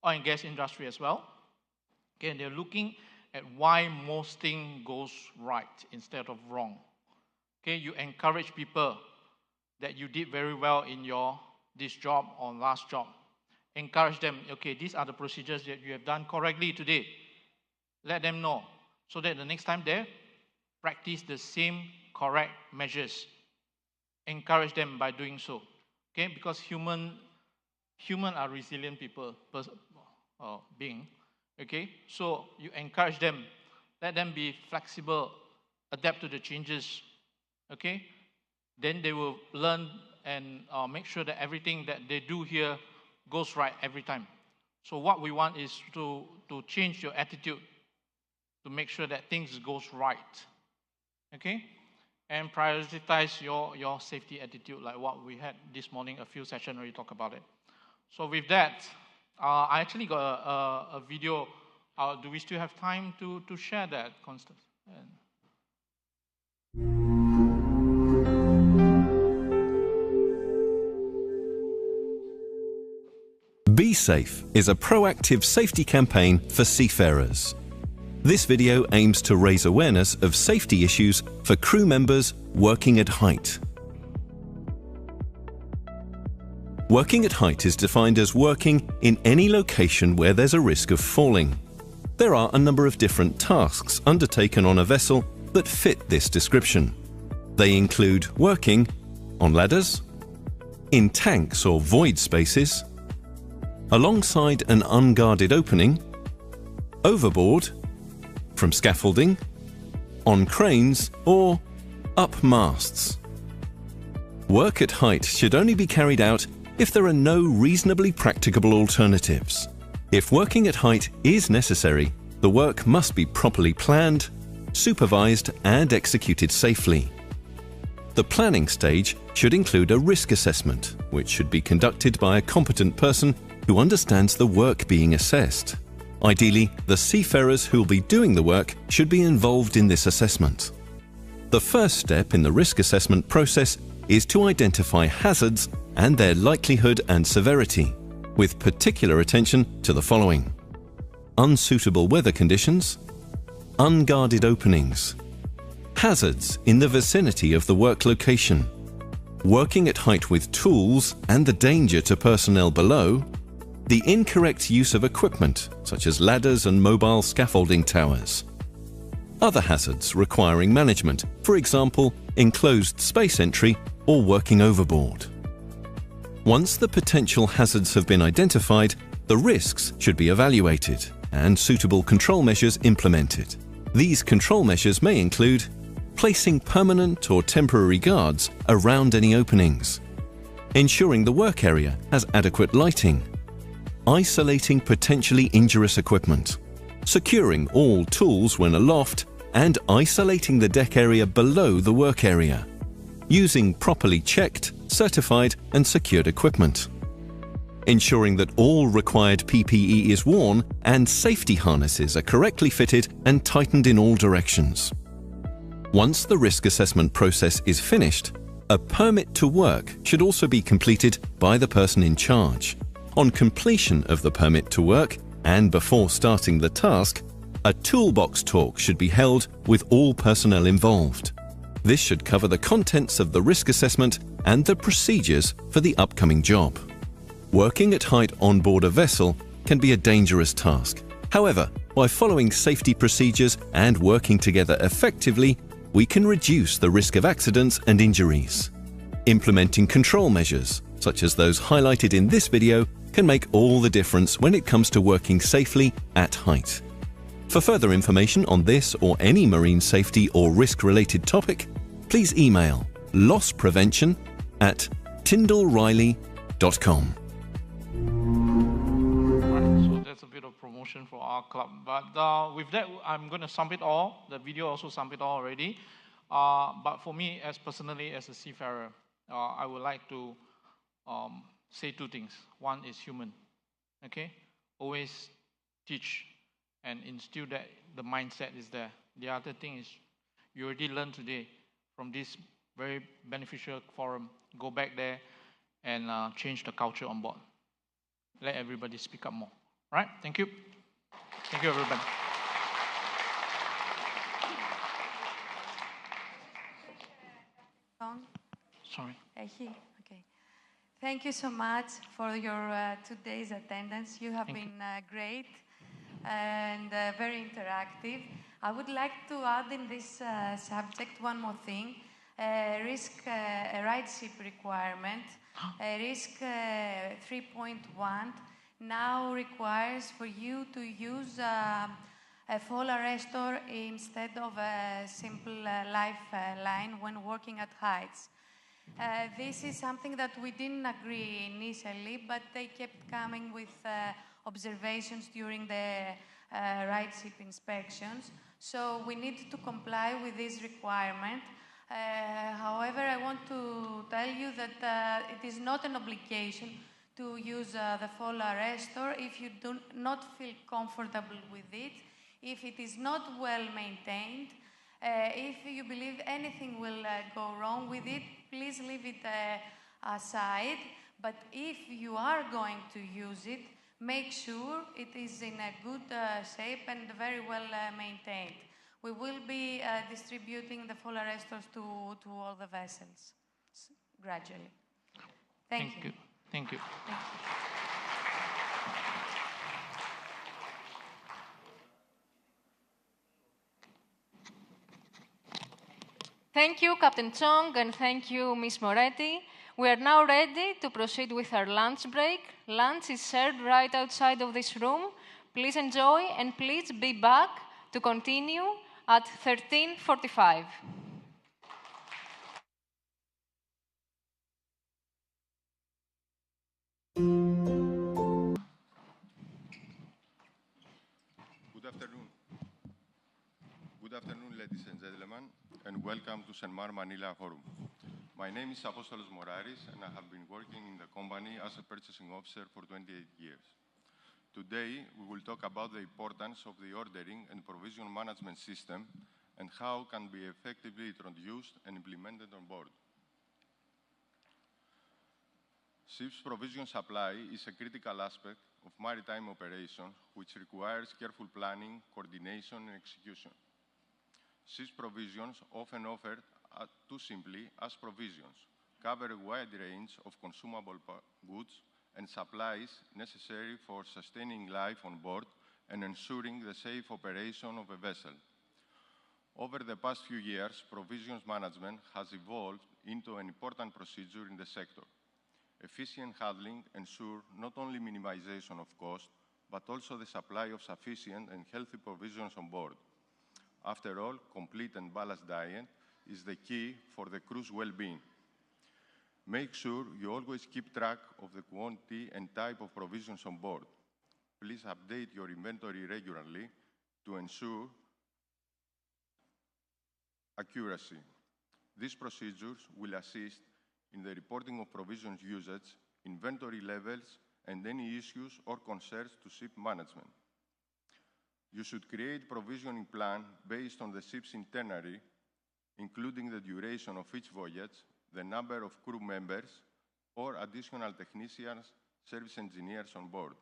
and gas industry as well. Okay, and they're looking at why most thing goes right instead of wrong. Okay, you encourage people that you did very well in this job or last job. Encourage them, okay, these are the procedures that you have done correctly today. Let them know, so that the next time they practice the same correct measures. Encourage them by doing so. Okay, because human are resilient people, being. Okay, so you encourage them, let them be flexible, adapt to the changes. Okay, then they will learn and make sure that everything that they do here goes right every time. So what we want is to change your attitude, to make sure that things goes right. Okay, and prioritize your safety attitude, like what we had this morning, a few sessions already talk about it. So with that, I actually got a video. Do we still have time to share that, Constance? Be Safe is a proactive safety campaign for seafarers. This video aims to raise awareness of safety issues for crew members working at height. Working at height is defined as working in any location where there's a risk of falling. There are a number of different tasks undertaken on a vessel that fit this description. They include working on ladders, in tanks or void spaces, alongside an unguarded opening, overboard, from scaffolding, on cranes, or up masts. Work at height should only be carried out if there are no reasonably practicable alternatives. If working at height is necessary, the work must be properly planned, supervised, and executed safely. The planning stage should include a risk assessment, which should be conducted by a competent person who understands the work being assessed. Ideally, the seafarers who will be doing the work should be involved in this assessment. The first step in the risk assessment process is to identify hazards and their likelihood and severity, with particular attention to the following: unsuitable weather conditions, unguarded openings, hazards in the vicinity of the work location, working at height with tools and the danger to personnel below, the incorrect use of equipment such as ladders and mobile scaffolding towers, other hazards requiring management, for example, enclosed space entry or working overboard. Once the potential hazards have been identified, the risks should be evaluated and suitable control measures implemented. These control measures may include placing permanent or temporary guards around any openings, ensuring the work area has adequate lighting, isolating potentially injurious equipment, securing all tools when aloft, and isolating the deck area below the work area, using properly checked, certified, and secured equipment, ensuring that all required PPE is worn and safety harnesses are correctly fitted and tightened in all directions. Once the risk assessment process is finished, a permit to work should also be completed by the person in charge. On completion of the permit to work, and before starting the task, a toolbox talk should be held with all personnel involved. This should cover the contents of the risk assessment and the procedures for the upcoming job. Working at height on board a vessel can be a dangerous task. However, by following safety procedures and working together effectively, we can reduce the risk of accidents and injuries. Implementing control measures, such as those highlighted in this video, can make all the difference when it comes to working safely at height. For further information on this or any marine safety or risk-related topic, please email lossprevention@tyndallriley.com. So that's a bit of promotion for our club. But with that, I'm going to sum it all. The video also summed it all already. But for me, personally, as a seafarer, I would like to say two things. One is human. Okay? Always teach and instill that the mindset is there. The other thing is, you already learned today from this very beneficial forum. Go back there and change the culture on board. Let everybody speak up more. All right? Thank you. Thank you, everybody. Sorry. Okay. Thank you so much for your today's attendance. You have been great and very interactive. I would like to add in this subject one more thing. A rideship requirement. Risk 3.1 now requires for you to use a fall arrestor instead of a simple lifeline when working at heights. This is something that we didn't agree initially, but they kept coming with observations during the rideship inspections. So we need to comply with this requirement. However, I want to tell you that it is not an obligation to use the fall arrestor if you do not feel comfortable with it, if it is not well maintained. If you believe anything will go wrong with it, please leave it aside. But if you are going to use it, make sure it is in a good shape and very well maintained. We will be distributing the fall arrestors to all the vessels gradually. Thank you. Thank you. Thank you. Thank you, Captain Chong, and thank you, Ms. Moretti. We are now ready to proceed with our lunch break. Lunch is served right outside of this room. Please enjoy, and please be back to continue at 13:45. Good afternoon. Good afternoon, ladies and gentlemen, and welcome to CENMAR Manila Forum. My name is Apostolos Moraris, and I have been working in the company as a purchasing officer for 28 years. Today, we will talk about the importance of the ordering and provision management system and how it can be effectively introduced and implemented on board. Ships provision supply is a critical aspect of maritime operations which requires careful planning, coordination, and execution. Ships provisions, often offered too simply as provisions, cover a wide range of consumable goods and supplies necessary for sustaining life on board and ensuring the safe operation of a vessel. Over the past few years, provisions management has evolved into an important procedure in the sector. Efficient handling ensures not only minimization of cost, but also the supply of sufficient and healthy provisions on board. After all, complete and balanced diet is the key for the crew's well-being. Make sure you always keep track of the quantity and type of provisions on board. Please update your inventory regularly to ensure accuracy. These procedures will assist in the reporting of provisions usage, inventory levels, and any issues or concerns to ship management. You should create provisioning plan based on the ship's itinerary, including the duration of each voyage, the number of crew members, or additional technicians, service engineers on board,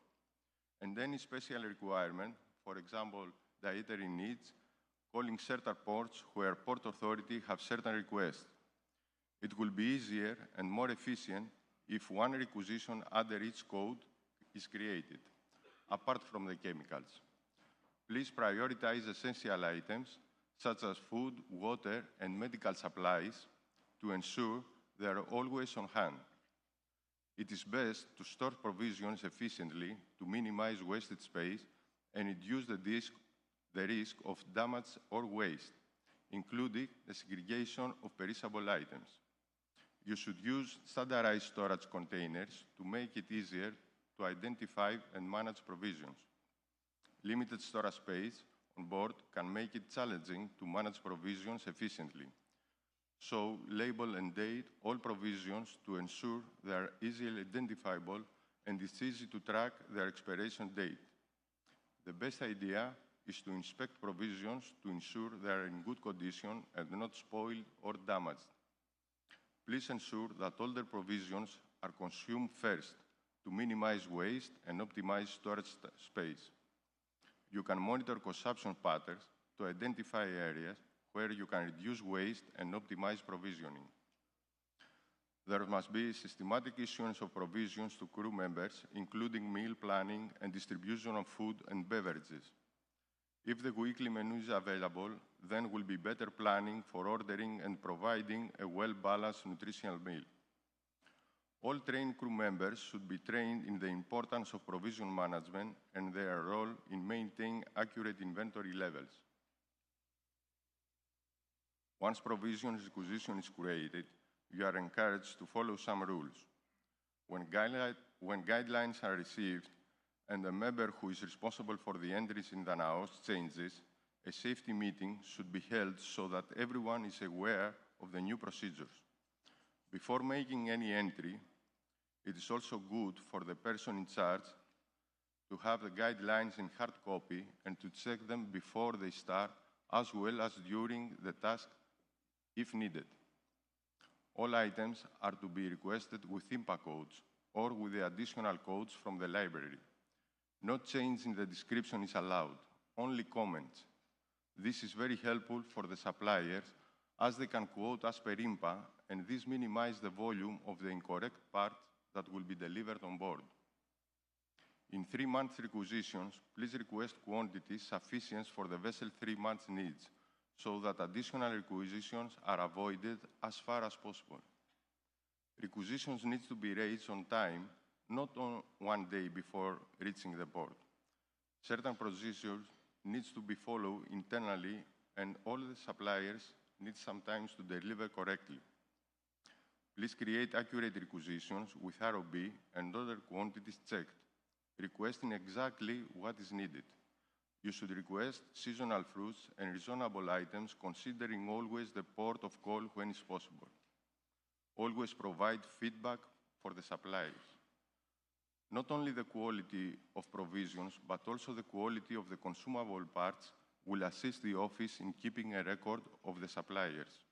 and any special requirement, for example, dietary needs, calling certain ports where Port Authority have certain requests. It will be easier and more efficient if one requisition under each code is created, apart from the chemicals. Please prioritize essential items such as food, water, and medical supplies to ensure they are always on hand. It is best to store provisions efficiently to minimize wasted space and reduce the risk of damage or waste, including the segregation of perishable items. You should use standardized storage containers to make it easier to identify and manage provisions. Limited storage space on board can make it challenging to manage provisions efficiently. So, label and date all provisions to ensure they are easily identifiable and it's easy to track their expiration date. The best idea is to inspect provisions to ensure they are in good condition and not spoiled or damaged. Please ensure that all the provisions are consumed first to minimize waste and optimize storage space. You can monitor consumption patterns to identify areas where you can reduce waste and optimize provisioning. There must be systematic issuance of provisions to crew members, including meal planning and distribution of food and beverages. If the weekly menu is available, then will be better planning for ordering and providing a well-balanced nutritional meal. All trained crew members should be trained in the importance of provision management and their role in maintaining accurate inventory levels. Once provision requisition is created, you are encouraged to follow some rules. When guidelines are received and the member who is responsible for the entries in the NAOS changes, a safety meeting should be held so that everyone is aware of the new procedures. Before making any entry, it is also good for the person in charge to have the guidelines in hard copy and to check them before they start, as well as during the task if needed. All items are to be requested with IMPA codes or with the additional codes from the library. No change in the description is allowed, only comments. This is very helpful for the suppliers as they can quote as per IMPA, and this minimizes the volume of the incorrect parts that will be delivered on board. In 3 months requisitions, please request quantities sufficient for the vessel 3 months needs, so that additional requisitions are avoided as far as possible. Requisitions need to be raised on time, not on one day before reaching the port. Certain procedures need to be followed internally, and all the suppliers need sometimes to deliver correctly. Please create accurate requisitions with ROB and other quantities checked, requesting exactly what is needed. You should request seasonal fruits and reasonable items, considering always the port of call when it's possible. Always provide feedback for the suppliers. Not only the quality of provisions, but also the quality of the consumable parts will assist the office in keeping a record of the suppliers.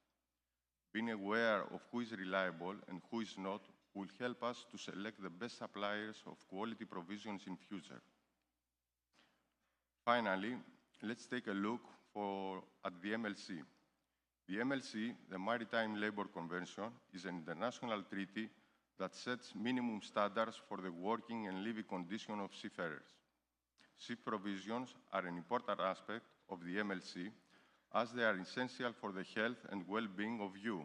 Being aware of who is reliable and who is not will help us to select the best suppliers of quality provisions in future. Finally, let's take a look at the MLC. The MLC, the Maritime Labour Convention, is an international treaty that sets minimum standards for the working and living conditions of seafarers. Ship provisions are an important aspect of the MLC, as they are essential for the health and well-being of you,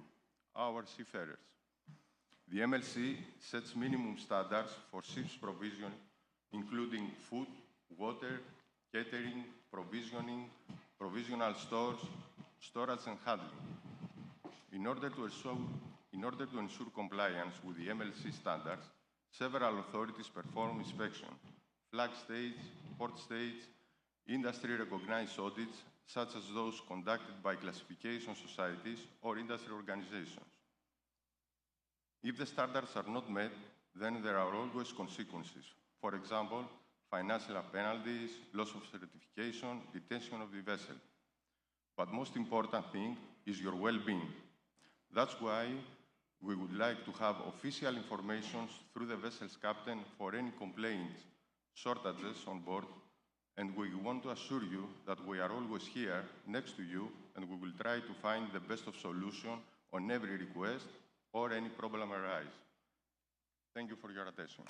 our seafarers. The MLC sets minimum standards for ships provision, including food, water, catering, provisioning, provisional stores, storage and handling. In order to ensure compliance with the MLC standards, several authorities perform inspection: flag stage, port stage, industry-recognized audits, such as those conducted by classification societies or industry organizations. If the standards are not met, then there are always consequences. For example, financial penalties, loss of certification, detention of the vessel. But most important thing is your well-being. That's why we would like to have official information through the vessel's captain for any complaints, shortages on board, and we want to assure you that we are always here next to you, and we will try to find the best of solution on every request or any problem arise. Thank you for your attention.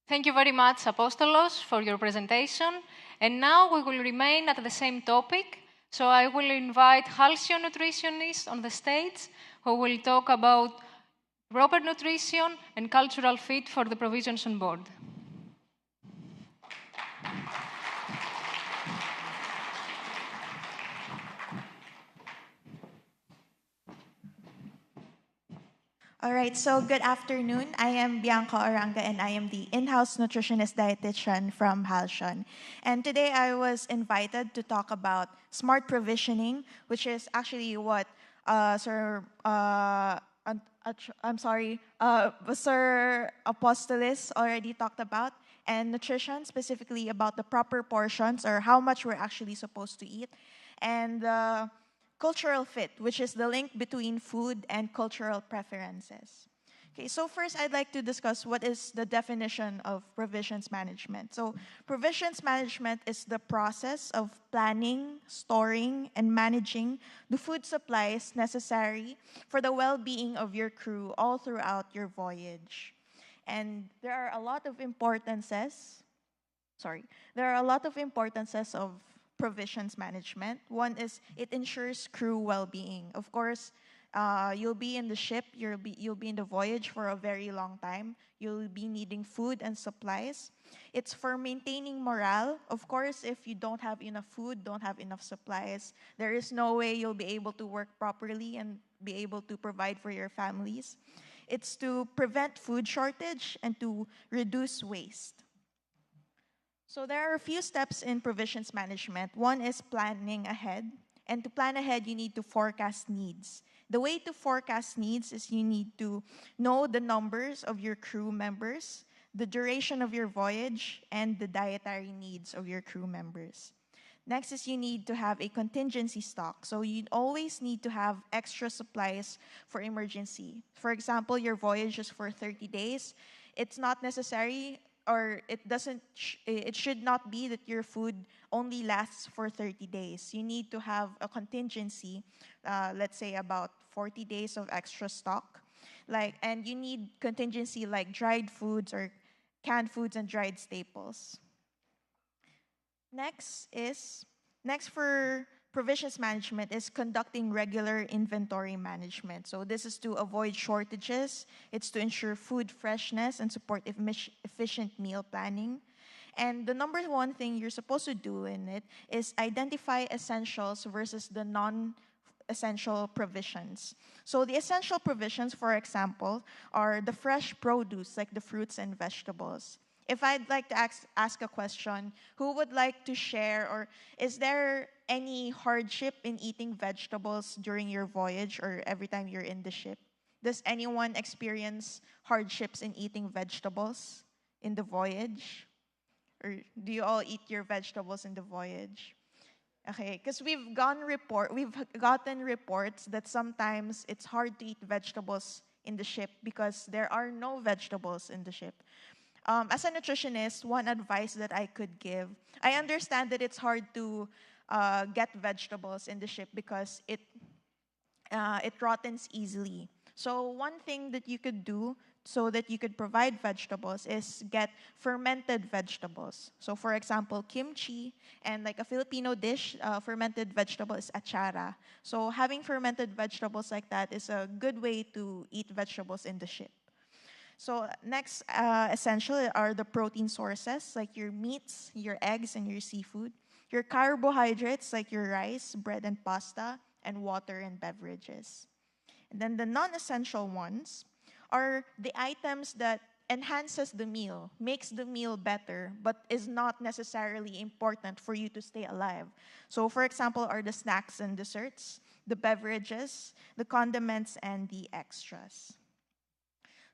Thank you very much, Apostolos, for your presentation. And now we will remain at the same topic. So I will invite Halcyon nutritionist on the stage, who will talk about proper nutrition and cultural fit for the provisions on board. All right, so good afternoon. I am Bianca Oranga, and I am the in-house nutritionist dietitian from Halcyon. And today I was invited to talk about smart provisioning, which is actually what Sir Apostolos already talked about. and nutrition, specifically about the proper portions or how much we're actually supposed to eat, and cultural fit, which is the link between food and cultural preferences. Okay, so first I'd like to discuss what is the definition of provisions management. So provisions management is the process of planning, storing, and managing the food supplies necessary for the well-being of your crew all throughout your voyage. And there are a lot of importances of provisions management. One is it ensures crew well-being. Of course, you'll be in the ship, you'll be in the voyage for a very long time. You'll be needing food and supplies. It's for maintaining morale. Of course, if you don't have enough food, don't have enough supplies, there is no way you'll be able to work properly and be able to provide for your families. It's to prevent food shortage and to reduce waste. So there are a few steps in provisions management. One is planning ahead. And to plan ahead, you need to forecast needs. The way to forecast needs is you need to know the numbers of your crew members, the duration of your voyage, and the dietary needs of your crew members. Next is you need to have a contingency stock. So you always need to have extra supplies for emergency. For example, your voyage is for 30 days. It's not necessary, or it should not be that your food only lasts for 30 days. You need to have a contingency, let's say about 40 days of extra stock. And you need contingency like dried foods or canned foods and dried staples. Next for provisions management is conducting regular inventory management. So this is to avoid shortages. It's to ensure food freshness and support efficient meal planning. And the number one thing you're supposed to do in it is identify essentials versus the non-essential provisions. So the essential provisions, for example, are the fresh produce like the fruits and vegetables. If I'd like to ask a question, who would like to share, or is there any hardship in eating vegetables during your voyage or every time you're in the ship? Does anyone experience hardships in eating vegetables in the voyage? Or do you all eat your vegetables in the voyage? Okay, because we've gotten reports that sometimes it's hard to eat vegetables in the ship because there are no vegetables in the ship. As a nutritionist, one advice that I could give, I understand that it's hard to get vegetables in the ship because it rottens easily. So one thing that you could do so that you could provide vegetables is get fermented vegetables. So for example, kimchi, and like a Filipino dish, fermented vegetable is achara. So having fermented vegetables like that is a good way to eat vegetables in the ship. So next essential are the protein sources, like your meats, your eggs, and your seafood. Your carbohydrates, like your rice, bread, and pasta, and water and beverages. And then the non-essential ones are the items that enhances the meal, makes the meal better, but is not necessarily important for you to stay alive. So for example, are the snacks and desserts, the beverages, the condiments, and the extras.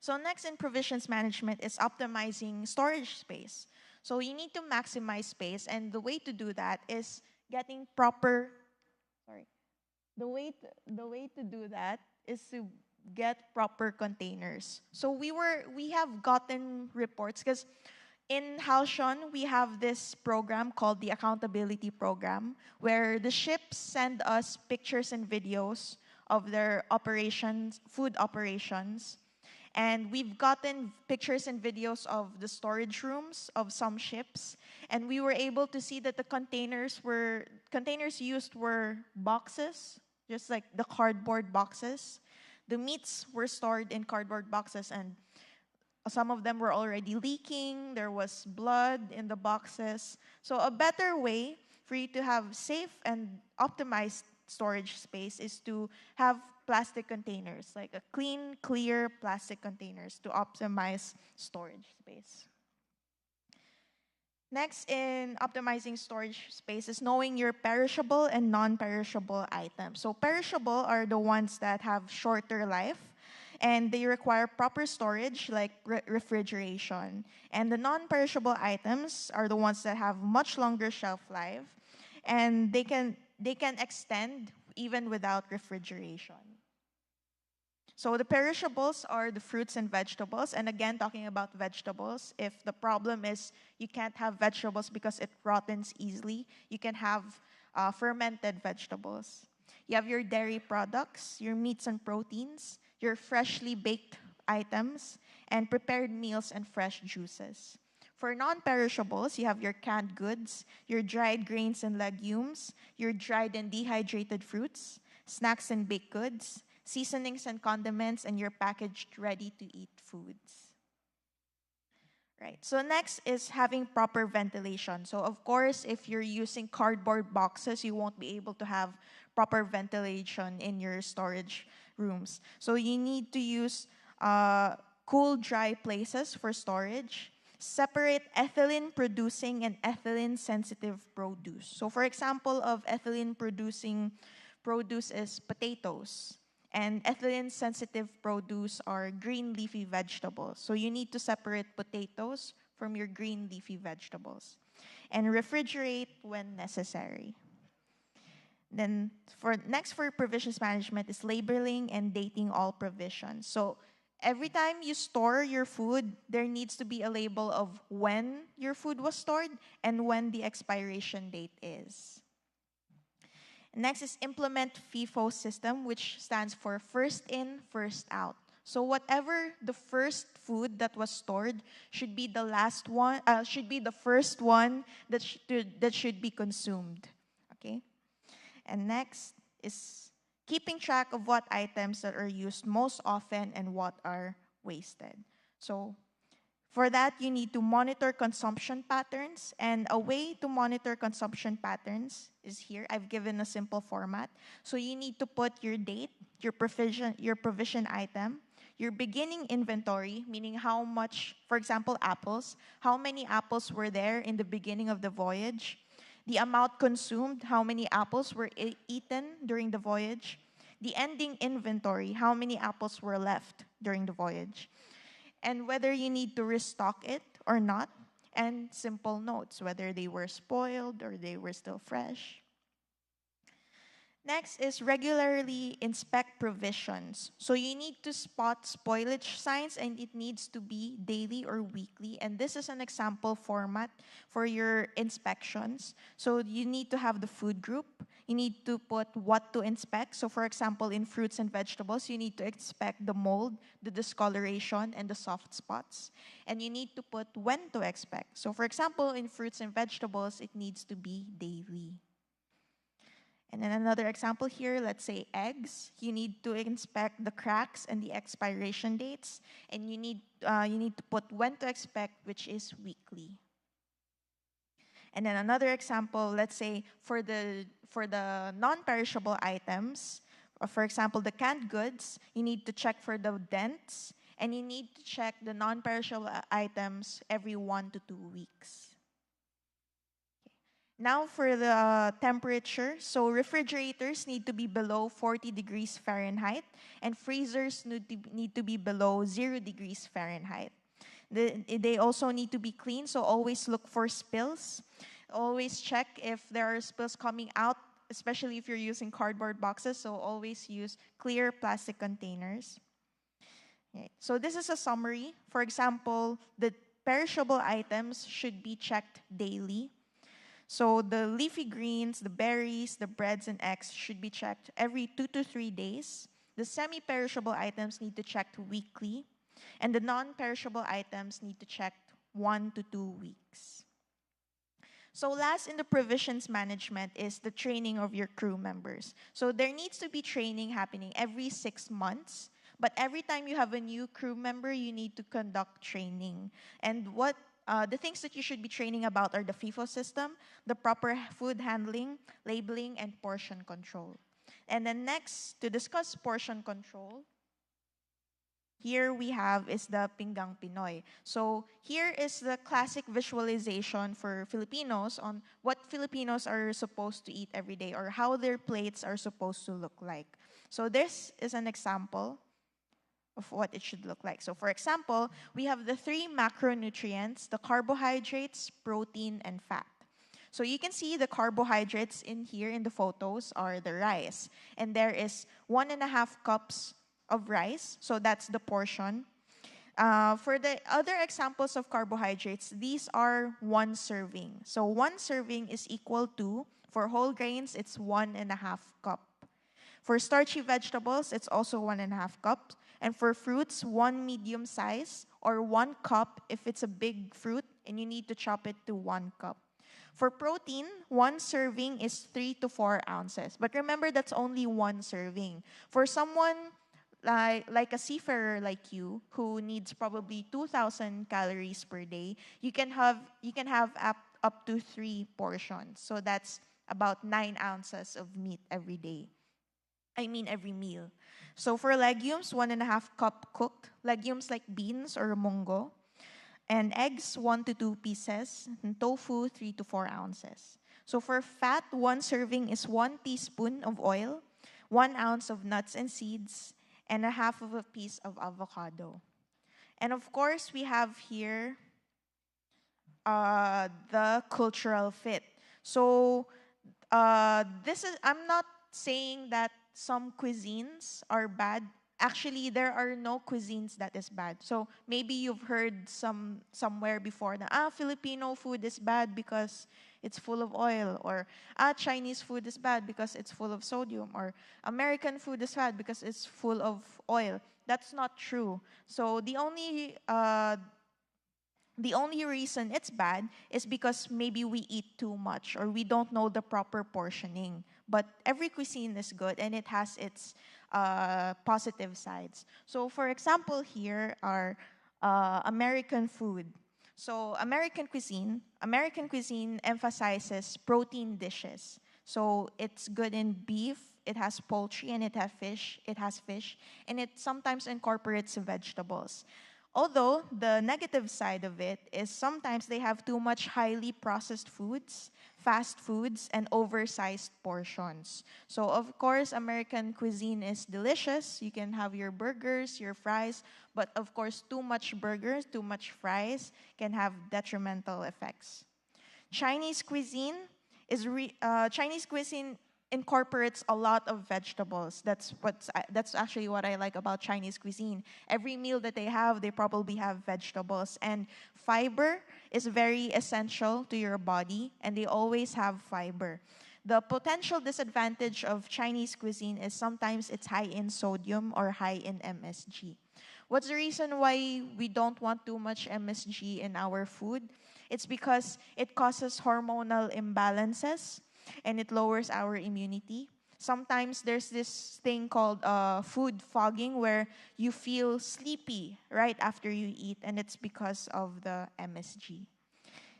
So next in provisions management is optimizing storage space. So you need to maximize space, and the way to do that is getting proper, the way to do that is to get proper containers. So we have gotten reports because in Halcyon, we have this program called the Accountability Program, where the ships send us pictures and videos of their operations, food operations. And we've gotten pictures and videos of the storage rooms of some ships. And we were able to see that the containers used were boxes, just like the cardboard boxes. The meats were stored in cardboard boxes, and some of them were already leaking. There was blood in the boxes. So a better way for you to have safe and optimized storage space is to have plastic containers, like a clean, clear plastic containers to optimize storage space. Next in optimizing storage space is knowing your perishable and non-perishable items. So perishable are the ones that have shorter life, and they require proper storage like refrigeration. And the non-perishable items are the ones that have much longer shelf life, and they can extend even without refrigeration. So the perishables are the fruits and vegetables. And again, talking about vegetables, if the problem is you can't have vegetables because it rottens easily, you can have fermented vegetables. You have your dairy products, your meats and proteins, your freshly baked items, and prepared meals and fresh juices. For non-perishables, you have your canned goods, your dried grains and legumes, your dried and dehydrated fruits, snacks and baked goods, seasonings and condiments, and your packaged ready-to-eat foods. Right. So next is having proper ventilation. So of course, if you're using cardboard boxes, you won't be able to have proper ventilation in your storage rooms. So you need to use cool, dry places for storage. Separate ethylene-producing and ethylene-sensitive produce. So for example, of ethylene-producing produce is potatoes. And ethylene-sensitive produce are green leafy vegetables. So you need to separate potatoes from your green leafy vegetables. And refrigerate when necessary. Then next for provisions management is labeling and dating all provisions. So every time you store your food, there needs to be a label of when your food was stored and when the expiration date is. Next is implement FIFO system, which stands for first in, first out. So whatever the first food that was stored should be the last one, should be the first one that should be consumed. Okay. And next is keeping track of what items that are used most often and what are wasted. So for that, you need to monitor consumption patterns, and a way to monitor consumption patterns is here. I've given a simple format. So you need to put your date, your provision item, your beginning inventory, meaning how much, for example, apples, how many apples were there in the beginning of the voyage, the amount consumed, how many apples were eaten during the voyage, the ending inventory, how many apples were left during the voyage, and whether you need to restock it or not, and simple notes, whether they were spoiled or they were still fresh. Next is regularly inspect provisions. So you need to spot spoilage signs, and it needs to be daily or weekly. And this is an example format for your inspections. So you need to have the food group. You need to put what to inspect. So for example, in fruits and vegetables, you need to inspect the mold, the discoloration, and the soft spots. And you need to put when to inspect. So for example, in fruits and vegetables, it needs to be daily. And then another example here, let's say eggs. You need to inspect the cracks and the expiration dates, and you need to put when to inspect, which is weekly. And then another example, let's say for the non-perishable items, for example, the canned goods, you need to check for the dents, and you need to check the non-perishable items every 1 to 2 weeks. Now for the temperature, so refrigerators need to be below 40 degrees Fahrenheit, and freezers need to be below 0 degrees Fahrenheit. They also need to be clean, so always look for spills. Always check if there are spills coming out, especially if you're using cardboard boxes, so always use clear plastic containers. Okay. So this is a summary. For example, the perishable items should be checked daily. So the leafy greens, the berries, the breads, and eggs should be checked every 2 to 3 days. The semi-perishable items need to check weekly. And the non-perishable items need to check 1 to 2 weeks. So last in the provisions management is the training of your crew members. So there needs to be training happening every 6 months. But every time you have a new crew member, you need to conduct training. And the things that you should be training about are the FIFO system, the proper food handling, labeling, and portion control. And then next, to discuss portion control, here we have is the Pinggang Pinoy. So here is the classic visualization for Filipinos on what Filipinos are supposed to eat every day or how their plates are supposed to look like. So this is an example of what it should look like. So for example, we have the 3 macronutrients, the carbohydrates, protein, and fat. So you can see the carbohydrates in here in the photos are the rice. And there is 1.5 cups of rice, so that's the portion. For the other examples of carbohydrates, these are 1 serving. So 1 serving is equal to, for whole grains, it's 1.5 cup. For starchy vegetables, it's also 1.5 cups. And for fruits, 1 medium size or 1 cup if it's a big fruit and you need to chop it to 1 cup. For protein, 1 serving is 3 to 4 ounces. But remember, that's only 1 serving. For someone like a seafarer like you who needs probably 2,000 calories per day, you can have up to 3 portions. So that's about 9 ounces of meat every day. Every meal. So for legumes, 1.5 cup cooked. Legumes like beans or mungo. And eggs, 1 to 2 pieces. And tofu, 3 to 4 ounces. So for fat, 1 serving is 1 teaspoon of oil, 1 ounce of nuts and seeds, and 1/2 of a piece of avocado. And of course, we have here the cultural fit. So I'm not saying that some cuisines are bad. Actually, there are no cuisines that is bad. So maybe you've heard somewhere before that Filipino food is bad because it's full of oil, or Chinese food is bad because it's full of sodium, or American food is bad because it's full of oil. That's not true. So the only reason it's bad is because maybe we eat too much or we don't know the proper portioning. But every cuisine is good and it has its positive sides. So for example, here are American food. So American cuisine emphasizes protein dishes. So it's good in beef, it has poultry, and it has fish, and it sometimes incorporates vegetables. Although the negative side of it is sometimes they have too much highly processed foods, fast foods, and oversized portions. So of course, American cuisine is delicious. You can have your burgers, your fries, but of course, too much burgers, too much fries can have detrimental effects. Chinese cuisine incorporates a lot of vegetables. That's actually what I like about Chinese cuisine. Every meal that they have, they probably have vegetables. And fiber is very essential to your body, and they always have fiber. The potential disadvantage of Chinese cuisine is sometimes it's high in sodium or high in MSG. What's the reason why we don't want too much MSG in our food? It's because it causes hormonal imbalances and it lowers our immunity. Sometimes there's this thing called food fogging where you feel sleepy right after you eat, and it's because of the MSG.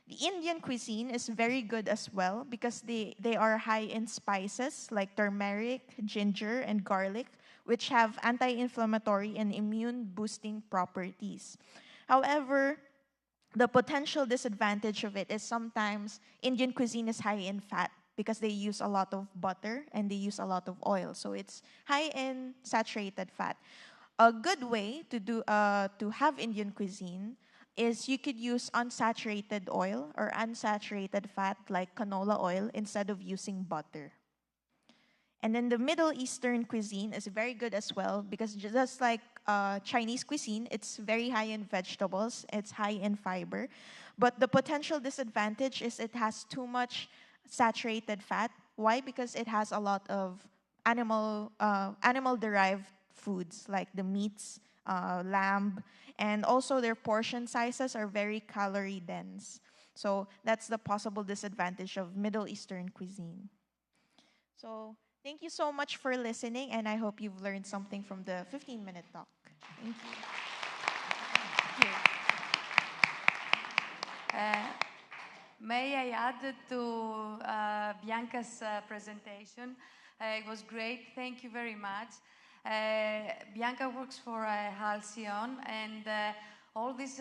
The Indian cuisine is very good as well because they are high in spices like turmeric, ginger, and garlic, which have anti-inflammatory and immune-boosting properties. However, the potential disadvantage of it is sometimes Indian cuisine is high in fat because they use a lot of butter and they use a lot of oil. So it's high in saturated fat. A good way to have Indian cuisine is you could use unsaturated oil or unsaturated fat like canola oil instead of using butter. And then the Middle Eastern cuisine is very good as well because just like Chinese cuisine, it's very high in vegetables, it's high in fiber. But the potential disadvantage is it has too much saturated fat. Why? Because it has a lot of animal-derived foods like the meats, lamb, and also their portion sizes are very calorie dense. So that's the possible disadvantage of Middle Eastern cuisine. So thank you so much for listening, and I hope you've learned something from the 15-minute talk. Thank you. May I add to Bianca's presentation? It was great. Thank you very much. Bianca works for Halcyon, and all these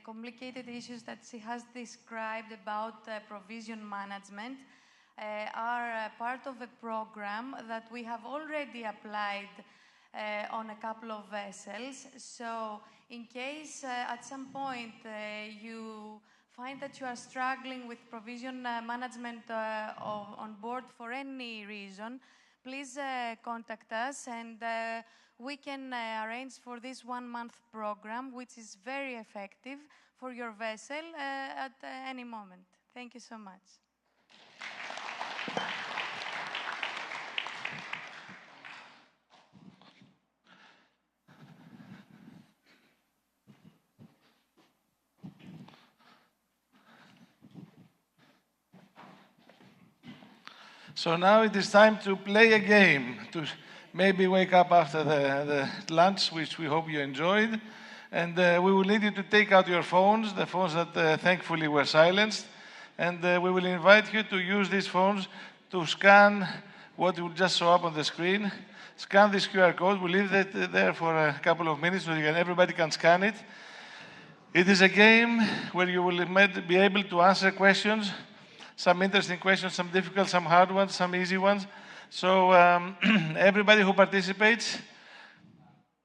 complicated issues that she has described about provision management are part of a program that we have already applied on a couple of vessels. So in case at some point you find that you are struggling with provision management on board for any reason, please contact us, and we can arrange for this 1-month program, which is very effective for your vessel at any moment. Thank you so much. So now it is time to play a game, to maybe wake up after the lunch, which we hope you enjoyed. And we will need you to take out your phones, the phones that thankfully were silenced. And we will invite you to use these phones to scan what will just show up on the screen. Scan this QR code. We'll leave it there for a couple of minutes so everybody can scan it. It is a game where you will be able to answer questions. Some interesting questions, some difficult, some hard ones, some easy ones. So everybody who participates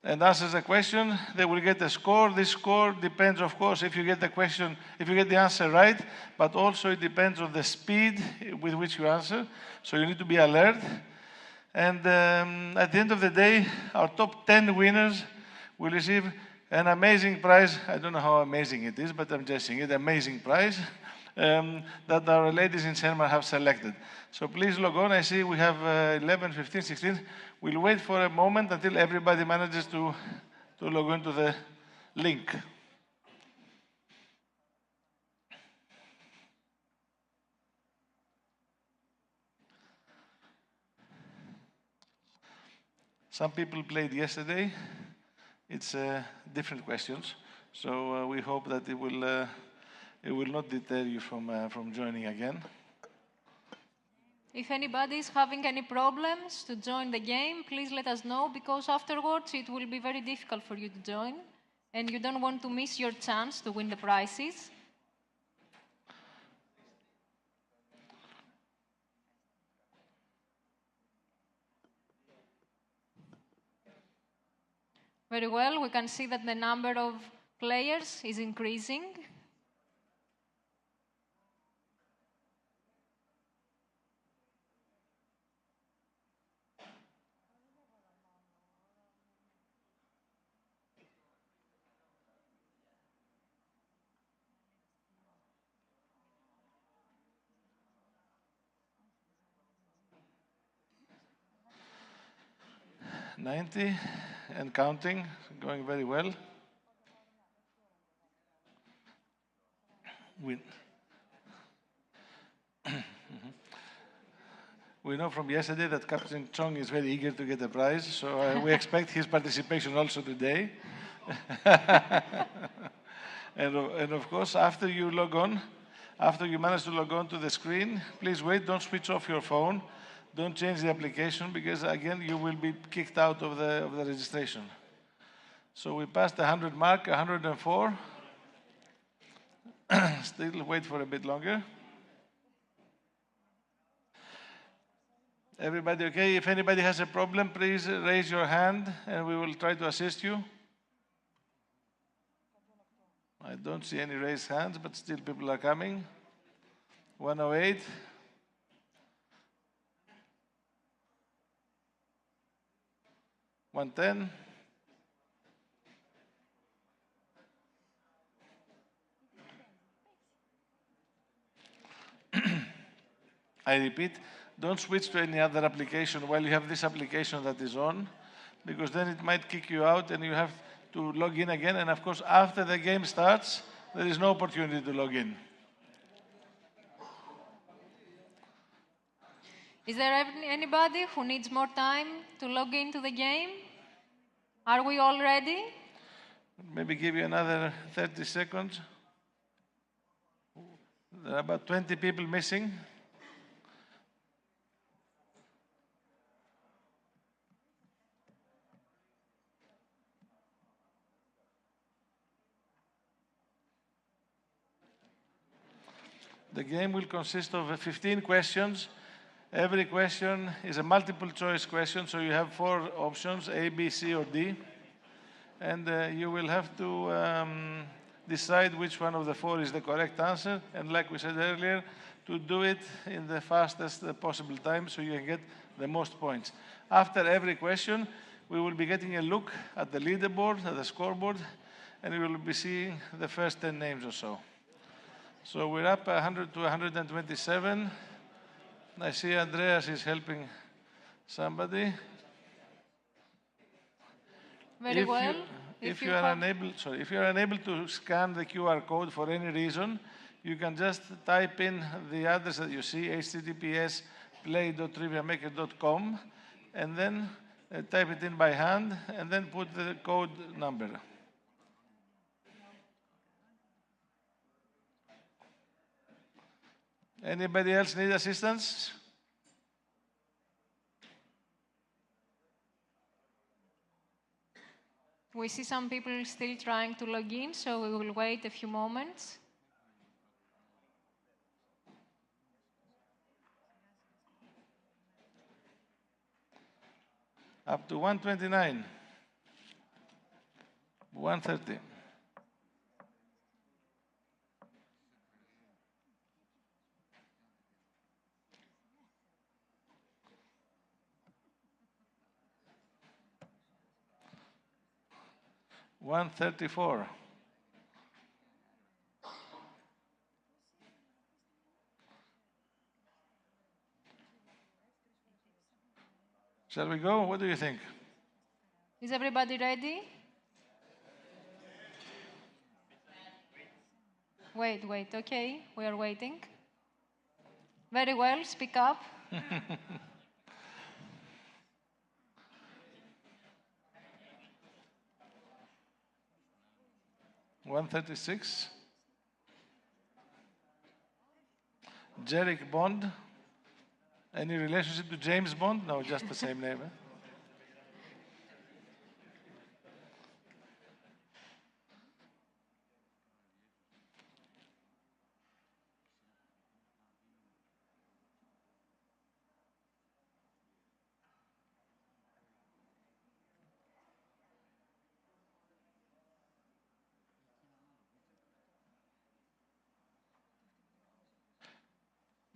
and answers a question, they will get a score. This score depends, of course, if you get the question, if you get the answer right, but also it depends on the speed with which you answer. So you need to be alert. And at the end of the day, our top 10 winners will receive an amazing prize. I don't know how amazing it is, but I'm just saying it, amazing prize. That our ladies in CENMAR have selected. So please log on. I see we have 11, 15, 16. We'll wait for a moment until everybody manages to log on to the link. Some people played yesterday. It's different questions. So we hope that it will not deter you from joining again. If anybody is having any problems to join the game, please let us know, because afterwards it will be very difficult for you to join, and you don't want to miss your chance to win the prizes. Very well, we can see that the number of players is increasing. $90 and counting, going very well. We know from yesterday that Captain Chong is very eager to get a prize, so we expect his participation also today. and of course, after you log on, after you manage to log on to the screen, please wait, don't switch off your phone, don't change the application, because again, you will be kicked out of the registration. So we passed the 100 mark, 104. Still wait for a bit longer. Everybody okay? If anybody has a problem, please raise your hand and we will try to assist you. I don't see any raised hands, but still people are coming. 108. $110. I repeat, don't switch to any other application while you have this application that is on, because then it might kick you out and you have to log in again. And of course, after the game starts, there is no opportunity to log in. Is there anybody who needs more time to log into the game? Are we all ready? Maybe give you another 30 seconds. There are about 20 people missing. The game will consist of 15 questions. Every question is a multiple choice question, so you have 4 options, A, B, C, or D. And you will have to decide which one of the 4 is the correct answer. And like we said earlier, to do it in the fastest possible time so you can get the most points. After every question, we will be getting a look at the leaderboard, at the scoreboard, and we will be seeing the first 10 names or so. So we're up 100 to 127. I see Andreas is helping somebody. Very well. If you are unable to scan the QR code for any reason, you can just type in the address that you see, https://play.triviamaker.com, and then type it in by hand, and then put the code number. Anybody else need assistance? We see some people still trying to log in, so we will wait a few moments. Up to 129, 130. $134. Shall we go? What do you think? Is everybody ready? Wait, okay, we are waiting. Very well, speak up. 136. Jerick Bond. Any relationship to James Bond? No, just the same name.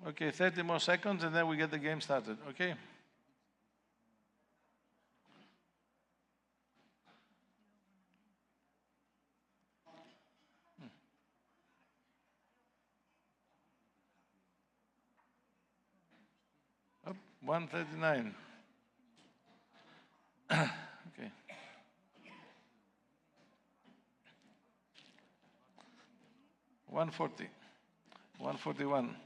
Okay, 30 more seconds and then we get the game started, okay? Oh, 139. Okay. 140. 141.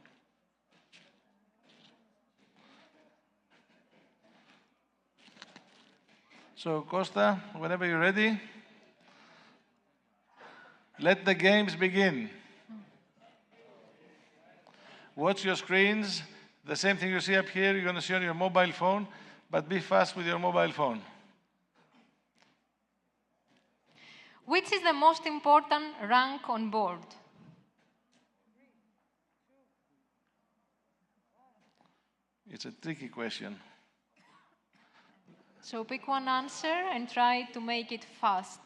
So, Costa, whenever you're ready, let the games begin. Watch your screens. The same thing you see up here, you're going to see on your mobile phone, but be fast with your mobile phone. Which is the most important rank on board? It's a tricky question. So pick one answer and try to make it fast,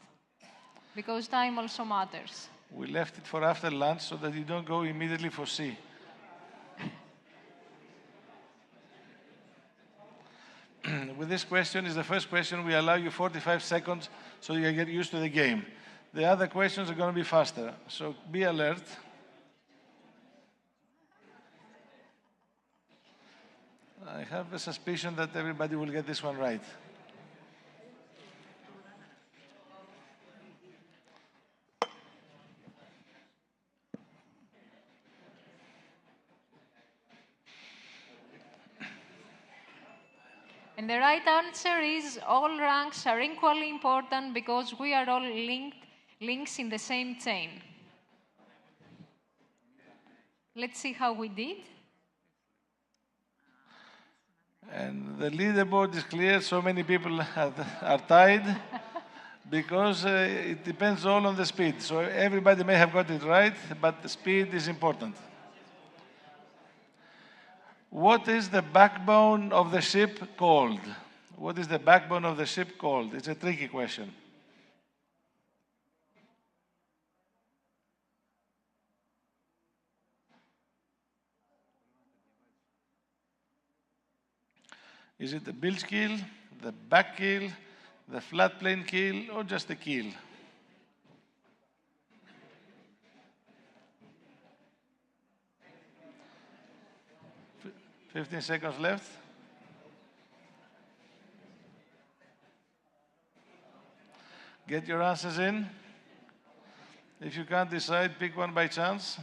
because time also matters. We left it for after lunch so that you don't go immediately for C. With this question, is the first question, we allow you 45 seconds so you can get used to the game. The other questions are going to be faster, so be alert. I have a suspicion that everybody will get this one right. And the right answer is all ranks are equally important because we are all links in the same chain. Let's see how we did. And the leaderboard is clear, so many people are tied because it depends all on the speed. So everybody may have got it right, but the speed is important. What is the backbone of the ship called? What is the backbone of the ship called? It's a tricky question. Is it the bilge keel, the back keel, the flat plane keel, or just the keel? 15 seconds left. Get your answers in. If you can't decide, pick one by chance.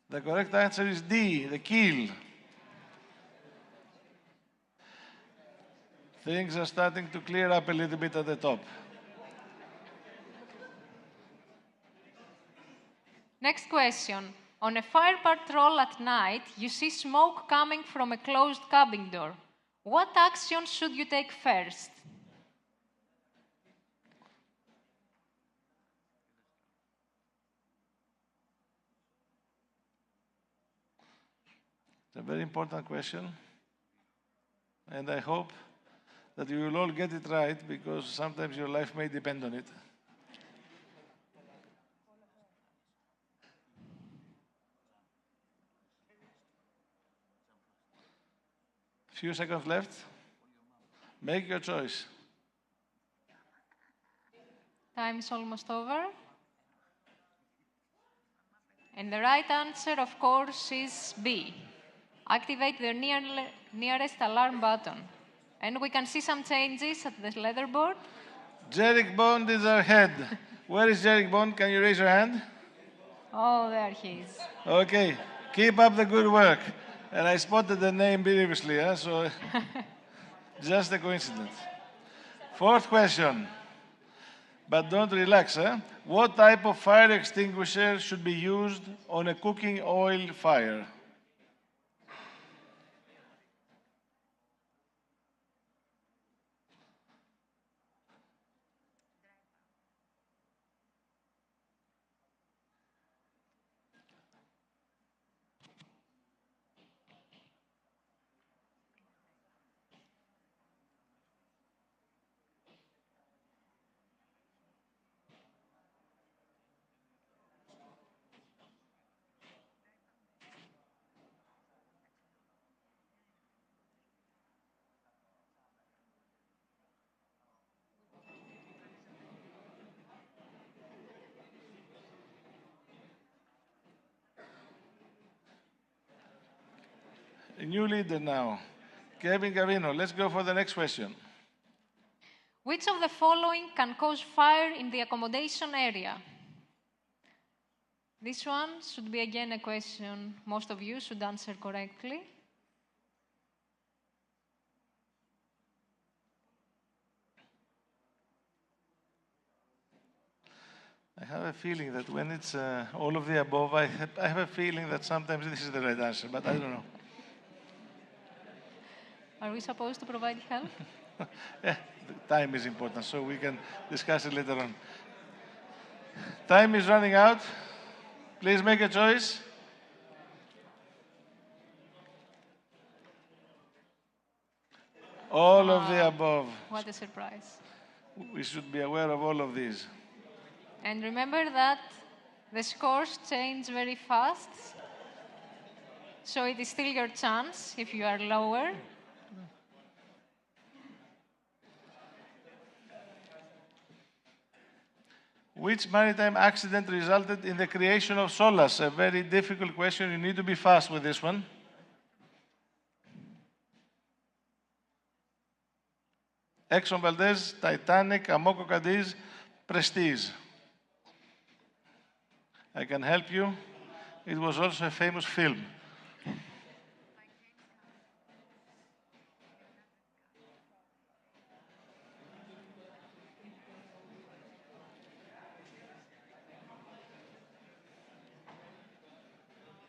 The correct answer is D, the keel. Things are starting to clear up a little bit at the top. Next question. On a fire patrol at night, you see smoke coming from a closed cabin door. What action should you take first? It's a very important question, and I hope that you will all get it right, because sometimes your life may depend on it. Few seconds left. Make your choice. Time is almost over. And the right answer, of course, is B. Activate the nearest alarm button. And we can see some changes at the leaderboard. Jerick Bond is ahead. Where is Jerick Bond? Can you raise your hand? Oh, there he is. Okay, keep up the good work. And I spotted the name previously, so just a coincidence. Fourth question, but don't relax. What type of fire extinguisher should be used on a cooking oil fire? A new leader now, Kevin Gavino. Let's go for the next question. Which of the following can cause fire in the accommodation area? This one should be again a question most of you should answer correctly. I have a feeling that when it's all of the above, I have a feeling that sometimes this is the right answer, but I don't know. Are we supposed to provide help? Yeah, time is important, so we can discuss it later on. Time is running out. Please make a choice. All of the above. What a surprise. We should be aware of all of these. And remember that the scores change very fast. So it is still your chance if you are lower. Which maritime accident resulted in the creation of SOLAS? A very difficult question. You need to be fast with this one. Exxon Valdez, Titanic, Amoco Cadiz, Prestige. I can help you. It was also a famous film.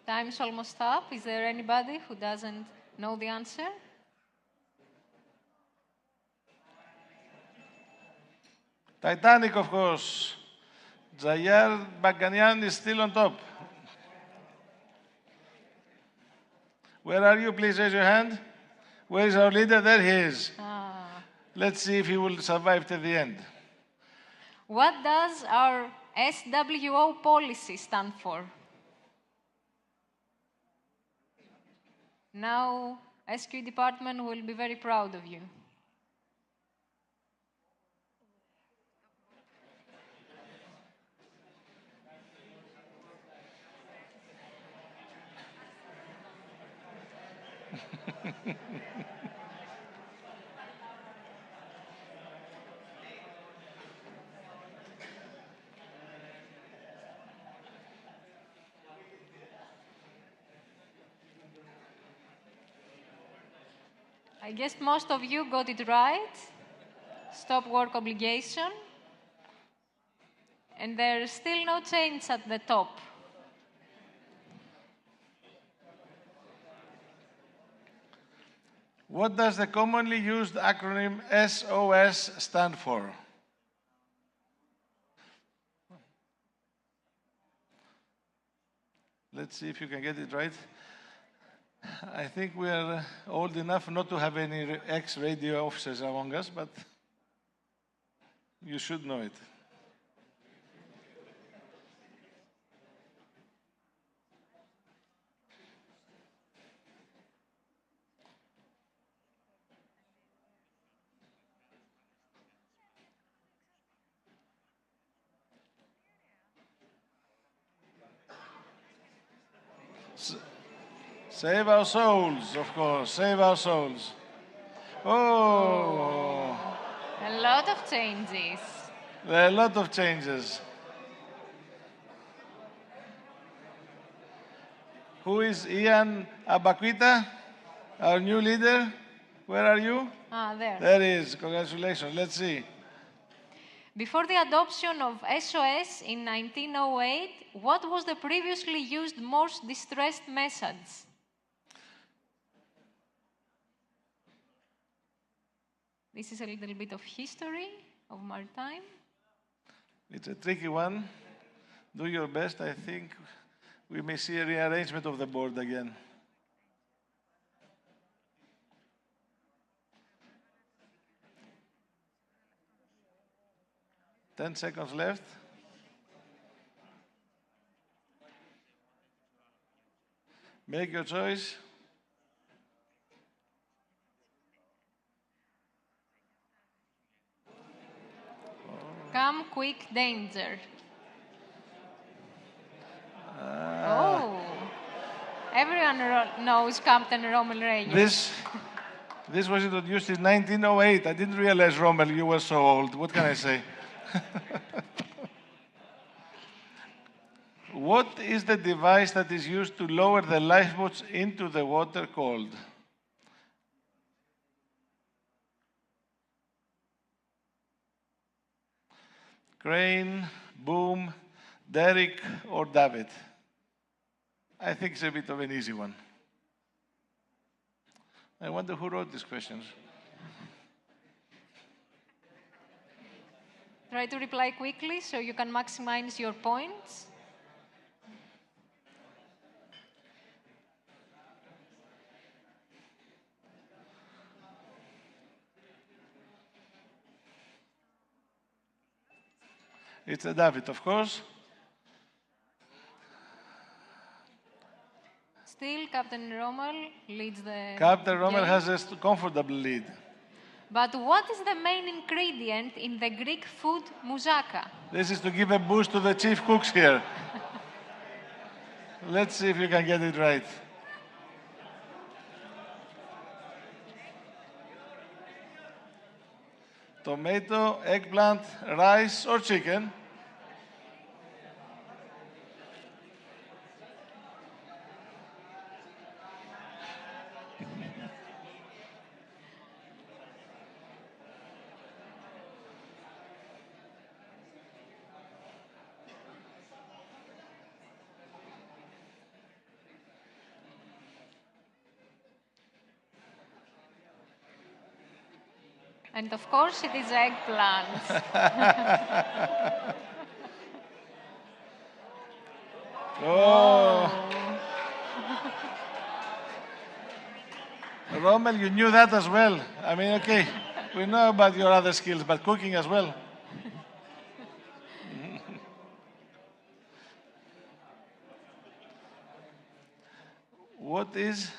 Time's almost up. Is there anybody who doesn't know the answer? Titanic, of course. Zayar Baganian is still on top. Where are you? Please raise your hand. Where is our leader? There he is. Ah. Let's see if he will survive till the end. What does our SWO policy stand for? Now, SQ department will be very proud of you. I guess most of you got it right. Stop work obligation. And there's still no change at the top. What does the commonly used acronym SOS stand for? Let's see if you can get it right. I think we are old enough not to have any ex-radio officers among us, but you should know it. Save our souls, of course. Save our souls. Oh. A lot of changes. There are a lot of changes. Who is Ian Abaquita, our new leader? Where are you? Ah, there. There he is. Congratulations. Let's see. Before the adoption of SOS in 1908, what was the previously used Morse distress message? This is a little bit of history of maritime. It's a tricky one. Do your best. I think we may see a rearrangement of the board again. Ten seconds left. Make your choice. Come, quick, danger. Oh, everyone knows Captain Rommel Reyes. This was introduced in 1908. I didn't realize, Rommel, you were so old. What can I say? What is the device that is used to lower the lifeboats into the water called? Crane, boom, derrick, or davit? I think it's a bit of an easy one. I wonder who wrote these questions. Try to reply quickly so you can maximize your points. It's a davit, of course. Still, Captain Rommel leads the Captain Rommel game. has a comfortable lead. But what is the main ingredient in the Greek food moussaka? This is to give a boost to the chief cooks here. Let's see if you can get it right. Tomato, eggplant, rice, or chicken? And of course, it is eggplant. Oh. Rommel, you knew that as well. I mean, okay, we know about your other skills, but cooking as well. What is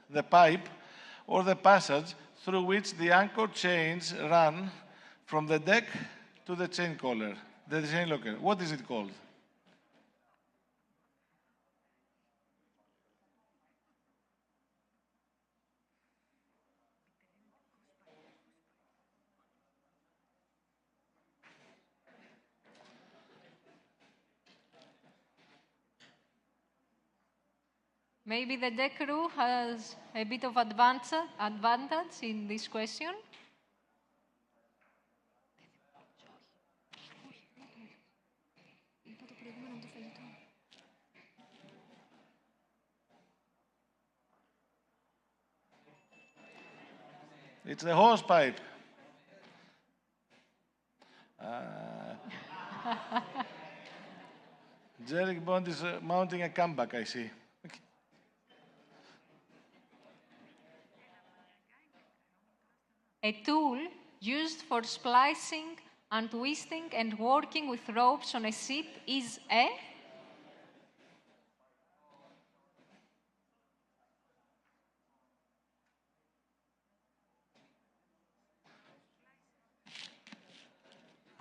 the pipe or the passage through which the anchor chains run from the deck to the chain collar, the chain locker? What is it called? Maybe the deck crew has a bit of advantage in this question. It's the hose pipe. Jerick Bond is mounting a comeback, I see. Okay. A tool used for splicing, untwisting, and working with ropes on a ship is a...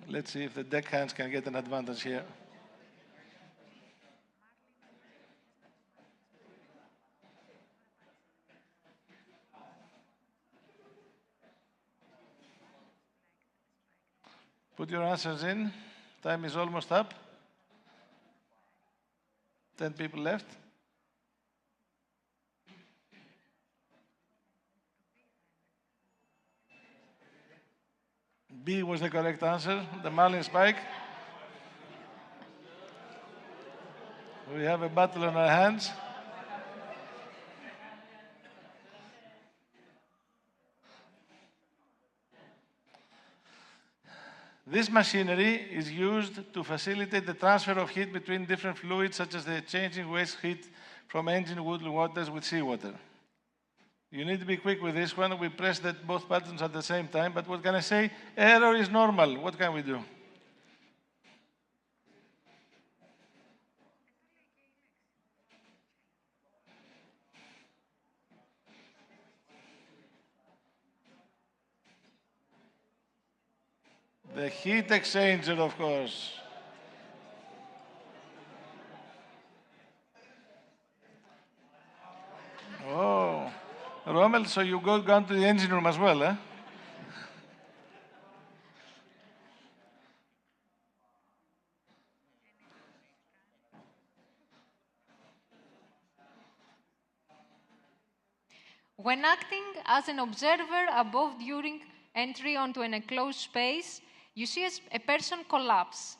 Let's see if the deckhands can get an advantage here. Put your answers in. Time is almost up. 10 people left. B was the correct answer, the marlin spike. We have a battle on our hands. This machinery is used to facilitate the transfer of heat between different fluids, such as the changing waste heat from engine wood waters with seawater. You need to be quick with this one. We press both buttons at the same time, but what can I say? Error is normal. What can we do? The heat exchanger, of course. Oh, Rommel, so you go down to the engine room as well, eh? When acting as an observer above during entry onto an enclosed space, you see a person collapse.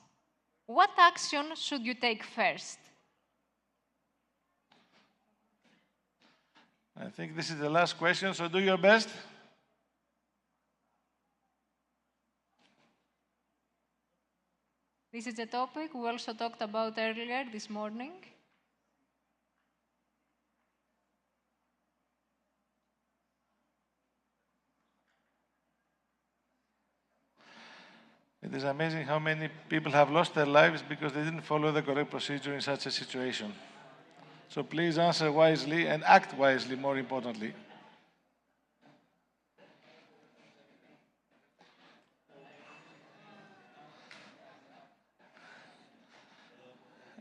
What action should you take first? I think this is the last question, so do your best. This is a topic we also talked about earlier this morning. It is amazing how many people have lost their lives because they didn't follow the correct procedure in such a situation. So please answer wisely and act wisely, more importantly.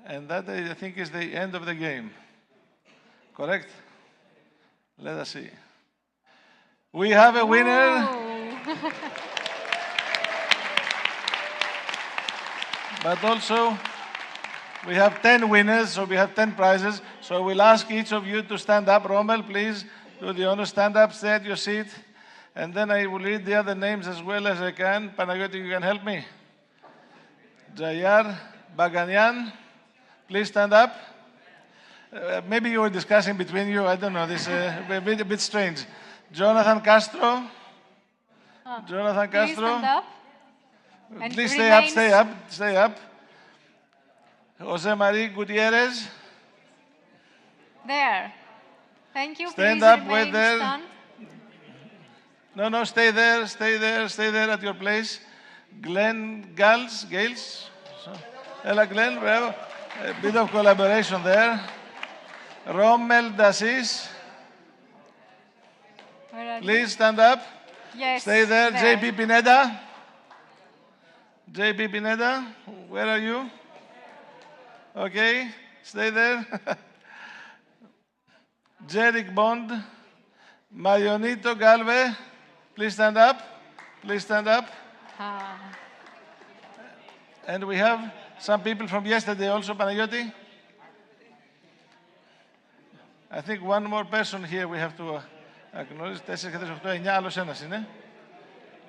And that, I think, is the end of the game. Correct? Let us see. We have a winner. But also, we have 10 winners, so we have 10 prizes. So we'll ask each of you to stand up. Rommel, please do the honor. Stand up, stay at your seat. And then I will read the other names as well as I can. Panagiotis, you can help me. Jayar Baganyan, please stand up. Maybe you were discussing between you. I don't know. This is a bit strange. Jonathan Castro. Jonathan Castro. Please stand up. And please stay up, stay up, stay up. Jose Marie Gutierrez. There. Thank you. Stand Please up, remain wait there. Stand. No, stay there at your place. Gales. Ella Glenn, we have a bit of collaboration there. Rommel Dassis. Please stand up. Yes. Stay there. JP Pineda. JP Pineda, where are you? Okay, stay there. Jerick Bond. Marionito Galve, please stand up. Please stand up. And we have some people from yesterday also, Panagiotis. I think one more person here we have to acknowledge. 4 και 4, 8, 9, άλλος ένας είναι.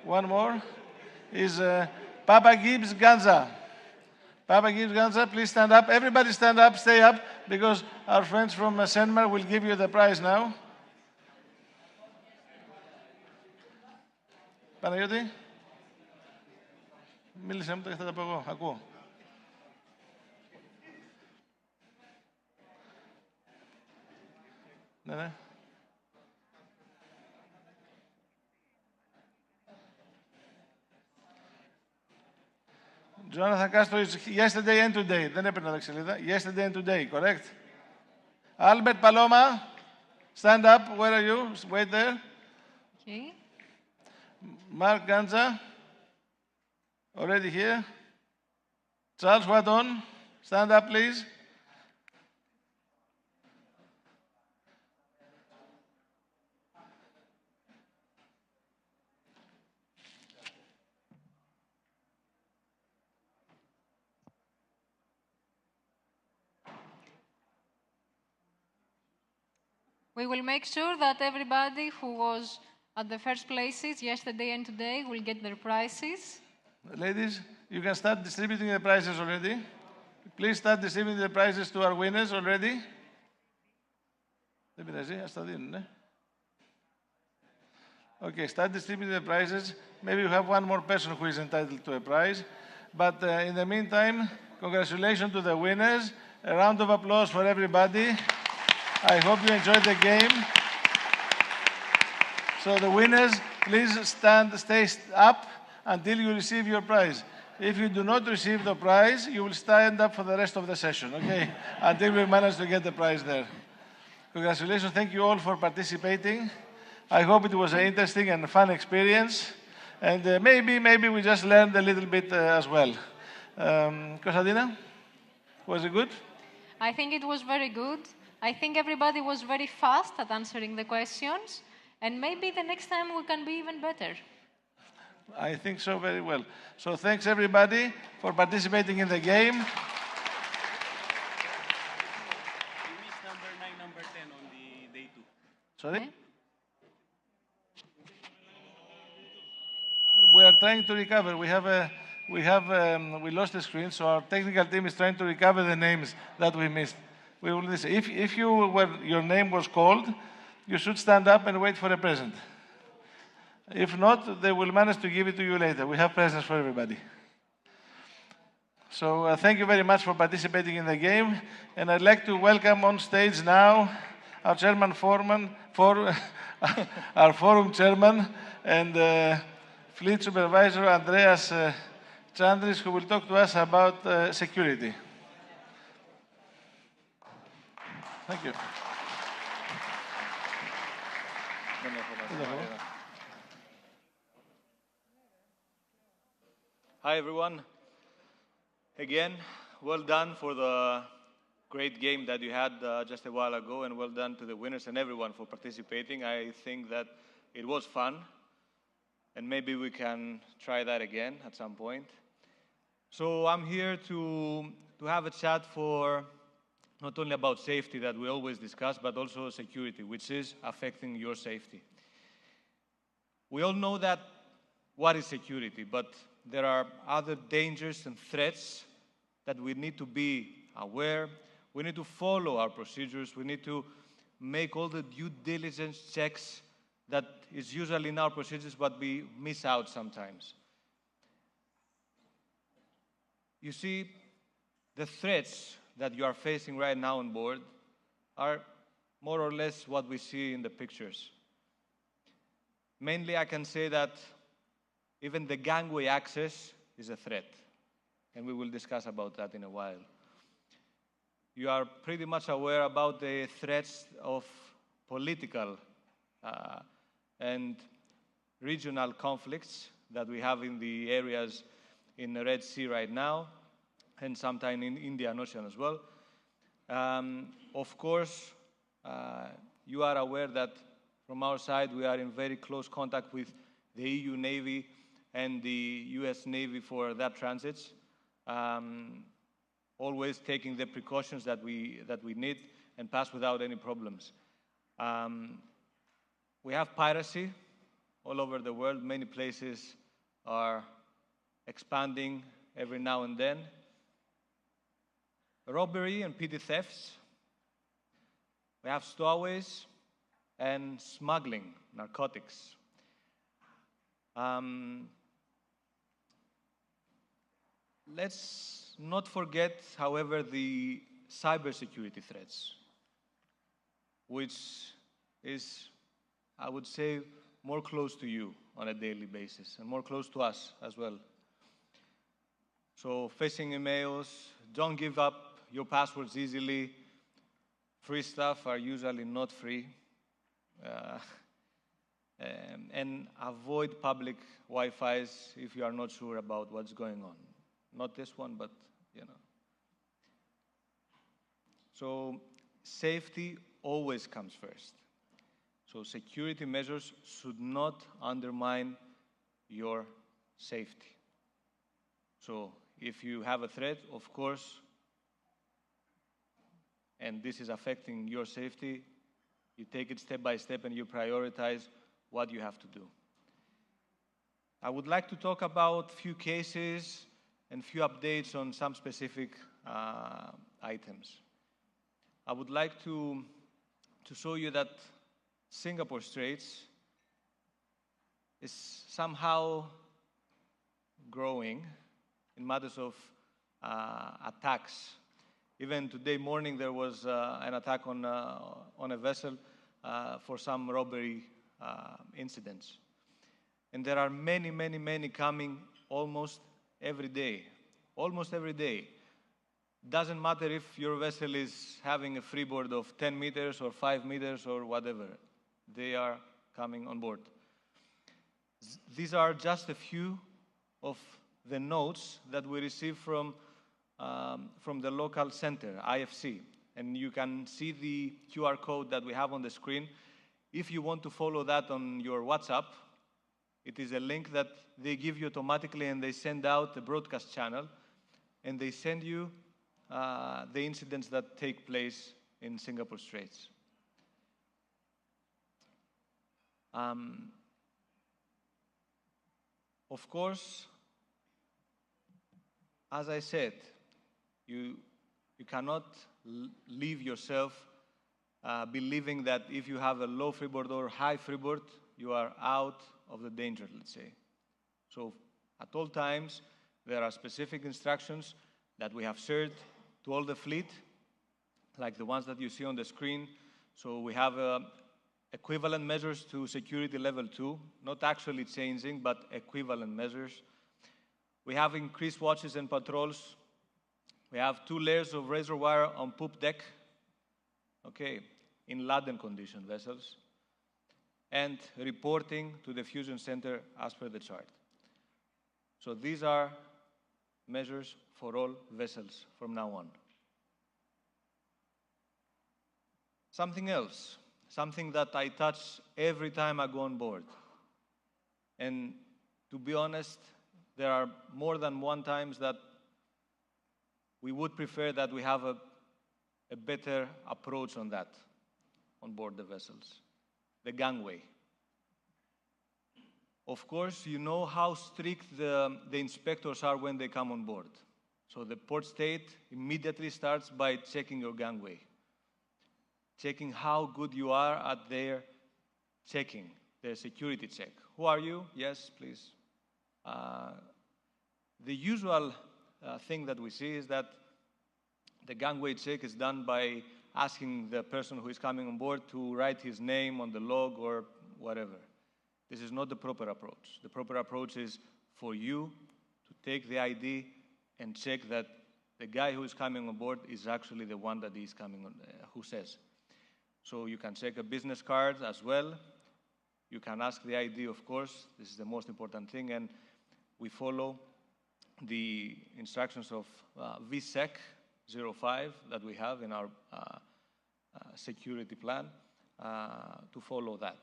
One more is Papa Gibbs Ganza. Papa Gibbs Ganza, please stand up. Everybody stand up, stay up, because our friends from CENMAR will give you the prize now. Παναγιώτη, μίλησέ μου, θα τα πω εγώ, ακούω. Ναι. Jonathan Castro is yesterday and today. Δεν έπαιρνα τα ξελίδα. Yesterday and today, correct? Albert Paloma, stand up. Where are you? Wait there. Okay. Mark Ganza, already here. Charles Watton, stand up, please. We will make sure that everybody who was at the first places yesterday and today will get their prizes. Ladies, you can start distributing the prizes already. Please start distributing the prizes to our winners already. Δεν πειράζει, ας τα δίνουν, Okay, start distributing the prizes. Maybe you have one more person who is entitled to a prize. But in the meantime, congratulations to the winners. A round of applause for everybody. I hope you enjoyed the game. So the winners, please stay up until you receive your prize. If you do not receive the prize, you will stand up for the rest of the session, okay? Until we manage to get the prize there. Congratulations, thank you all for participating. I hope it was an interesting and fun experience. And maybe we just learned a little bit as well. Konstantina, was it good? I think it was very good. I think everybody was very fast at answering the questions. And maybe the next time we can be even better. I think so very well. So thanks everybody for participating in the game. We missed number 9, number 10 on the day 2. Sorry? We are trying to recover. We lost the screen, so our technical team is trying to recover the names that we missed. We will listen. If your name was called, you should stand up and wait for a present. If not, they will manage to give it to you later. We have presents for everybody. So thank you very much for participating in the game. And I'd like to welcome on stage now our our forum chairman and fleet supervisor Andreas Chandris, who will talk to us about security. Thank you. Hi, everyone. Again, well done for the great game that you had just a while ago, and well done to the winners and everyone for participating. I think that it was fun, and maybe we can try that again at some point. So I'm here to have a chat for not only about safety that we always discuss, but also security, which is affecting your safety. We all know that what is security, but there are other dangers and threats that we need to be aware. We need to follow our procedures. We need to make all the due diligence checks that is usually in our procedures, but we miss out sometimes. You see, the threats that you are facing right now on board are more or less what we see in the pictures. Mainly, I can say that even the gangway access is a threat, and we will discuss about that in a while. You are pretty much aware about the threats of political and regional conflicts that we have in the areas in the Red Sea right now, and sometime in Indian Ocean as well. Of course, you are aware that from our side, we are in very close contact with the EU Navy and the US Navy for that transits, always taking the precautions that we need and pass without any problems. We have piracy all over the world. Many places are expanding every now and then. Robbery and petty thefts. We have stowaways and smuggling, narcotics. Let's not forget, however, the cybersecurity threats, which is, I would say, more close to you on a daily basis and more close to us as well. So phishing emails, don't give up your passwords easily. Free stuff are usually not free. And avoid public Wi-Fis if you are not sure about what's going on. Not this one, but you know. So safety always comes first. So security measures should not undermine your safety. So if you have a threat, of course, and this is affecting your safety, you take it step by step and you prioritize what you have to do. I would like to talk about a few cases and few updates on some specific items. I would like to show you that Singapore Straits is somehow growing in matters of attacks. Even today morning there was an attack on a vessel for some robbery incidents. And there are many, many, many coming almost every day. Almost every day. Doesn't matter if your vessel is having a freeboard of 10 meters or 5 meters or whatever. They are coming on board. These are just a few of the notes that we receive from the local center, IFC. And you can see the QR code that we have on the screen. If you want to follow that on your WhatsApp, it is a link that they give you automatically, and they send out the broadcast channel, and they send you the incidents that take place in Singapore Straits. Of course, as I said, you cannot leave yourself believing that if you have a low freeboard or high freeboard, you are out of the danger, let's say. So at all times, there are specific instructions that we have shared to all the fleet, like the ones that you see on the screen. So we have equivalent measures to security level 2, not actually changing, but equivalent measures. We have increased watches and patrols. We have 2 layers of razor wire on poop deck, okay, in laden condition vessels, and reporting to the fusion center as per the chart. So these are measures for all vessels from now on. Something else, something that I touch every time I go on board. And to be honest, there are more than one times that we would prefer that we have a better approach on that, on board the vessels. The gangway. Of course, you know how strict the inspectors are when they come on board. So the port state immediately starts by checking your gangway, checking how good you are at their checking, their security check. Who are you? Yes, please. The usual thing that we see is that the gangway check is done by asking the person who is coming on board to write his name on the log or whatever. This is not the proper approach. The proper approach is for you to take the ID and check that the guy who is coming on board is actually the one that is coming on, who says. So you can check a business card as well. You can ask the ID, of course. This is the most important thing. And we follow the instructions of VSEC 05 that we have in our security plan to follow that.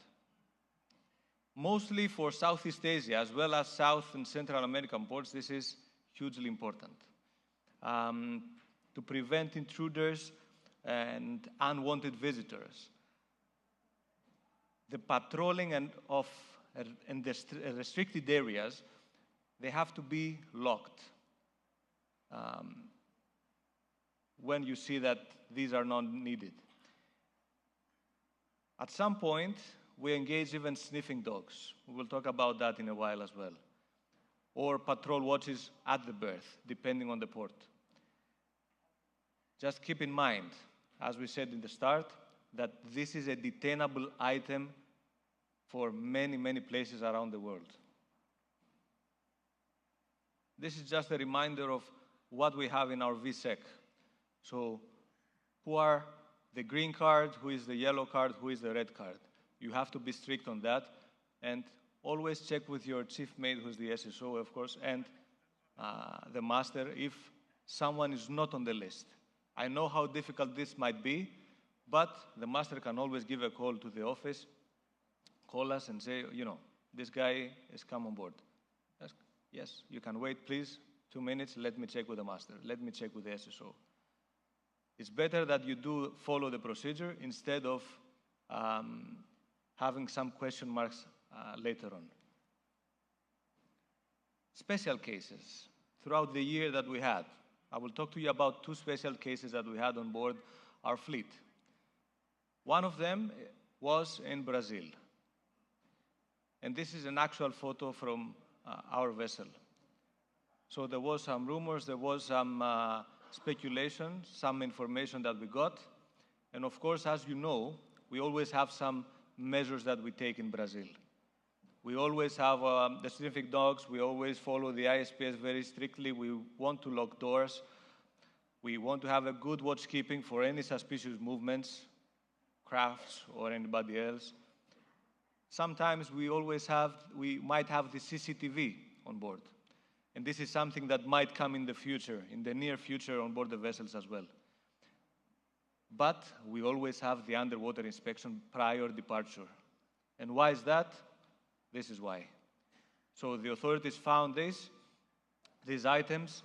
Mostly for Southeast Asia, as well as South and Central American ports, this is hugely important. To prevent intruders and unwanted visitors. The patrolling and the restricted areas, they have to be locked when you see that these are not needed. At some point, we engage even sniffing dogs. We will talk about that in a while as well. Or patrol watches at the berth, depending on the port. Just keep in mind, as we said in the start, that this is a detainable item for many, many places around the world. This is just a reminder of what we have in our VSEC. So, who are the green card, who is the yellow card, who is the red card? You have to be strict on that, and always check with your chief mate, who's the SSO, of course, and the master if someone is not on the list. I know how difficult this might be, but the master can always give a call to the office, call us and say, you know, this guy has come on board. Yes, you can wait, please, 2 minutes, let me check with the master, let me check with the SSO. It's better that you do follow the procedure instead of having some question marks later on. Special cases throughout the year that we had. I will talk to you about 2 special cases that we had on board our fleet. One of them was in Brazil. And this is an actual photo from our vessel. So there was some rumors, there was some speculation, some information that we got. And of course, as you know, we always have some measures that we take in Brazil. We always have the sniffing dogs. We always follow the ISPS very strictly. We want to lock doors. We want to have a good watchkeeping for any suspicious movements, crafts, or anybody else. Sometimes we might have the CCTV on board. And this is something that might come in the future, in the near future on board the vessels as well. But we always have the underwater inspection prior departure. And why is that? This is why. So the authorities found these items,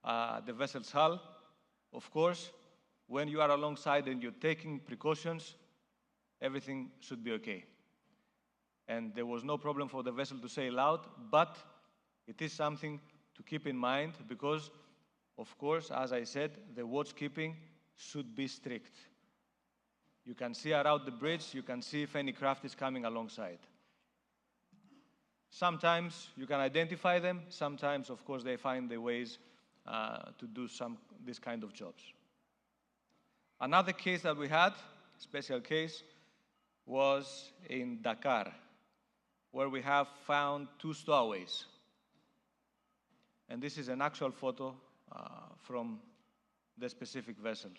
the vessel's hull. Of course, when you are alongside and you're taking precautions, everything should be okay. And there was no problem for the vessel to sail out, but it is something to keep in mind because, of course, as I said, the watchkeeping should be strict. You can see around the bridge, you can see if any craft is coming alongside. Sometimes you can identify them, sometimes, of course, they find the ways to do this kind of jobs. Another case that we had, special case, was in Dakar, where we have found 2 stowaways. And this is an actual photo from the specific vessel.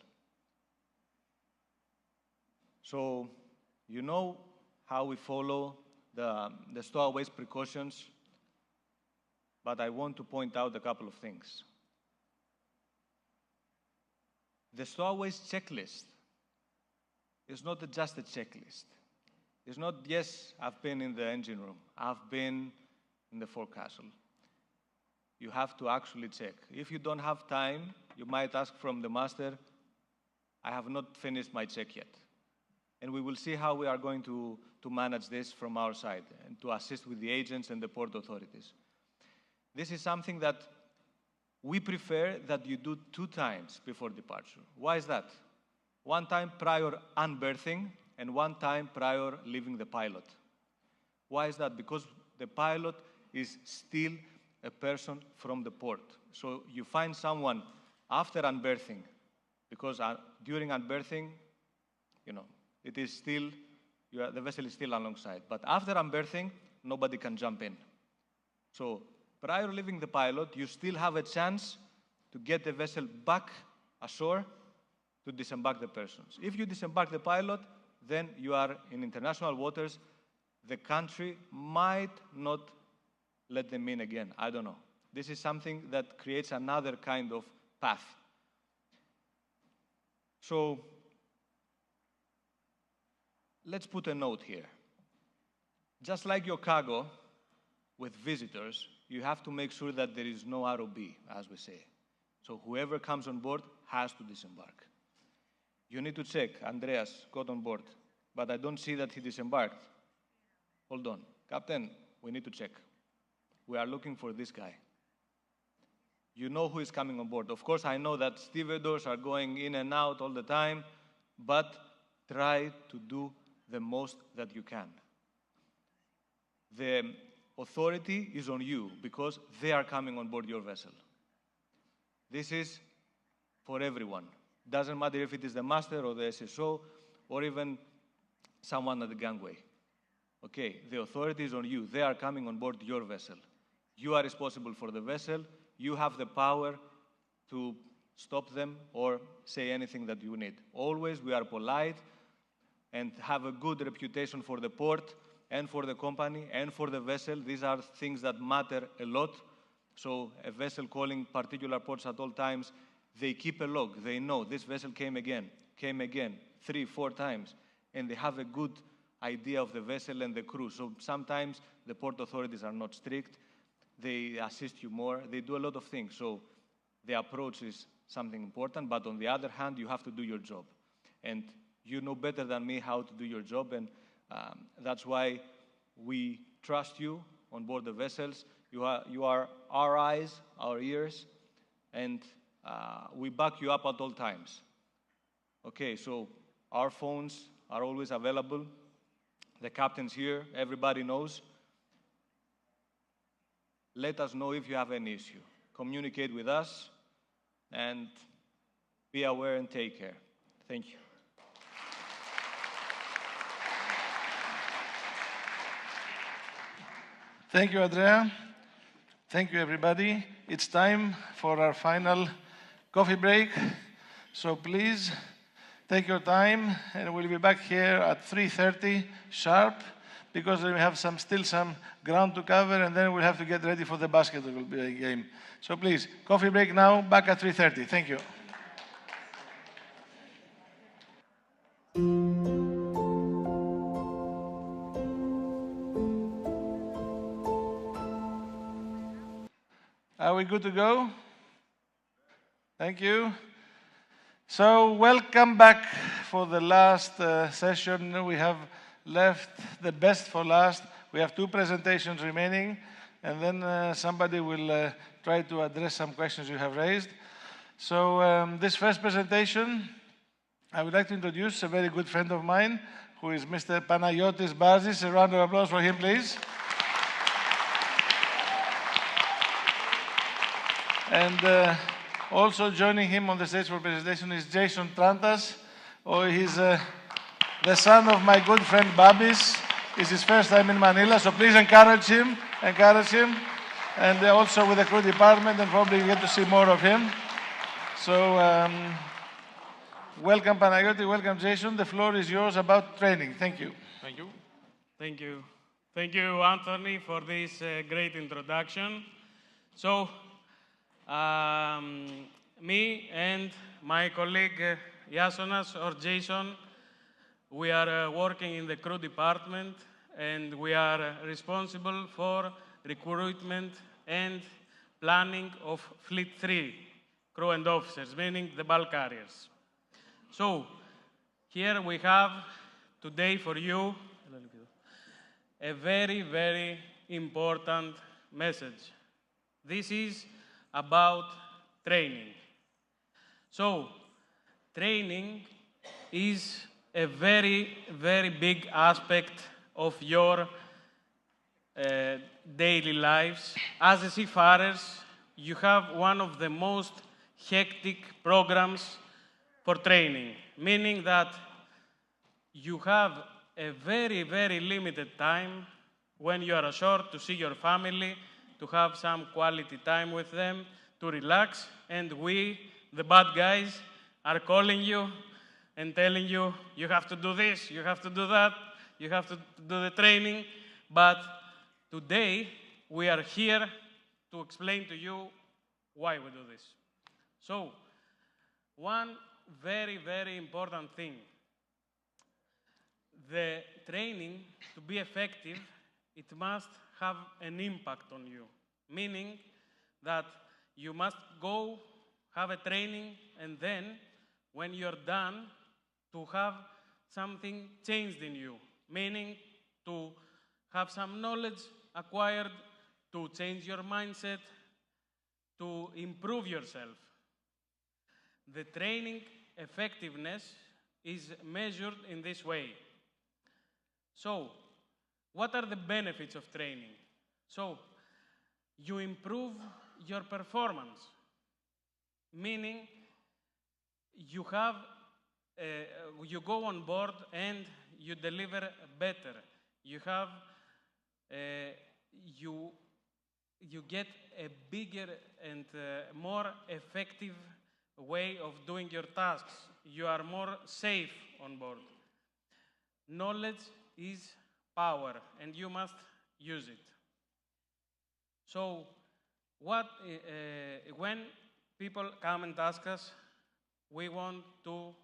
So, you know how we follow the stowaways precautions, but I want to point out a couple of things. The stowaways checklist is not just a checklist. It's not, yes, I've been in the engine room, I've been in the forecastle. You have to actually check. If you don't have time, you might ask from the master, I have not finished my check yet. And we will see how we are going to manage this from our side and to assist with the agents and the port authorities. This is something that we prefer that you do 2 times before departure. Why is that? 1 time prior unberthing and 1 time prior leaving the pilot. Why is that? Because the pilot is still a person from the port. So you find someone after unberthing, because during unberthing, you know, it is still, the vessel is still alongside. But after unberthing, nobody can jump in. So prior to leaving the pilot, you still have a chance to get the vessel back ashore to disembark the persons. If you disembark the pilot, then you are in international waters. The country might not let them in again. I don't know. This is something that creates another kind of path. So let's put a note here. Just like your cargo with visitors, you have to make sure that there is no ROB, as we say. So whoever comes on board has to disembark. You need to check. Andreas got on board, but I don't see that he disembarked. Hold on. Captain, we need to check. We are looking for this guy. You know who is coming on board. Of course, I know that stevedores are going in and out all the time, but try to do the most that you can. The authority is on you because they are coming on board your vessel. This is for everyone. Doesn't matter if it is the master or the SSO or even someone at the gangway. Okay, the authority is on you. They are coming on board your vessel. You are responsible for the vessel. You have the power to stop them or say anything that you need. Always we are polite and have a good reputation for the port and for the company and for the vessel. These are things that matter a lot. So a vessel calling particular ports at all times, they keep a log. They know this vessel came again, 3, 4 times, and they have a good idea of the vessel and the crew. So sometimes the port authorities are not strict. They assist you more. They do a lot of things. So the approach is something important. But on the other hand, you have to do your job. And you know better than me how to do your job. And that's why we trust you on board the vessels. You are our eyes, our ears, and we back you up at all times. Okay, so our phones are always available. The captain's here. Everybody knows. Let us know if you have any issue. Communicate with us and be aware and take care. Thank you. Thank you, Andrea. Thank you, everybody. It's time for our final coffee break. So please take your time, and we'll be back here at 3:30 sharp, because we have still some ground to cover, and then we'll have to get ready for the basketball game. So please, coffee break now, back at 3:30. Thank you. Are we good to go? Thank you. So welcome back for the last session. We have left the best for last. We have 2 presentations remaining, and then somebody will try to address some questions you have raised. So this first presentation, I would like to introduce a very good friend of mine, who is Mr. Panagiotis Barzis. A round of applause for him, please. And also joining him on the stage for presentation is Jason Trantas. He's the son of my good friend Babis. It's his first time in Manila, so please encourage him. And also with the crew department, and probably you get to see more of him. So welcome Panagiotis, welcome Jason. The floor is yours about training. Thank you. Thank you. Thank you. Thank you, Anthony, for this great introduction. So, me and my colleague Iasonas or Jason, we are working in the crew department, and we are responsible for recruitment and planning of Fleet 3 crew and officers, meaning the bulk carriers. So here we have today for you a very, very important message. This is about training. So, training is a very, very big aspect of your daily lives. As a seafarers, you have one of the most hectic programs for training, meaning that you have a very, very limited time when you are ashore, to see your family, to have some quality time with them, to relax, and we, the bad guys, are calling you and telling you, you have to do this, you have to do that, you have to do the training. But today, we are here to explain to you why we do this. So, one very, very important thing. The training, to be effective, it must have an impact on you, meaning that you must go have a training and then, when you're done, to have something changed in you, meaning to have some knowledge acquired, to change your mindset, to improve yourself. The training effectiveness is measured in this way. So, what are the benefits of training? So, you improve your performance, meaning you go on board and you deliver better. You get a bigger and more effective way of doing your tasks. You are more safe on board. Knowledge is power, and you must use it. So, when people come and ask us, we want to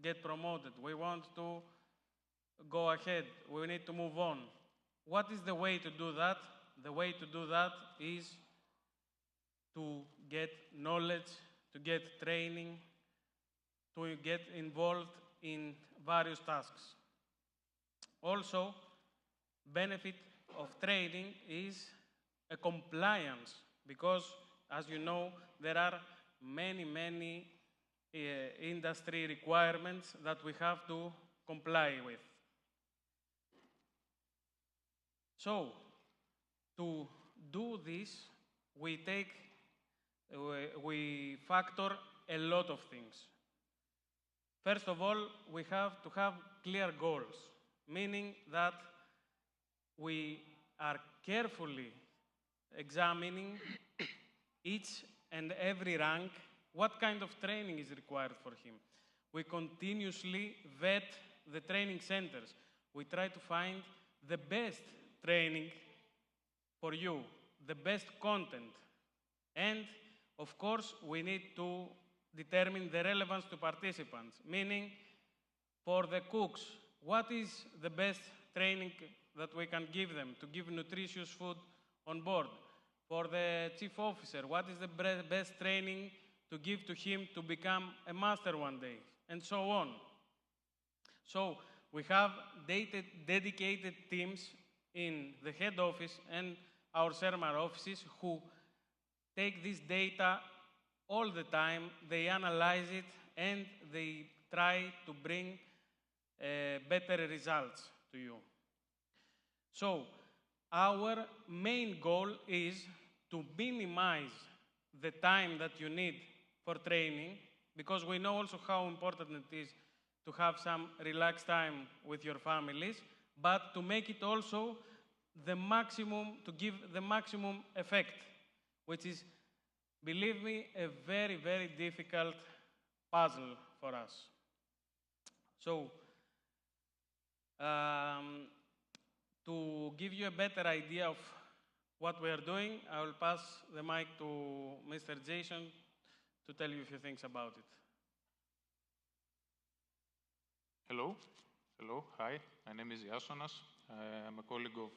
get promoted, we want to go ahead, we need to move on. What is the way to do that? The way to do that is to get knowledge, to get training, to get involved in various tasks. Also, benefit of training is a compliance, because, as you know, there are many industry requirements that we have to comply with. So, to do this, we factor a lot of things. First of all, we have to have clear goals, meaning that we are carefully examining each and every rank, what kind of training is required for him. We continuously vet the training centers. We try to find the best training for you, the best content. And, of course, we need to determine the relevance to participants, meaning for the cooks, what is the best training that we can give them to give nutritious food on board? For the chief officer, what is the best training to give to him to become a master one day? And so on. So we have dedicated teams in the head office and our CENMAR offices who take this data all the time, they analyze it, and they try to bring better results to you. So, our main goal is to minimize the time that you need for training, because we know also how important it is to have some relaxed time with your families, but to make it also the maximum, to give the maximum effect, which is, believe me, a very difficult puzzle for us. So, to give you a better idea of what we are doing, I will pass the mic to Mr. Jason to tell you a few things about it. Hello. Hi. My name is Iasonas. I'm a colleague of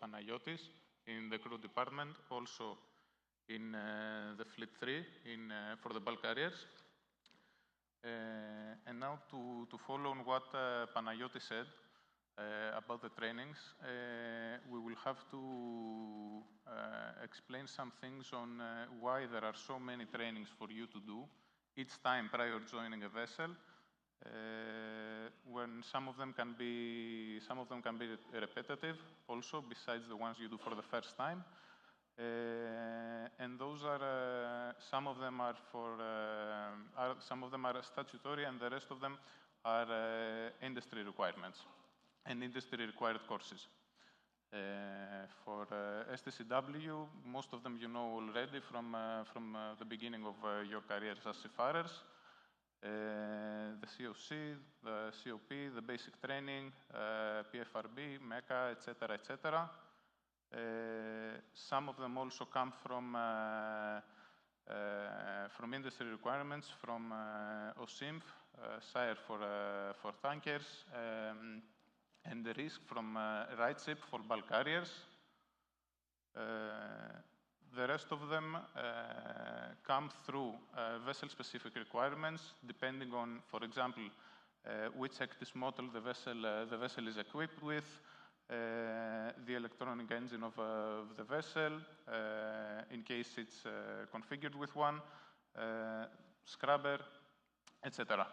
Panayotis in the crew department, also in the Fleet 3 for the bulk carriers. And now to follow on what Panayotis said about the trainings, we will have to explain some things on why there are so many trainings for you to do each time prior to joining a vessel. When some of them can be repetitive also, besides the ones you do for the first time. And those are some of them are statutory, and the rest of them are industry requirements and industry required courses. For STCW, most of them you know already from the beginning of your careers as seafarers. The COC, the COP, the basic training, PFRB, MECA, etc., etc. Some of them also come from industry requirements, from OSIMF, SIRE for tankers, and the risk from RightShip for bulk carriers. The rest of them come through vessel-specific requirements, depending on, for example, which actis model the vessel is equipped with, the electronic engine of the vessel, in case it's configured with one, scrubber, etc.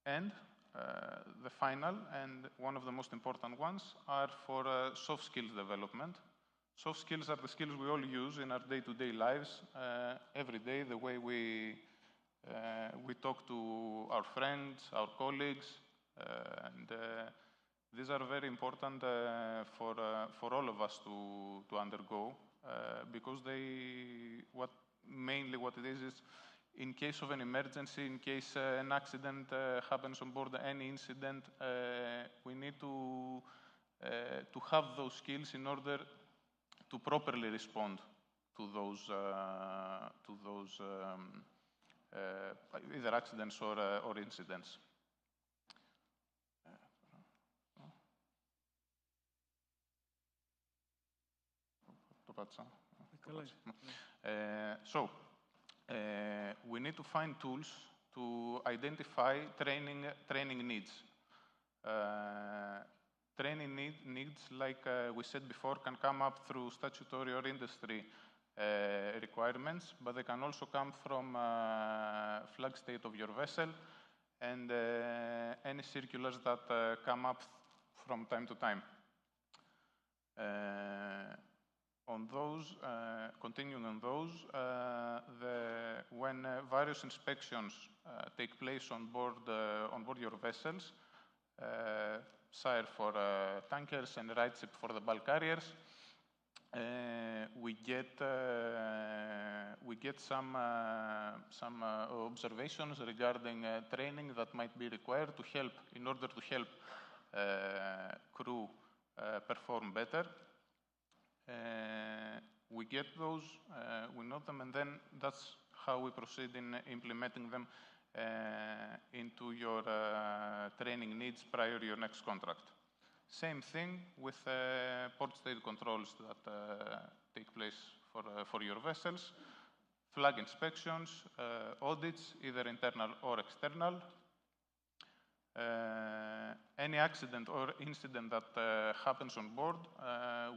And the final and one of the most important ones are for soft skills development. Soft skills are the skills we all use in our day-to-day lives, every day, the way we talk to our friends, our colleagues, and these are very important for all of us to undergo, because mainly what it is in case of an emergency, in case an accident happens on board, any incident, we need to have those skills in order to properly respond to those either accidents or incidents. So we need to find tools to identify training needs. Training needs, like we said before, can come up through statutory or industry requirements, but they can also come from flag state of your vessel and any circulars that come up from time to time. On those, continuing on those, when various inspections take place on board your vessels, SIRE for tankers and RightShip for the bulk carriers, we get some observations regarding training that might be required to help in order to help crew perform better. We get those, we note them, and then that's how we proceed in implementing them into your training needs prior to your next contract. Same thing with port state controls that take place for your vessels, flag inspections, audits, either internal or external. Any accident or incident that happens on board,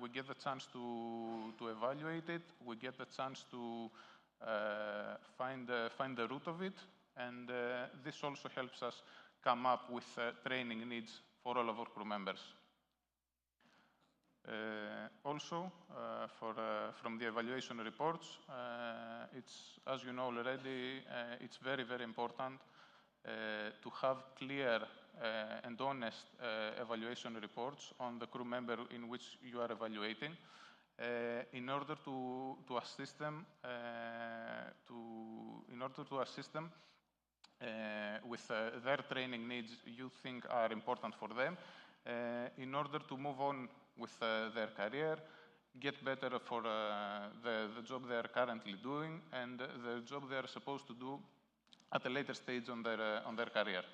we get the chance to evaluate it. We get the chance to find the root of it, and this also helps us come up with training needs for all of our crew members. Also, from the evaluation reports, it's, as you know already, it's very, very important to have clear and honest evaluation reports on the crew member in which you are evaluating, in order to assist them with their training needs you think are important for them, in order to move on with their career, get better for the job they are currently doing and the job they are supposed to do at a later stage on their career.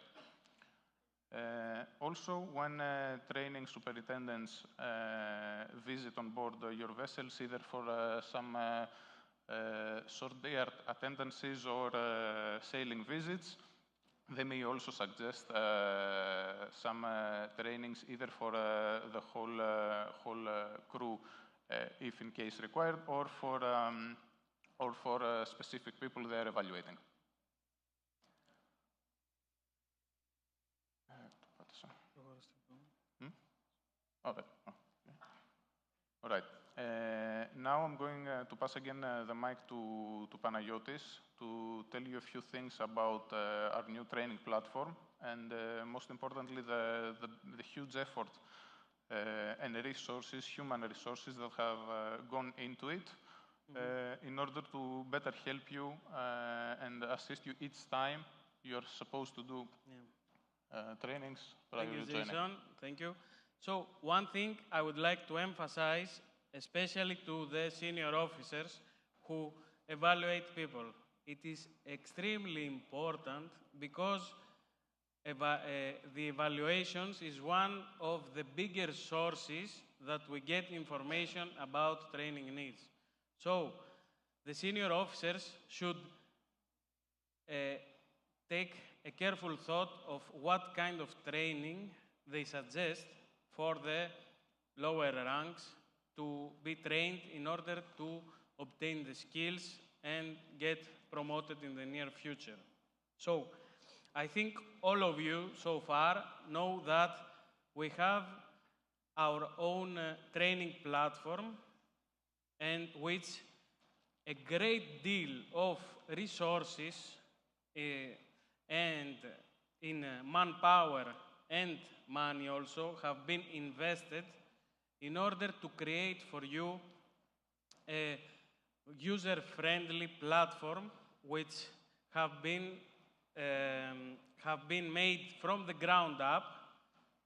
Also, when training superintendents visit on board your vessels, either for some short day attendances or sailing visits, they may also suggest some trainings either for the whole crew, if in case required, or for specific people they are evaluating. Okay. All right. Now I'm going to pass again the mic to Panagiotis to tell you a few things about our new training platform and most importantly the huge effort and resources, human resources that have gone into it in order to better help you and assist you each time you're supposed to do trainings prior Thank you, to joining. Jason. Thank you. So one thing I would like to emphasize, especially to the senior officers who evaluate people, it is extremely important because the evaluations is one of the bigger sources that we get information about training needs. So the senior officers should take a careful thought of what kind of training they suggest for the lower ranks to be trained in order to obtain the skills and get promoted in the near future. So I think all of you so far know that we have our own training platform, and which a great deal of resources and in manpower and money also have been invested in order to create for you a user-friendly platform which have been made from the ground up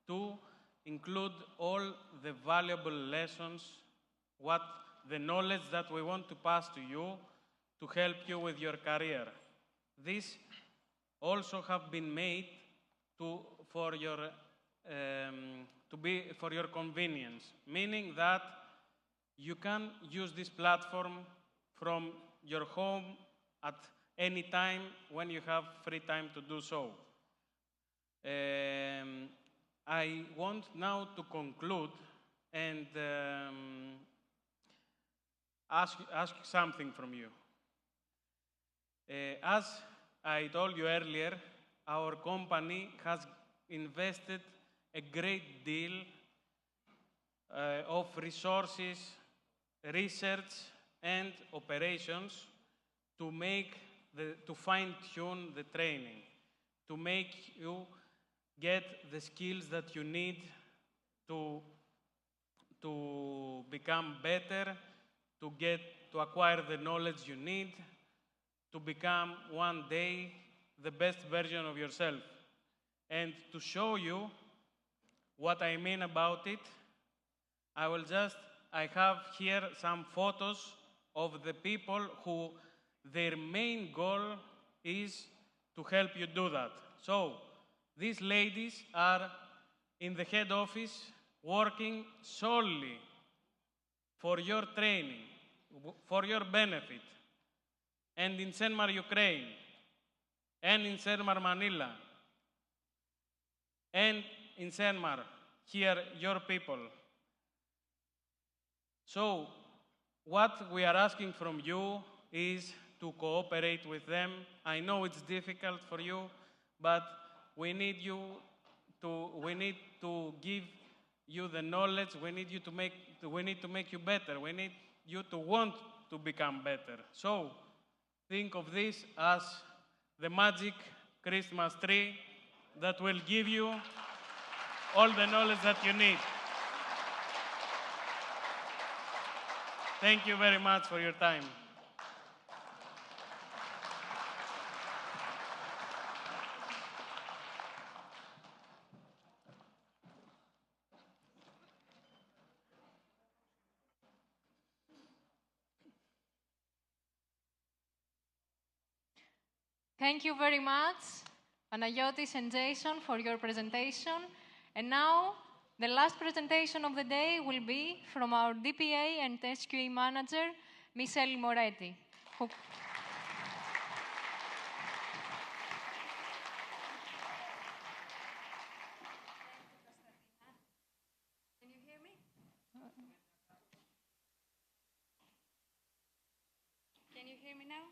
to include all the valuable lessons, what the knowledge that we want to pass to you to help you with your career. These also have been made for your convenience, meaning that you can use this platform from your home at any time when you have free time to do so. I want now to conclude and ask something from you. As I told you earlier, our company has invested a great deal of resources, research, and operations to fine-tune the training, to make you get the skills that you need to become better, to acquire the knowledge you need, to become one day the best version of yourself. And to show you what I mean about it, I have here some photos of the people who their main goal is to help you do that. So these ladies are in the head office working solely for your training, for your benefit, and in CENMAR Ukraine, and in CENMAR Manila, and in CENMAR, here, your people. So what we are asking from you is to cooperate with them. I know it's difficult for you, but we need to give you the knowledge. We need to make you better. We need you to want to become better. So think of this as the magic Christmas tree that will give you all the knowledge that you need. Thank you very much for your time. Thank you very much, Panayotis and Jason, for your presentation. And now, the last presentation of the day will be from our DPA and SQA manager, Michelle Moretti. Can you hear me now?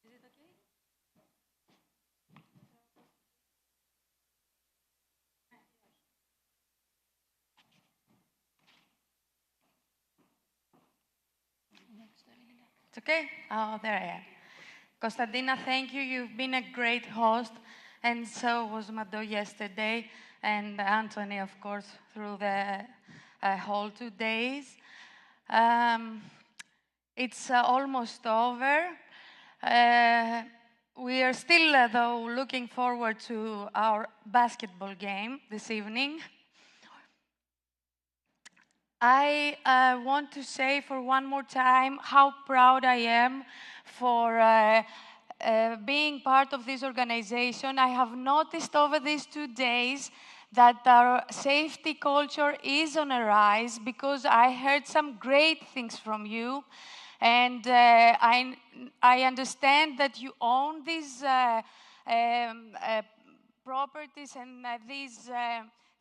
Is it okay? It's okay? Oh, there I am. Konstantina, thank you. You've been a great host, and so was Mado yesterday. and Anthony, of course, through the whole 2 days. It's almost over. We are still, though, looking forward to our basketball game this evening. I want to say for one more time how proud I am for being part of this organization. I have noticed over these 2 days that our safety culture is on a rise because I heard some great things from you. And I understand that you own these properties and these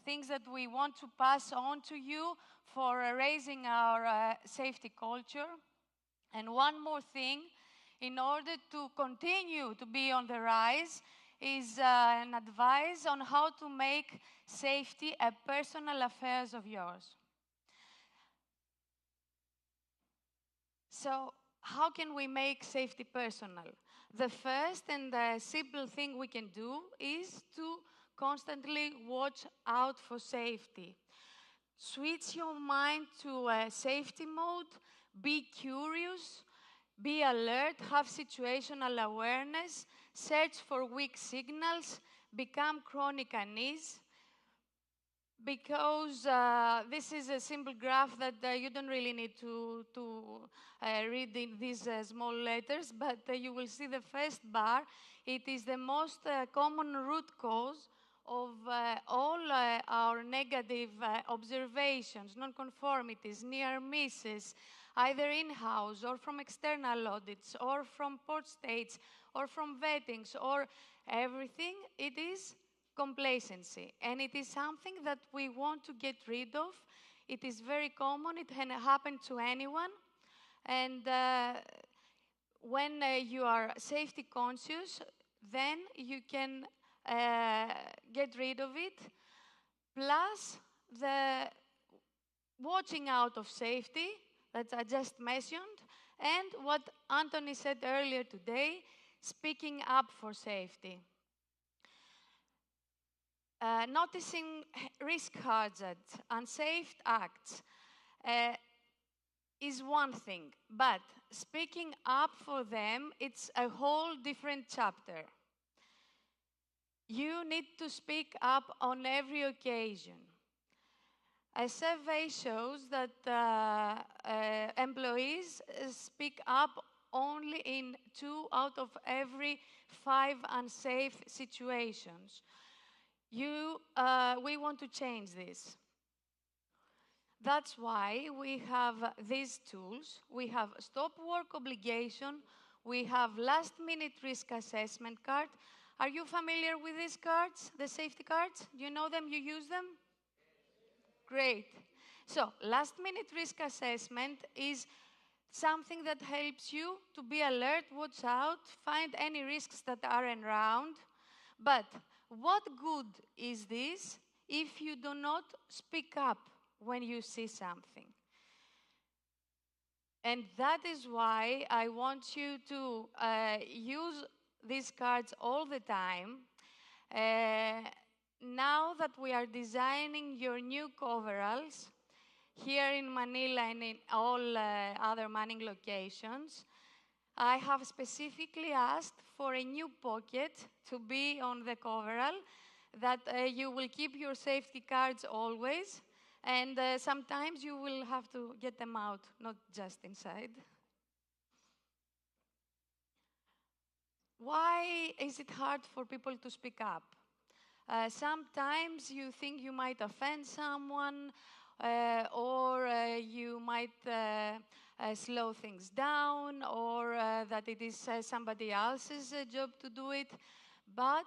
things that we want to pass on to you for raising our safety culture. And one more thing, in order to continue to be on the rise, is an advice on how to make safety a personal affair of yours. So, how can we make safety personal? The first and the simple thing we can do is to constantly watch out for safety. Switch your mind to safety mode, be curious, be alert, have situational awareness, search for weak signals, become chronic unease. Because this is a simple graph that you don't really need to read in these small letters, but you will see the first bar. It is the most common root cause of all our negative observations, non-conformities, near misses, either in-house or from external audits or from port states or from vettings or everything. It is complacency, and it is something that we want to get rid of. It is very common. It can happen to anyone. And when you are safety conscious, then you can get rid of it. Plus, the watching out of safety that I just mentioned, and what Anthony said earlier today, speaking up for safety. Noticing risk hazards, unsafe acts is one thing, but speaking up for them, it's a whole different chapter. You need to speak up on every occasion. A survey shows that employees speak up only in 2 out of every 5 unsafe situations. We want to change this. That's why we have these tools. We have stop work obligation. We have last-minute risk assessment card. Are you familiar with these cards, the safety cards? Do you know them? You use them? Great. So, last-minute risk assessment is something that helps you to be alert, watch out, find any risks that are around. But what good is this if you do not speak up when you see something? And that is why I want you to use these cards all the time. Now that we are designing your new coveralls here in Manila and in all other Manning locations, I have specifically asked for a new pocket to be on the coverall that you will keep your safety cards always, and sometimes you will have to get them out, not just inside. Why is it hard for people to speak up? Sometimes you think you might offend someone, or you might slow things down, or that it is somebody else's job to do it. But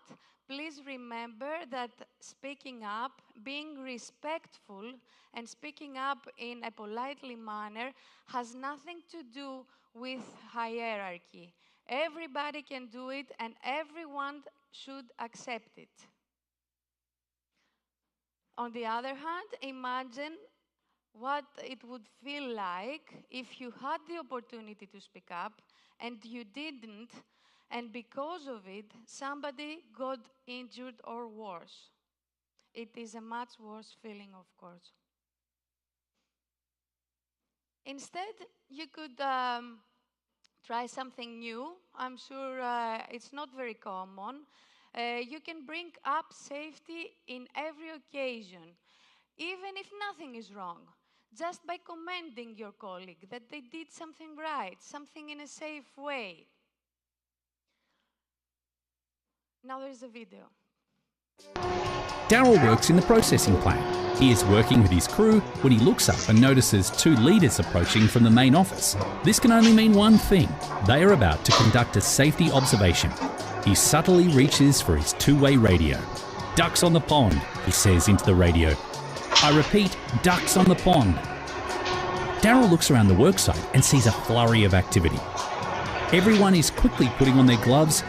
please remember that speaking up, being respectful, and speaking up in a politely manner has nothing to do with hierarchy. Everybody can do it, and everyone should accept it. On the other hand, imagine what it would feel like if you had the opportunity to speak up and you didn't, and because of it, somebody got injured or worse. it is a much worse feeling, of course. Instead, you could try something new. I'm sure it's not very common. You can bring up safety in every occasion, even if nothing is wrong, just by commending your colleague that they did something right, something in a safe way. Now there's a video. Daryl works in the processing plant. He is working with his crew when he looks up and notices two leaders approaching from the main office. This can only mean one thing. They are about to conduct a safety observation. He subtly reaches for his two-way radio. "Ducks on the pond," he says into the radio. I repeat, "Ducks on the pond." Daryl looks around the worksite and sees a flurry of activity. Everyone is quickly putting on their gloves,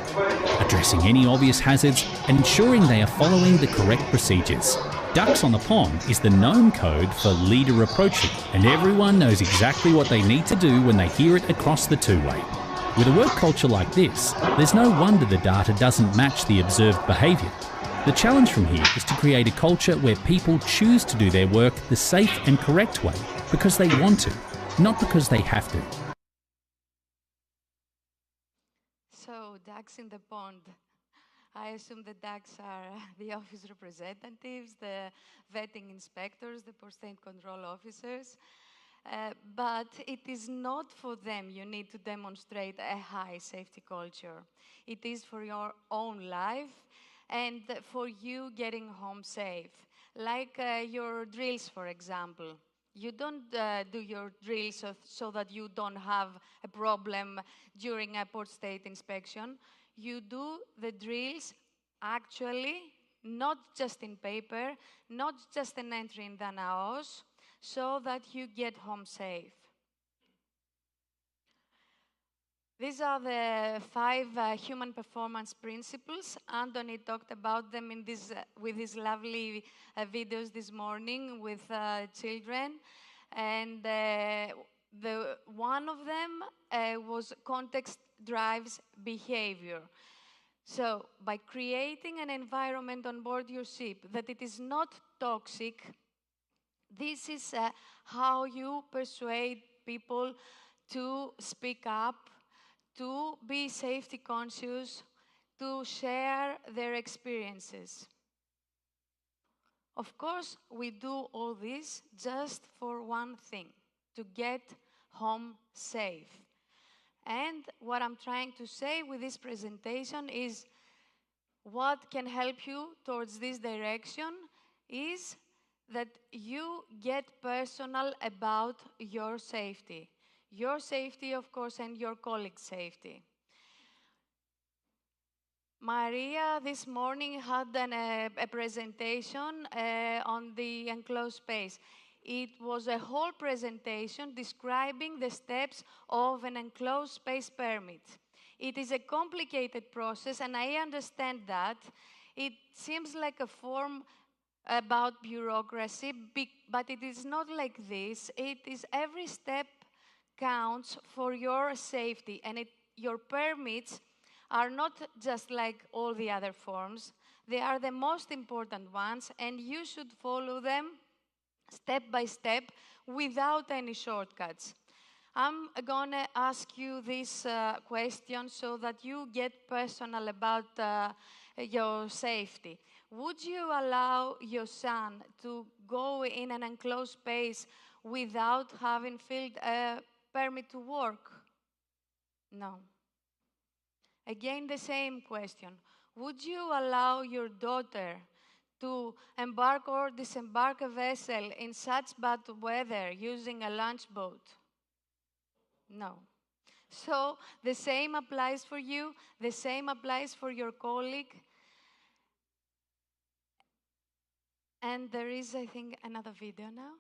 addressing any obvious hazards and ensuring they are following the correct procedures. Ducks on the pond is the known code for leader approaching, and everyone knows exactly what they need to do when they hear it across the two-way. With a work culture like this, there's no wonder the data doesn't match the observed behaviour. The challenge from here is to create a culture where people choose to do their work the safe and correct way because they want to, not because they have to. So, ducks in the pond. I assume the ducks are the office representatives, the vetting inspectors, the post-state control officers. But it is not for them you need to demonstrate a high safety culture. It is for your own life and for you getting home safe. Like your drills, for example. You don't do your drills so that you don't have a problem during a port state inspection. You do the drills actually, not just in paper, not just an entry in the NAOS, so that you get home safe. These are the 5 human performance principles. Anthony talked about them in with his lovely videos this morning with children. And one of them was context drives behavior. So by creating an environment on board your ship that it is not toxic, this is how you persuade people to speak up, to be safety conscious, to share their experiences. Of course, we do all this just for one thing, to get home safe. And what I'm trying to say with this presentation is what can help you towards this direction is that you get personal about your safety. Your safety, of course, and your colleagues' safety. Maria this morning had a presentation on the enclosed space. It was a whole presentation describing the steps of an enclosed space permit. It is a complicated process, and I understand that. It seems like a form about bureaucracy, but it is not like this. It is every step counts for your safety, and your permits are not just like all the other forms. They are the most important ones, and you should follow them step by step without any shortcuts. I'm going to ask you this question so that you get personal about your safety. Would you allow your son to go in an enclosed space without having filled a permit to work? No. Again, the same question. Would you allow your daughter to embark or disembark a vessel in such bad weather using a lunch boat? No. So the same applies for you, the same applies for your colleague. And there is, I think, another video now.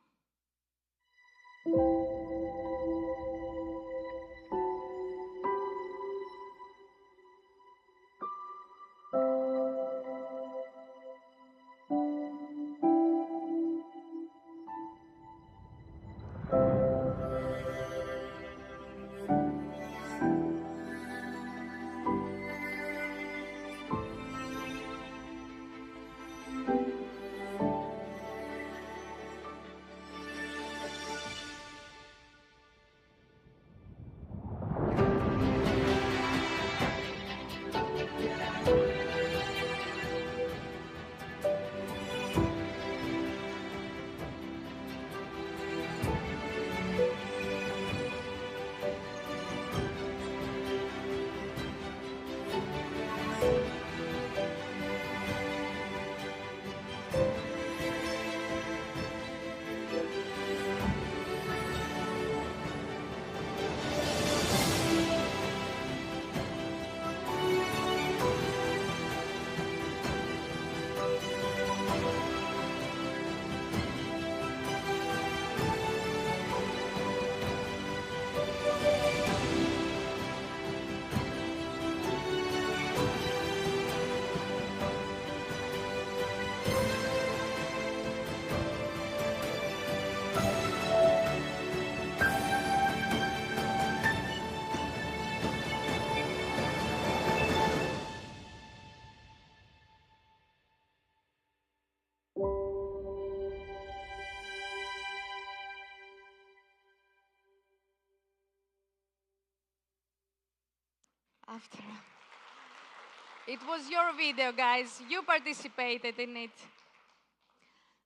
After all. It was your video, guys. You participated in it.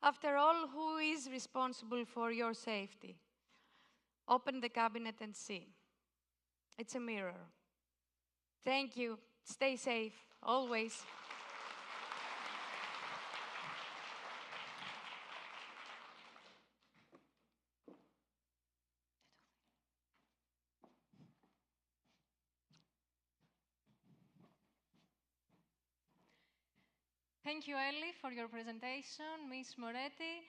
After all, who is responsible for your safety? Open the cabinet and see. It's a mirror. Thank you. Stay safe, always. Thank you, Ellie, for your presentation. Ms. Moretti,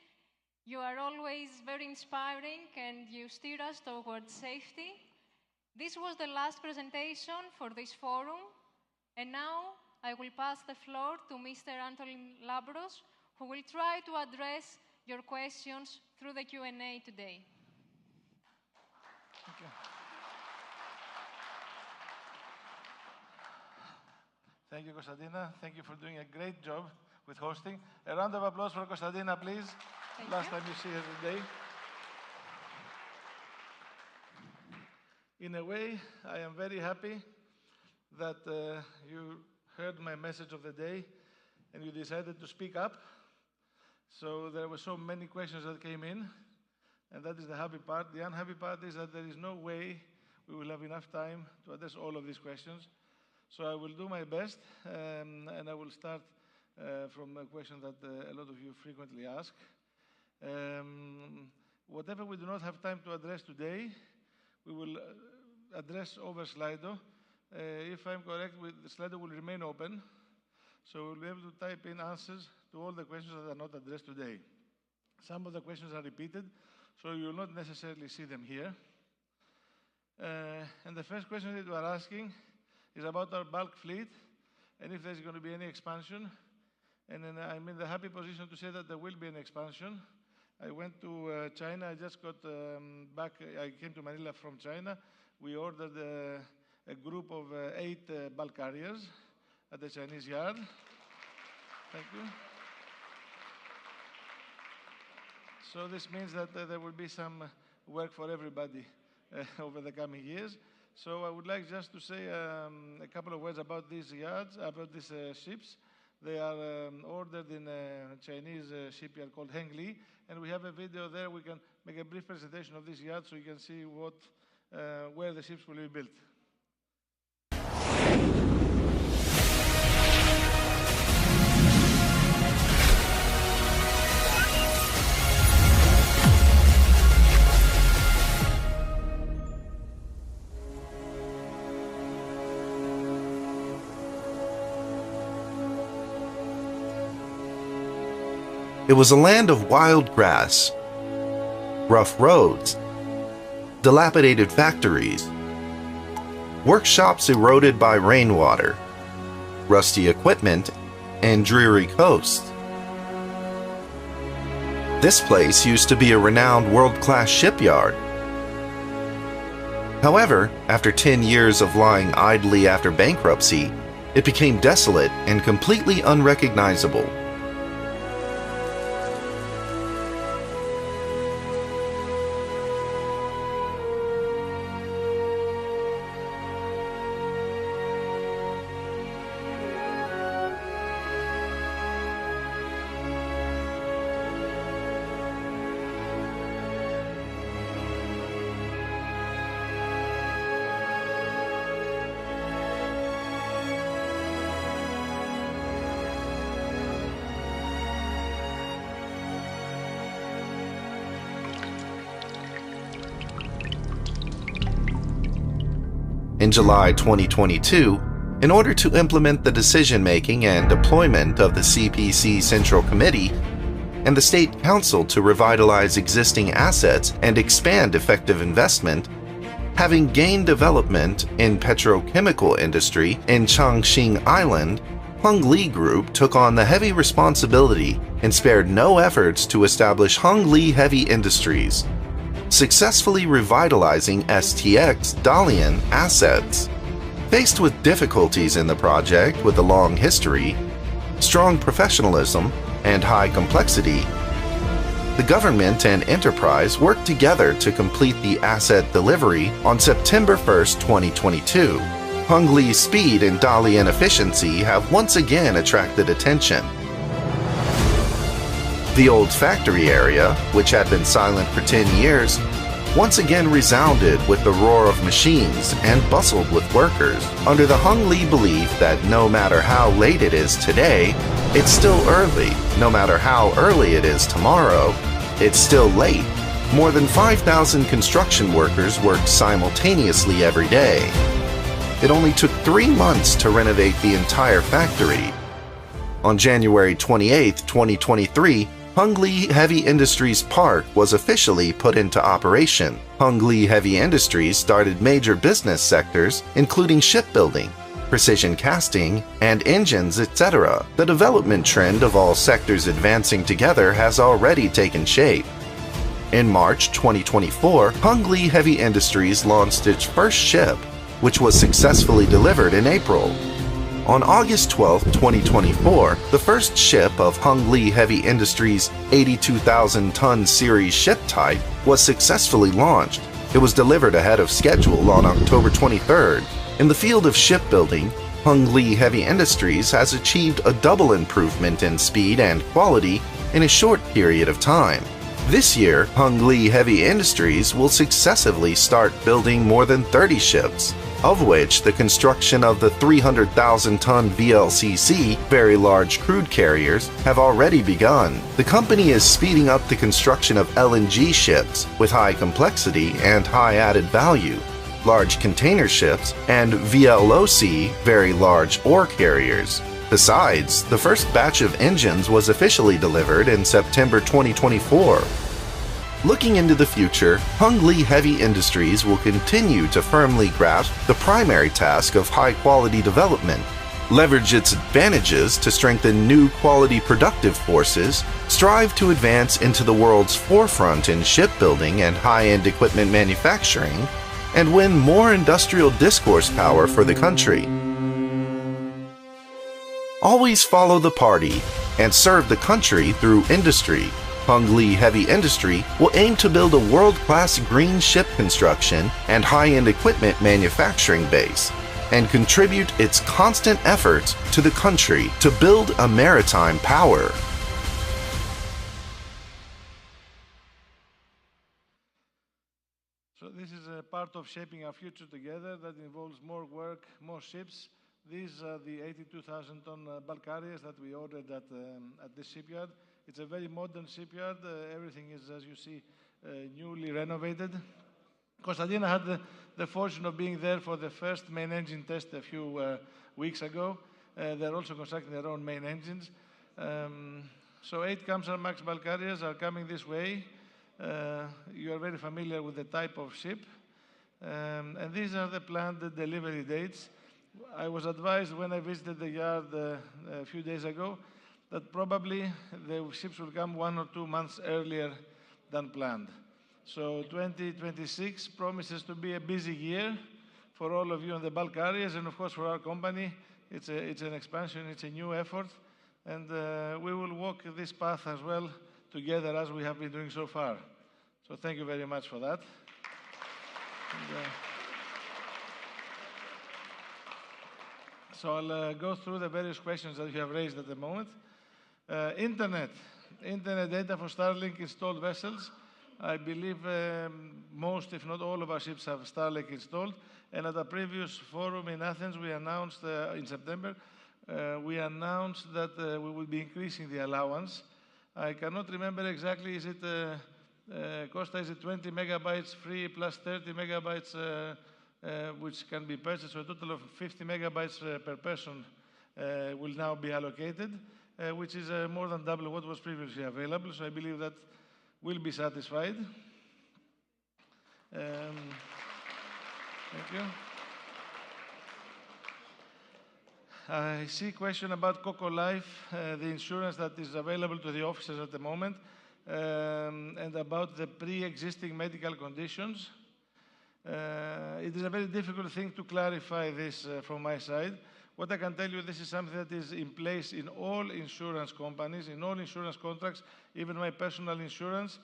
you are always very inspiring and you steer us towards safety. This was the last presentation for this forum, and now I will pass the floor to Mr. Anthony Labros, who will try to address your questions through the Q&A today. Thank you. Thank you, Konstantina. Thank you for doing a great job with hosting. A round of applause for Konstantina, please. Last time you see her today. In a way, I am very happy that you heard my message of the day and you decided to speak up. So there were so many questions that came in, and that is the happy part. The unhappy part is that there is no way we will have enough time to address all of these questions. So I will do my best, and I will start from a question that a lot of you frequently ask. Whatever we do not have time to address today, we will address over Slido. If I'm correct, the Slido will remain open, so we'll be able to type in answers to all the questions that are not addressed today. Some of the questions are repeated, so you will not necessarily see them here. And the first question that you are asking is about our bulk fleet and if there's going to be any expansion. And then I'm in the happy position to say that there will be an expansion. I went to China. I just got back. I came to Manila from China. We ordered a group of 8 bulk carriers at the Chinese yard. Thank you. So this means that there will be some work for everybody over the coming years. So I would like just to say a couple of words about these yards, about these ships. They are ordered in a Chinese shipyard called Hengli, and we have a video there. We can make a brief presentation of this yard so you can see where the ships will be built. It was a land of wild grass, rough roads, dilapidated factories, workshops eroded by rainwater, rusty equipment, and dreary coasts. This place used to be a renowned world-class shipyard. However, after 10 years of lying idly after bankruptcy, it became desolate and completely unrecognizable. In July 2022, in order to implement the decision-making and deployment of the CPC Central Committee and the State Council to revitalize existing assets and expand effective investment, having gained development in petrochemical industry in Changxing Island, Hung Lee Group took on the heavy responsibility and spared no efforts to establish Hung Lee Heavy Industries, successfully revitalizing STX Dalian assets. Faced with difficulties in the project with a long history, strong professionalism, and high complexity, the government and enterprise worked together to complete the asset delivery on September 1st, 2022. Hung Lee's speed and Dalian efficiency have once again attracted attention. The old factory area, which had been silent for 10 years, once again resounded with the roar of machines and bustled with workers, under the Hung Lee belief that no matter how late it is today, it's still early. No matter how early it is tomorrow, it's still late. More than 5,000 construction workers worked simultaneously every day. It only took 3 months to renovate the entire factory. On January 28, 2023, Hung Lee Heavy Industries Park was officially put into operation. Hung Lee Heavy Industries started major business sectors, including shipbuilding, precision casting, and engines, etc. The development trend of all sectors advancing together has already taken shape. In March 2024, Hung Lee Heavy Industries launched its first ship, which was successfully delivered in April. On August 12, 2024, the first ship of Hung Lee Heavy Industries' 82,000-ton series ship type was successfully launched. It was delivered ahead of schedule on October 23rd. In the field of shipbuilding, Hung Lee Heavy Industries has achieved a double improvement in speed and quality in a short period of time. This year, Hung Lee Heavy Industries will successively start building more than 30 ships, of which the construction of the 300,000-ton VLCC, very large crude carriers, have already begun. The company is speeding up the construction of LNG ships with high complexity and high added value, large container ships, and VLOC, very large ore carriers. Besides, the first batch of engines was officially delivered in September 2024. Looking into the future, Hung Lee Heavy Industries will continue to firmly grasp the primary task of high-quality development, leverage its advantages to strengthen new quality productive forces, strive to advance into the world's forefront in shipbuilding and high-end equipment manufacturing, and win more industrial discourse power for the country. Always follow the party and serve the country through industry. Hung Lee Heavy Industry will aim to build a world-class green ship construction and high-end equipment manufacturing base, and contribute its constant efforts to the country to build a maritime power. So this is a part of shaping our future together that involves more work, more ships. These are the 82,000-ton bulk carriers that we ordered at this shipyard. It's a very modern shipyard. Everything is, as you see, newly renovated. Konstantina had the fortune of being there for the first main engine test a few weeks ago. They're also constructing their own main engines. So 8 Kamsarmax bulk carriers are coming this way. You are very familiar with the type of ship. And these are the planned delivery dates. I was advised when I visited the yard a few days ago that probably the ships will come 1 or 2 months earlier than planned. So 2026 promises to be a busy year for all of you on the bulk carriers, and of course for our company. It's an expansion, it's a new effort, and we will walk this path as well together as we have been doing so far. So thank you very much for that. So I'll go through the various questions that you have raised at the moment. Internet data for Starlink installed vessels. I believe most, if not all of our ships have Starlink installed. And at a previous forum in Athens, we announced in September, we announced that we will be increasing the allowance. I cannot remember exactly, is it, Costa, is it 20 megabytes free plus 30 megabytes which can be purchased, so a total of 50 megabytes per person will now be allocated, which is more than double what was previously available. So I believe that will be satisfied. Thank you. I see a question about Coco Life, the insurance that is available to the officers at the moment, and about the pre-existing medical conditions. It is a very difficult thing to clarify this from my side. What I can tell you, this is something that is in place in all insurance companies, in all insurance contracts, even my personal insurance.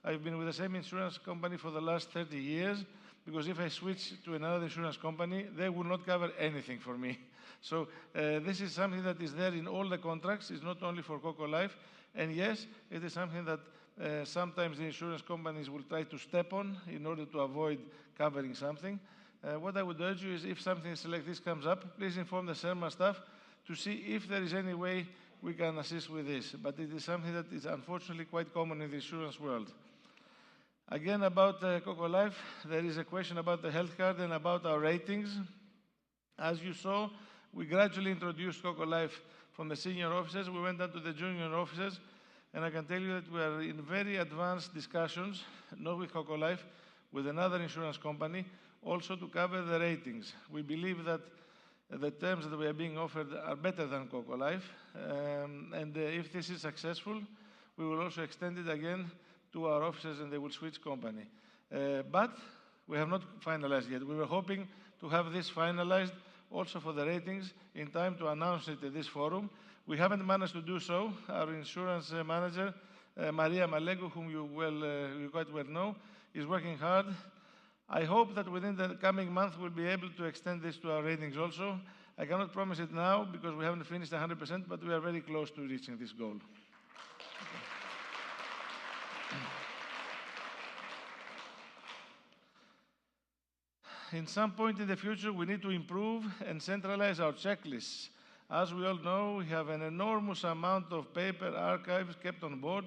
I've been with the same insurance company for the last 30 years. because if I switch to another insurance company, they will not cover anything for me. So this is something that is there in all the contracts. It's not only for Coco Life. And yes, it is something that sometimes the insurance companies will try to step on in order to avoid covering something. What I would urge you is if something like this comes up, please inform the CENMAR staff to see if there is any way we can assist with this. But it is something that is unfortunately quite common in the insurance world. Again, about Coco Life, there is a question about the health card and about our ratings. As you saw, we gradually introduced Coco Life from the senior officers. We went down to the junior officers, and I can tell you that we are in very advanced discussions, not with Coco Life, with another insurance company, also to cover the ratings. We believe that the terms that we are being offered are better than Coco Life, and if this is successful, we will also extend it again to our officers and they will switch company. But we have not finalized yet. We were hoping to have this finalized also for the ratings in time to announce it at this forum. We haven't managed to do so. Our insurance manager, Maria Malego, whom you quite well know, is working hard. I hope that within the coming month we'll be able to extend this to our ratings also. I cannot promise it now because we haven't finished 100%, but we are very close to reaching this goal. In some point in the future, we need to improve and centralize our checklists. As we all know, we have an enormous amount of paper archives kept on board.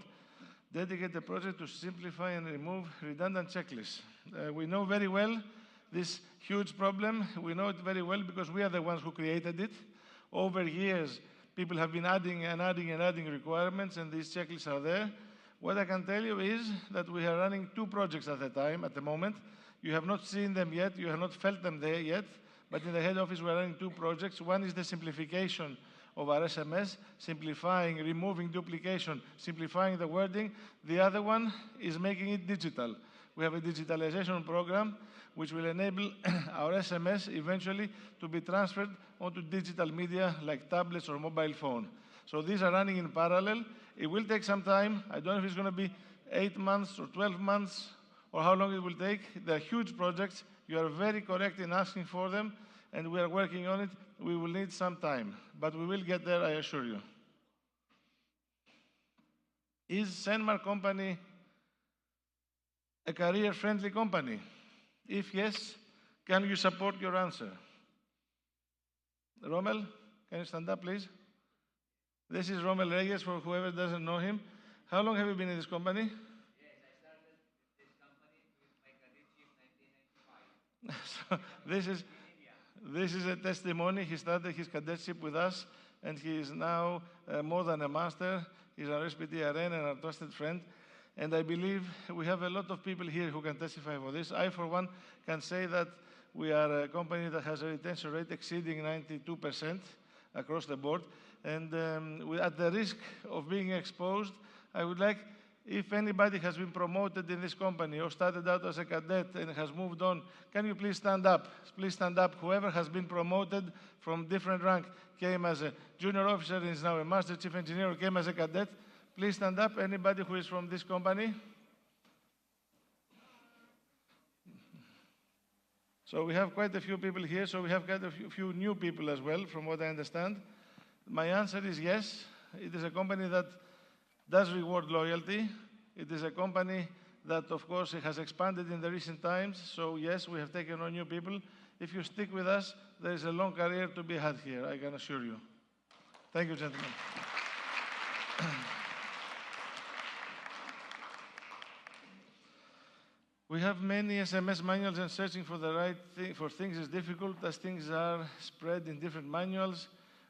Dedicate a project to simplify and remove redundant checklists. We know very well this huge problem. We know it very well because we are the ones who created it. Over years, people have been adding and adding and adding requirements, and these checklists are there. What I can tell you is that we are running 2 projects at the moment. You have not seen them yet, you have not felt them there yet, but in the head office we are running 2 projects. One is the simplification of our SMS, simplifying, removing duplication, simplifying the wording. The other one is making it digital. We have a digitalization program which will enable our SMS eventually to be transferred onto digital media like tablets or mobile phone. So these are running in parallel. It will take some time. I don't know if it's going to be 8 months or 12 months or how long it will take. They're huge projects. You are very correct in asking for them, and we are working on it. We will need some time, but we will get there, I assure you. Is CENMAR company a career-friendly company? If yes, can you support your answer? Rommel, can you stand up, please? This is Rommel Reyes, for whoever doesn't know him. How long have you been in this company? Yes, I started this company with my cadetship in 1995. So this is a testimony. He started his cadetship with us, and he is now more than a master. He's our SPTRN and our trusted friend. And I believe we have a lot of people here who can testify for this. I, for one, can say that we are a company that has a retention rate exceeding 92% across the board. And at the risk of being exposed, I would like, if anybody has been promoted in this company or started out as a cadet and has moved on, can you please stand up? Please stand up. Whoever has been promoted from different rank, came as a junior officer and is now a master chief engineer, or came as a cadet, please stand up. Anybody who is from this company? So we have quite a few people here, so we have quite a few new people as well, from what I understand. My answer is yes. It is a company that does reward loyalty. It is a company that, of course, it has expanded in the recent times. So yes, we have taken on new people. If you stick with us, there is a long career to be had here, I can assure you. Thank you, gentlemen. We have many SMS manuals, and searching for the right thing for things is difficult, as things are spread in different manuals.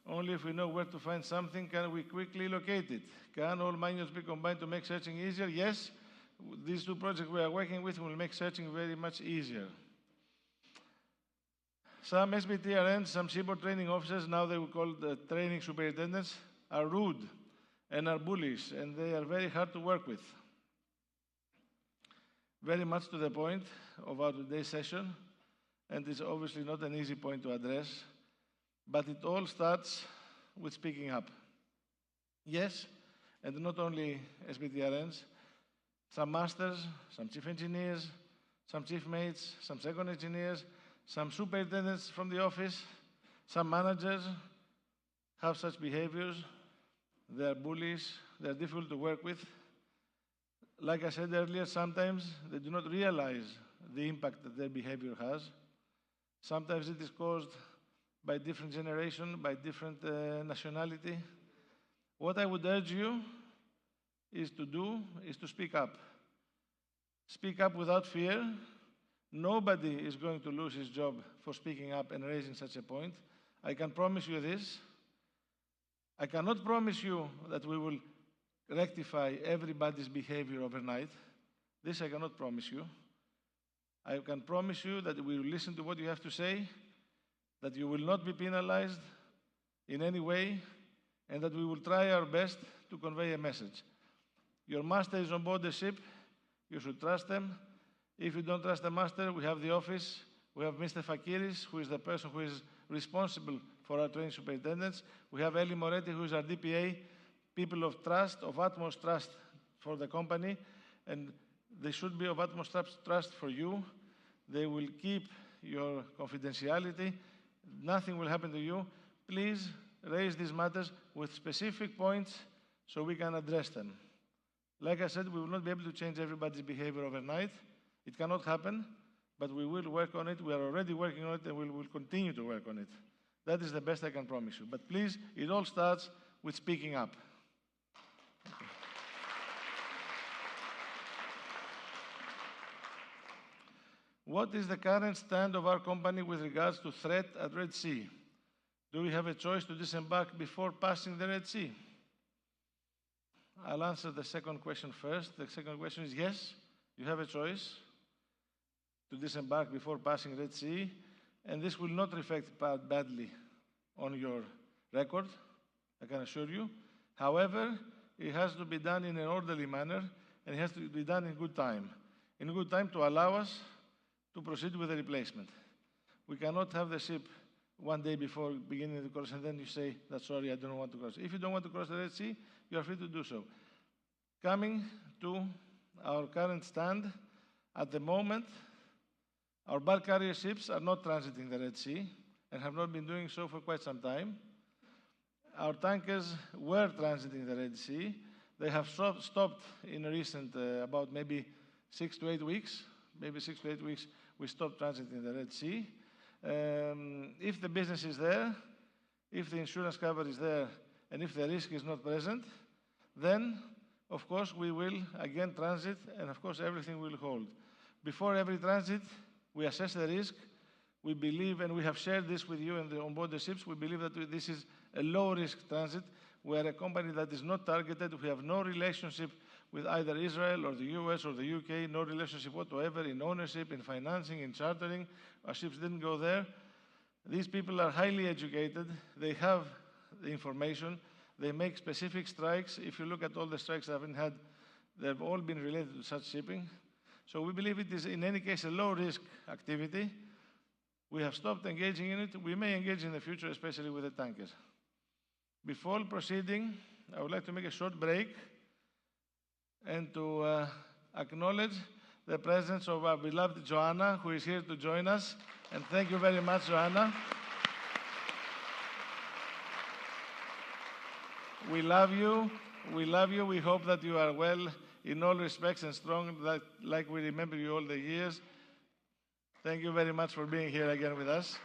Only if we know where to find something can we quickly locate it. Can all manuals be combined to make searching easier? Yes. These 2 projects we are working with will make searching very much easier. Some SBTRNs, some seaboard training officers, now they will call the training superintendents, are rude and are bullish, and they are very hard to work with. Very much to the point of our today's session, and it's obviously not an easy point to address, but it all starts with speaking up. Yes, and not only SBTRNs, some masters, some chief engineers, some chief mates, some second engineers, some superintendents from the office, some managers have such behaviors. They are bullies, they are difficult to work with. Like I said earlier, sometimes they do not realize the impact that their behavior has. Sometimes it is caused by different generation, by different nationality. What I would urge you is to speak up. Speak up without fear. Nobody is going to lose his job for speaking up and raising such a point. I can promise you this. I cannot promise you that we will rectify everybody's behavior overnight. This I cannot promise you. I can promise you that we will listen to what you have to say, that you will not be penalized in any way, and that we will try our best to convey a message. Your master is on board the ship. You should trust them. If you don't trust the master, we have the office. We have Mr. Fakiris, who is the person who is responsible for our training superintendents. We have Eli Moretti, who is our DPA, people of trust, of utmost trust for the company, and they should be of utmost trust for you. They will keep your confidentiality. Nothing will happen to you. Please raise these matters with specific points so we can address them. Like I said, we will not be able to change everybody's behavior overnight. It cannot happen, but we will work on it. We are already working on it, and we will continue to work on it. That is the best I can promise you. But please, it all starts with speaking up. What is the current stand of our company with regards to threat at Red Sea? Do we have a choice to disembark before passing the Red Sea? I'll answer the second question first. The second question is yes, you have a choice to disembark before passing Red Sea, and this will not reflect badly on your record, I can assure you. However, it has to be done in an orderly manner, and it has to be done in good time. In good time to allow us to proceed with the replacement. We cannot have the ship one day before beginning the cross, and then you say, that's sorry, I don't want to cross. If you don't want to cross the Red Sea, you are free to do so. Coming to our current stand, at the moment, our bulk carrier ships are not transiting the Red Sea and have not been doing so for quite some time. Our tankers were transiting the Red Sea. They have stopped in recent, about maybe 6 to 8 weeks. Maybe 6 to 8 weeks, we stopped transiting the Red Sea. If the business is there, if the insurance cover is there, and if the risk is not present, then, of course, we will again transit, and of course, everything will hold. Before every transit, we assess the risk. We believe, and we have shared this with you and on board the ships, we believe that this is a low-risk transit. We are a company that is not targeted. We have no relationship with either Israel or the US or the UK, no relationship whatsoever in ownership, in financing, in chartering. Our ships didn't go there. These people are highly educated. They have the information. They make specific strikes. If you look at all the strikes I've had, they've all been related to such shipping. So we believe it is, in any case, a low-risk activity. We have stopped engaging in it. We may engage in the future, especially with the tankers. Before proceeding, I would like to make a short break and to acknowledge the presence of our beloved Joanna, who is here to join us. And thank you very much, Joanna. We love you. We love you. We hope that you are well in all respects and strong, like we remember you all the years. Thank you very much for being here again with us.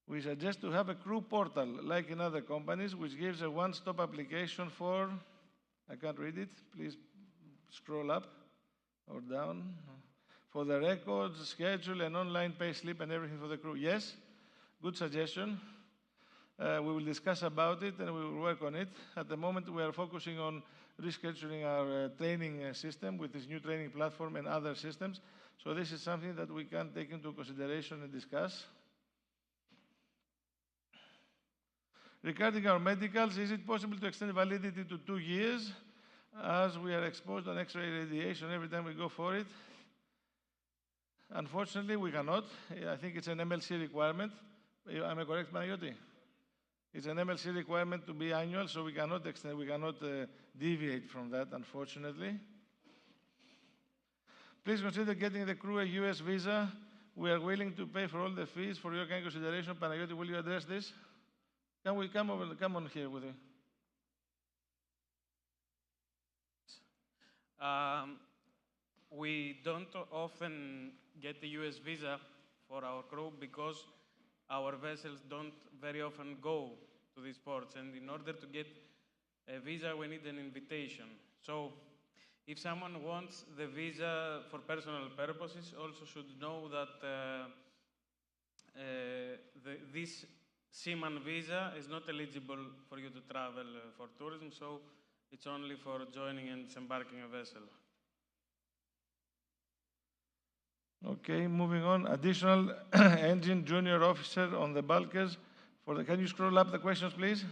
We suggest to have a crew portal, like in other companies, which gives a one-stop application for, I can't read it, please scroll up or down, for the records, schedule, and online pay slip and everything for the crew. Yes, good suggestion. We will discuss about it and we will work on it. At the moment, we are focusing on rescheduling our training system with this new training platform and other systems. So this is something that we can take into consideration and discuss. Regarding our medicals, is it possible to extend validity to 2 years as we are exposed on X-ray radiation every time we go for it? Unfortunately, we cannot. I think it's an MLC requirement. Am I correct, Manayoti? It's an MLC requirement to be annual, so we cannot extend, we cannot deviate from that, unfortunately. Please consider getting the crew a US visa. We are willing to pay for all the fees for your kind consideration. Panagiotis, will you address this? Can we come on here with you? We don't often get the US visa for our crew because our vessels don't very often go to these ports. And in order to get a visa, we need an invitation. So if someone wants the visa for personal purposes, also should know that this seaman visa is not eligible for you to travel for tourism, so it's only for joining and disembarking a vessel. Okay, moving on. Additional engine junior officer on the bulkers. Can you scroll up the questions, please?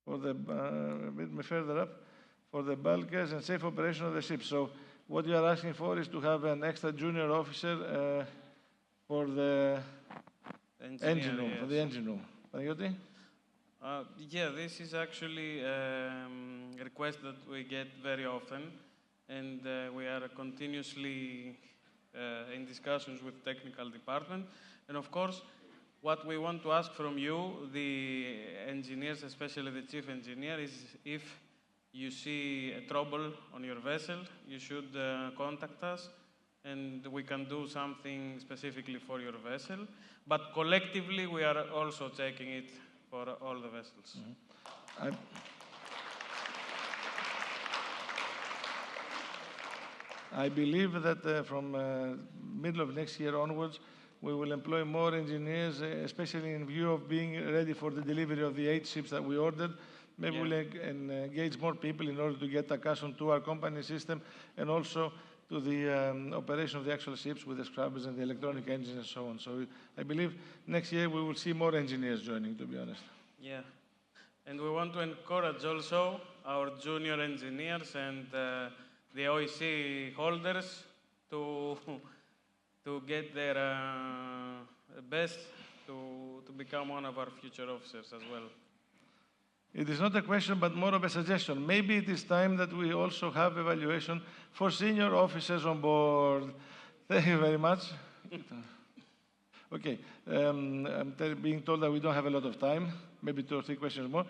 For the, a bit further up, for the bulkers and safe operation of the ship. So what you are asking for is to have an extra junior officer for the engine room, yes. for the engine room. Panagiotis? Yeah, this is actually a request that we get very often, and we are continuously in discussions with technical department. And of course, what we want to ask from you, the engineers, especially the chief engineer, is if you see a trouble on your vessel, you should contact us, and we can do something specifically for your vessel. But collectively, we are also checking it for all the vessels. Mm-hmm. I believe that from middle of next year onwards, we will employ more engineers, especially in view of being ready for the delivery of the 8 ships that we ordered. Maybe we'll engage more people in order to get accustomed to our company system and also to the operation of the actual ships with the scrubbers and the electronic engines and so on. So I believe next year we will see more engineers joining, to be honest. Yeah, and we want to encourage also our junior engineers and the OEC holders to get their best to become one of our future officers as well. It is not a question, but more of a suggestion. Maybe it is time that we also have evaluation for senior officers on board. Thank you very much. Okay, I'm being told that we don't have a lot of time, maybe 2 or 3 questions more.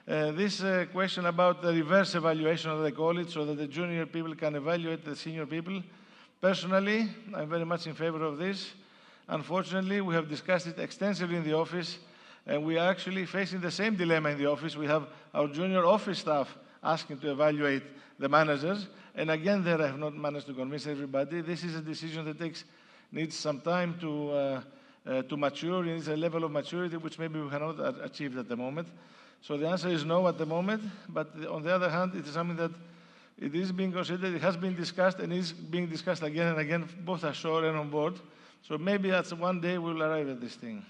This question about the reverse evaluation, as they call it, so that the junior people can evaluate the senior people. Personally, I'm very much in favor of this. Unfortunately, we have discussed it extensively in the office, and we are actually facing the same dilemma in the office. We have our junior office staff asking to evaluate the managers, and again, there I have not managed to convince everybody. This is a decision that needs some time to mature. It is a level of maturity which maybe we cannot achieve at the moment. So the answer is no at the moment, but on the other hand, it is something that it is being considered, it has been discussed, and is being discussed again and again, both ashore and on board. So maybe that's one day we'll arrive at this thing.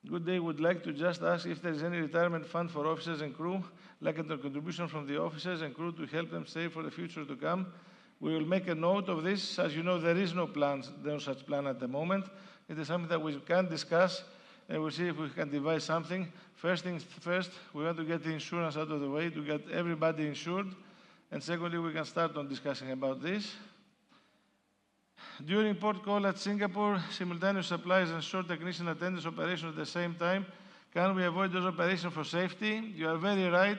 Good day, would like to just ask if there is any retirement fund for officers and crew, like a contribution from the officers and crew to help them save for the future to come. We will make a note of this. As you know, there is no such plan at the moment. It is something that we can discuss, and we'll see if we can devise something. First things first, we want to get the insurance out of the way, to get everybody insured. And secondly, we can start on discussing about this. During port call at Singapore, simultaneous supplies and shore technician attendance operations at the same time. Can we avoid those operations for safety? You are very right.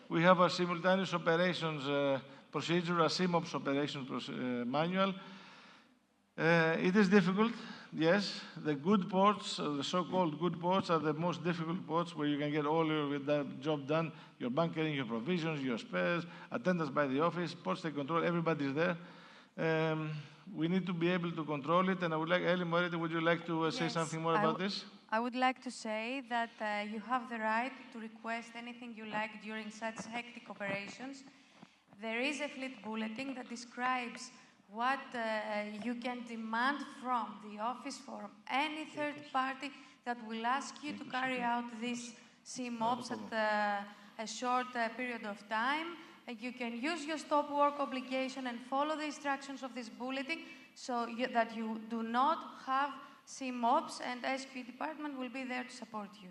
We have our simultaneous operations procedure, a CMOPS operation manual. It is difficult, yes. The good ports, the so-called good ports, are the most difficult ports where you can get all your job done, your bunkering, your provisions, your spares, attendance by the office, ports they control, everybody's there. We need to be able to control it, and I would like, Ellie Moretti, would you like to say something more about this? I would like to say that you have the right to request anything you like during such hectic operations. There is a fleet bulletin that describes what you can demand from the office from any third party that will ask you to carry out these CMOPs at a short period of time. and you can use your stop work obligation and follow the instructions of this bulletin so that you do not have CMOPs, and SQ department will be there to support you.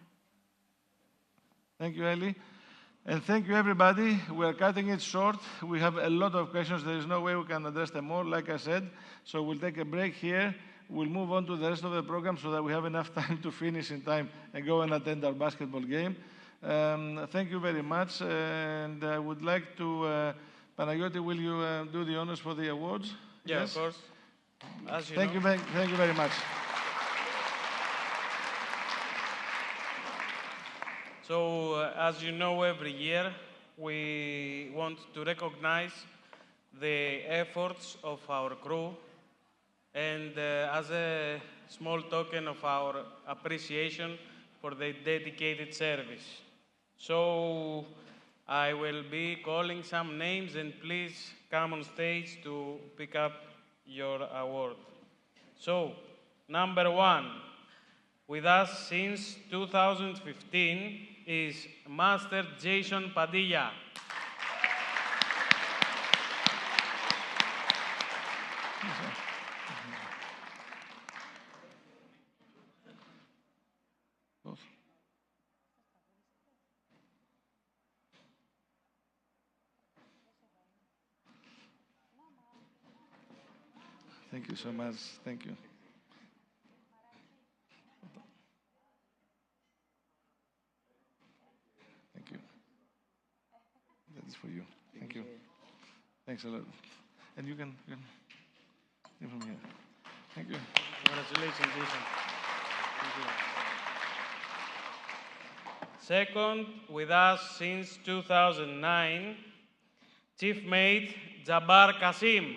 Thank you, Ellie. And thank you, everybody. We are cutting it short. We have a lot of questions. There is no way we can address them all, like I said. So we'll take a break here. We'll move on to the rest of the program so that we have enough time to finish in time and go and attend our basketball game. Thank you very much. And I would like to, Panagiotis, will you do the honors for the awards? Yeah, Yes? of course. As you Thank know. Thank you very much. So, as you know, every year we want to recognize the efforts of our crew, and as a small token of our appreciation for their dedicated service. So, I will be calling some names, and please come on stage to pick up your award. So, number 1, with us since 2015 is Master Jason Padilla. Thank you so much. Thank you. Thank you. That is for you. Thank you. Thanks a lot. And you can give from here. Thank you. Congratulations, Jason. Thank you. Second, with us since 2009, Chief Mate Jabbar Kasim.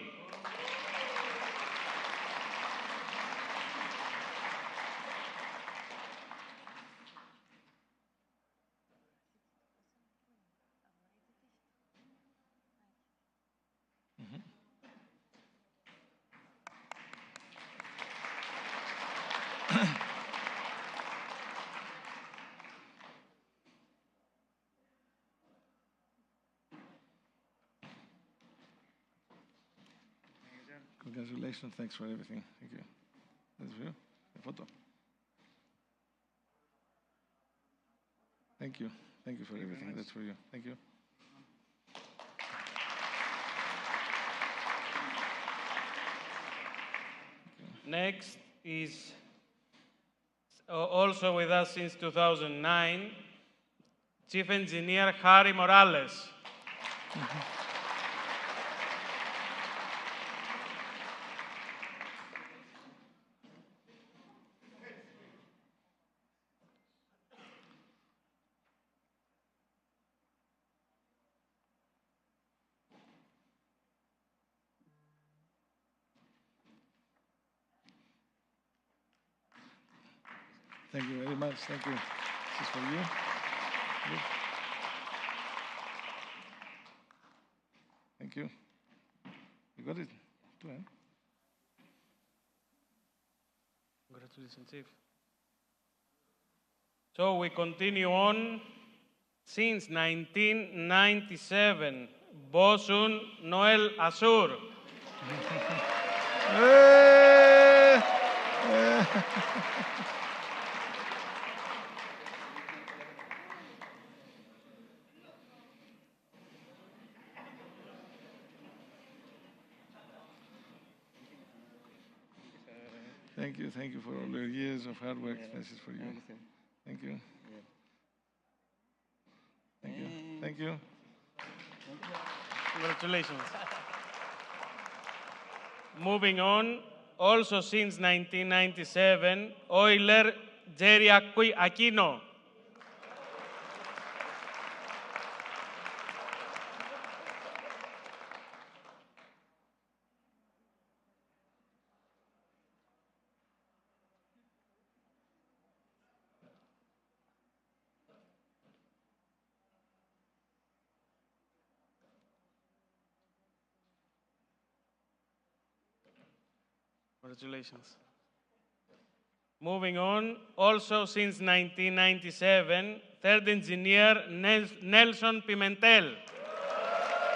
Congratulations. Thanks for everything. Thank you. That's for you. A photo. Thank you. Thank you for everything. That's for you. Thank you. Next is also with us since 2009, Chief Engineer Harry Morales. Thank you very much. Thank you. This is for you. Good. Thank you. You got it? Too, eh? Congratulations, Chief. So we continue on. Since 1997, Bosun Noel Asur. Thank you for all your years of hard work. This is for you. Thank you. Thank you. Thank you. Congratulations. Moving on, also since 1997, Euler Jerry Aquino. Congratulations. Moving on, also since 1997, 3rd engineer Nelson Pimentel. Congratulations. Congratulations. Moving on, also since 1997, 3rd engineer Nelson Pimentel. Congratulations. Congratulations. Moving on, also since 1997, 3rd engineer Nelson Pimentel. Congratulations. Congratulations. Moving on, also since 1997, 3rd engineer Nelson Pimentel.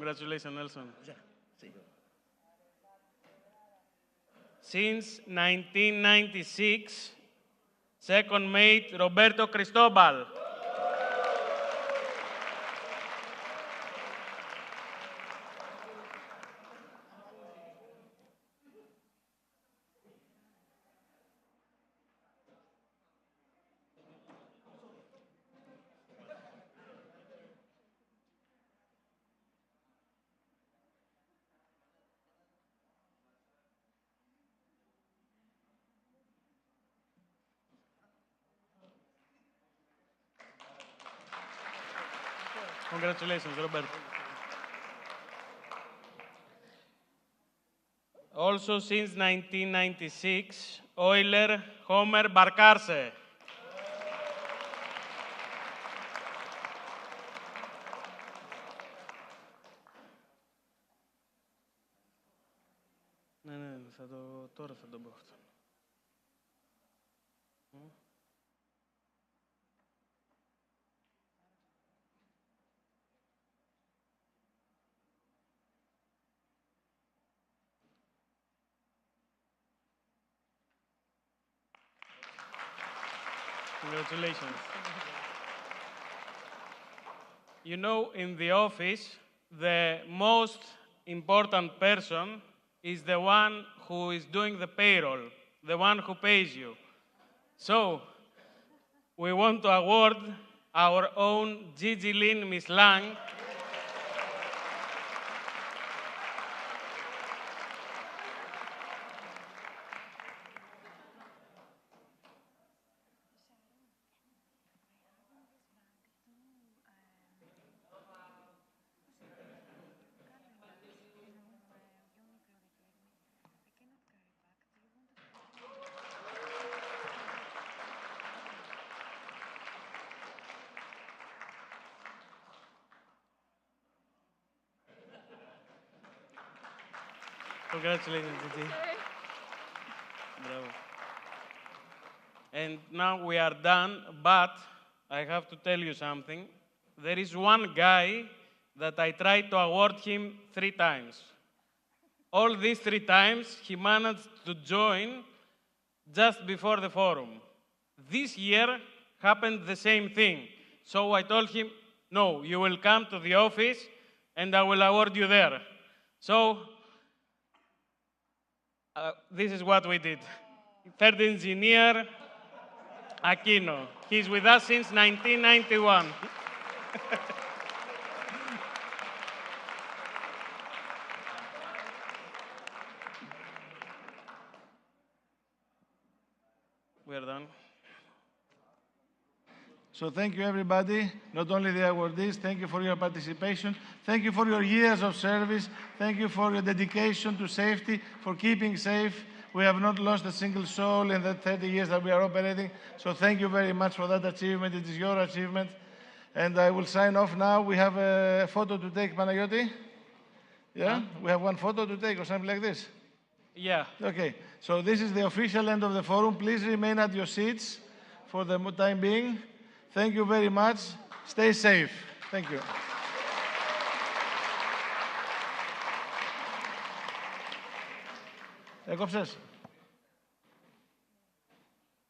Congratulations, Nelson. Since 1996, second mate Roberto Cristobal. Congratulations, Roberto. Also since 1996, Euler Homer Barcarce. Ναι, τώρα θα τον πω αυτό. Congratulations. You know, in the office, the most important person is the one who is doing the payroll, the one who pays you. So, we want to award our own Gigi Lynn Miss Lang Congratulations, Gigi. Bravo. And now we are done, but I have to tell you something. There is one guy that I tried to award him 3 times. All these 3 times, he managed to join just before the forum. This year happened the same thing. So I told him, no, you will come to the office and I will award you there. So this is what we did. Third engineer, Aquino. He's with us since 1991. We are done. So thank you, everybody, not only the awardees, thank you for your participation, thank you for your years of service, thank you for your dedication to safety, for keeping safe. We have not lost a single soul in the 30 years that we are operating, so thank you very much for that achievement. It is your achievement. And I will sign off now. We have a photo to take, Panayoti? Yeah? We have one photo to take or something like this? Yeah. Okay, so this is the official end of the forum. Please remain at your seats for the time being. Thank you very much. Stay safe. Thank you. Έκοψες.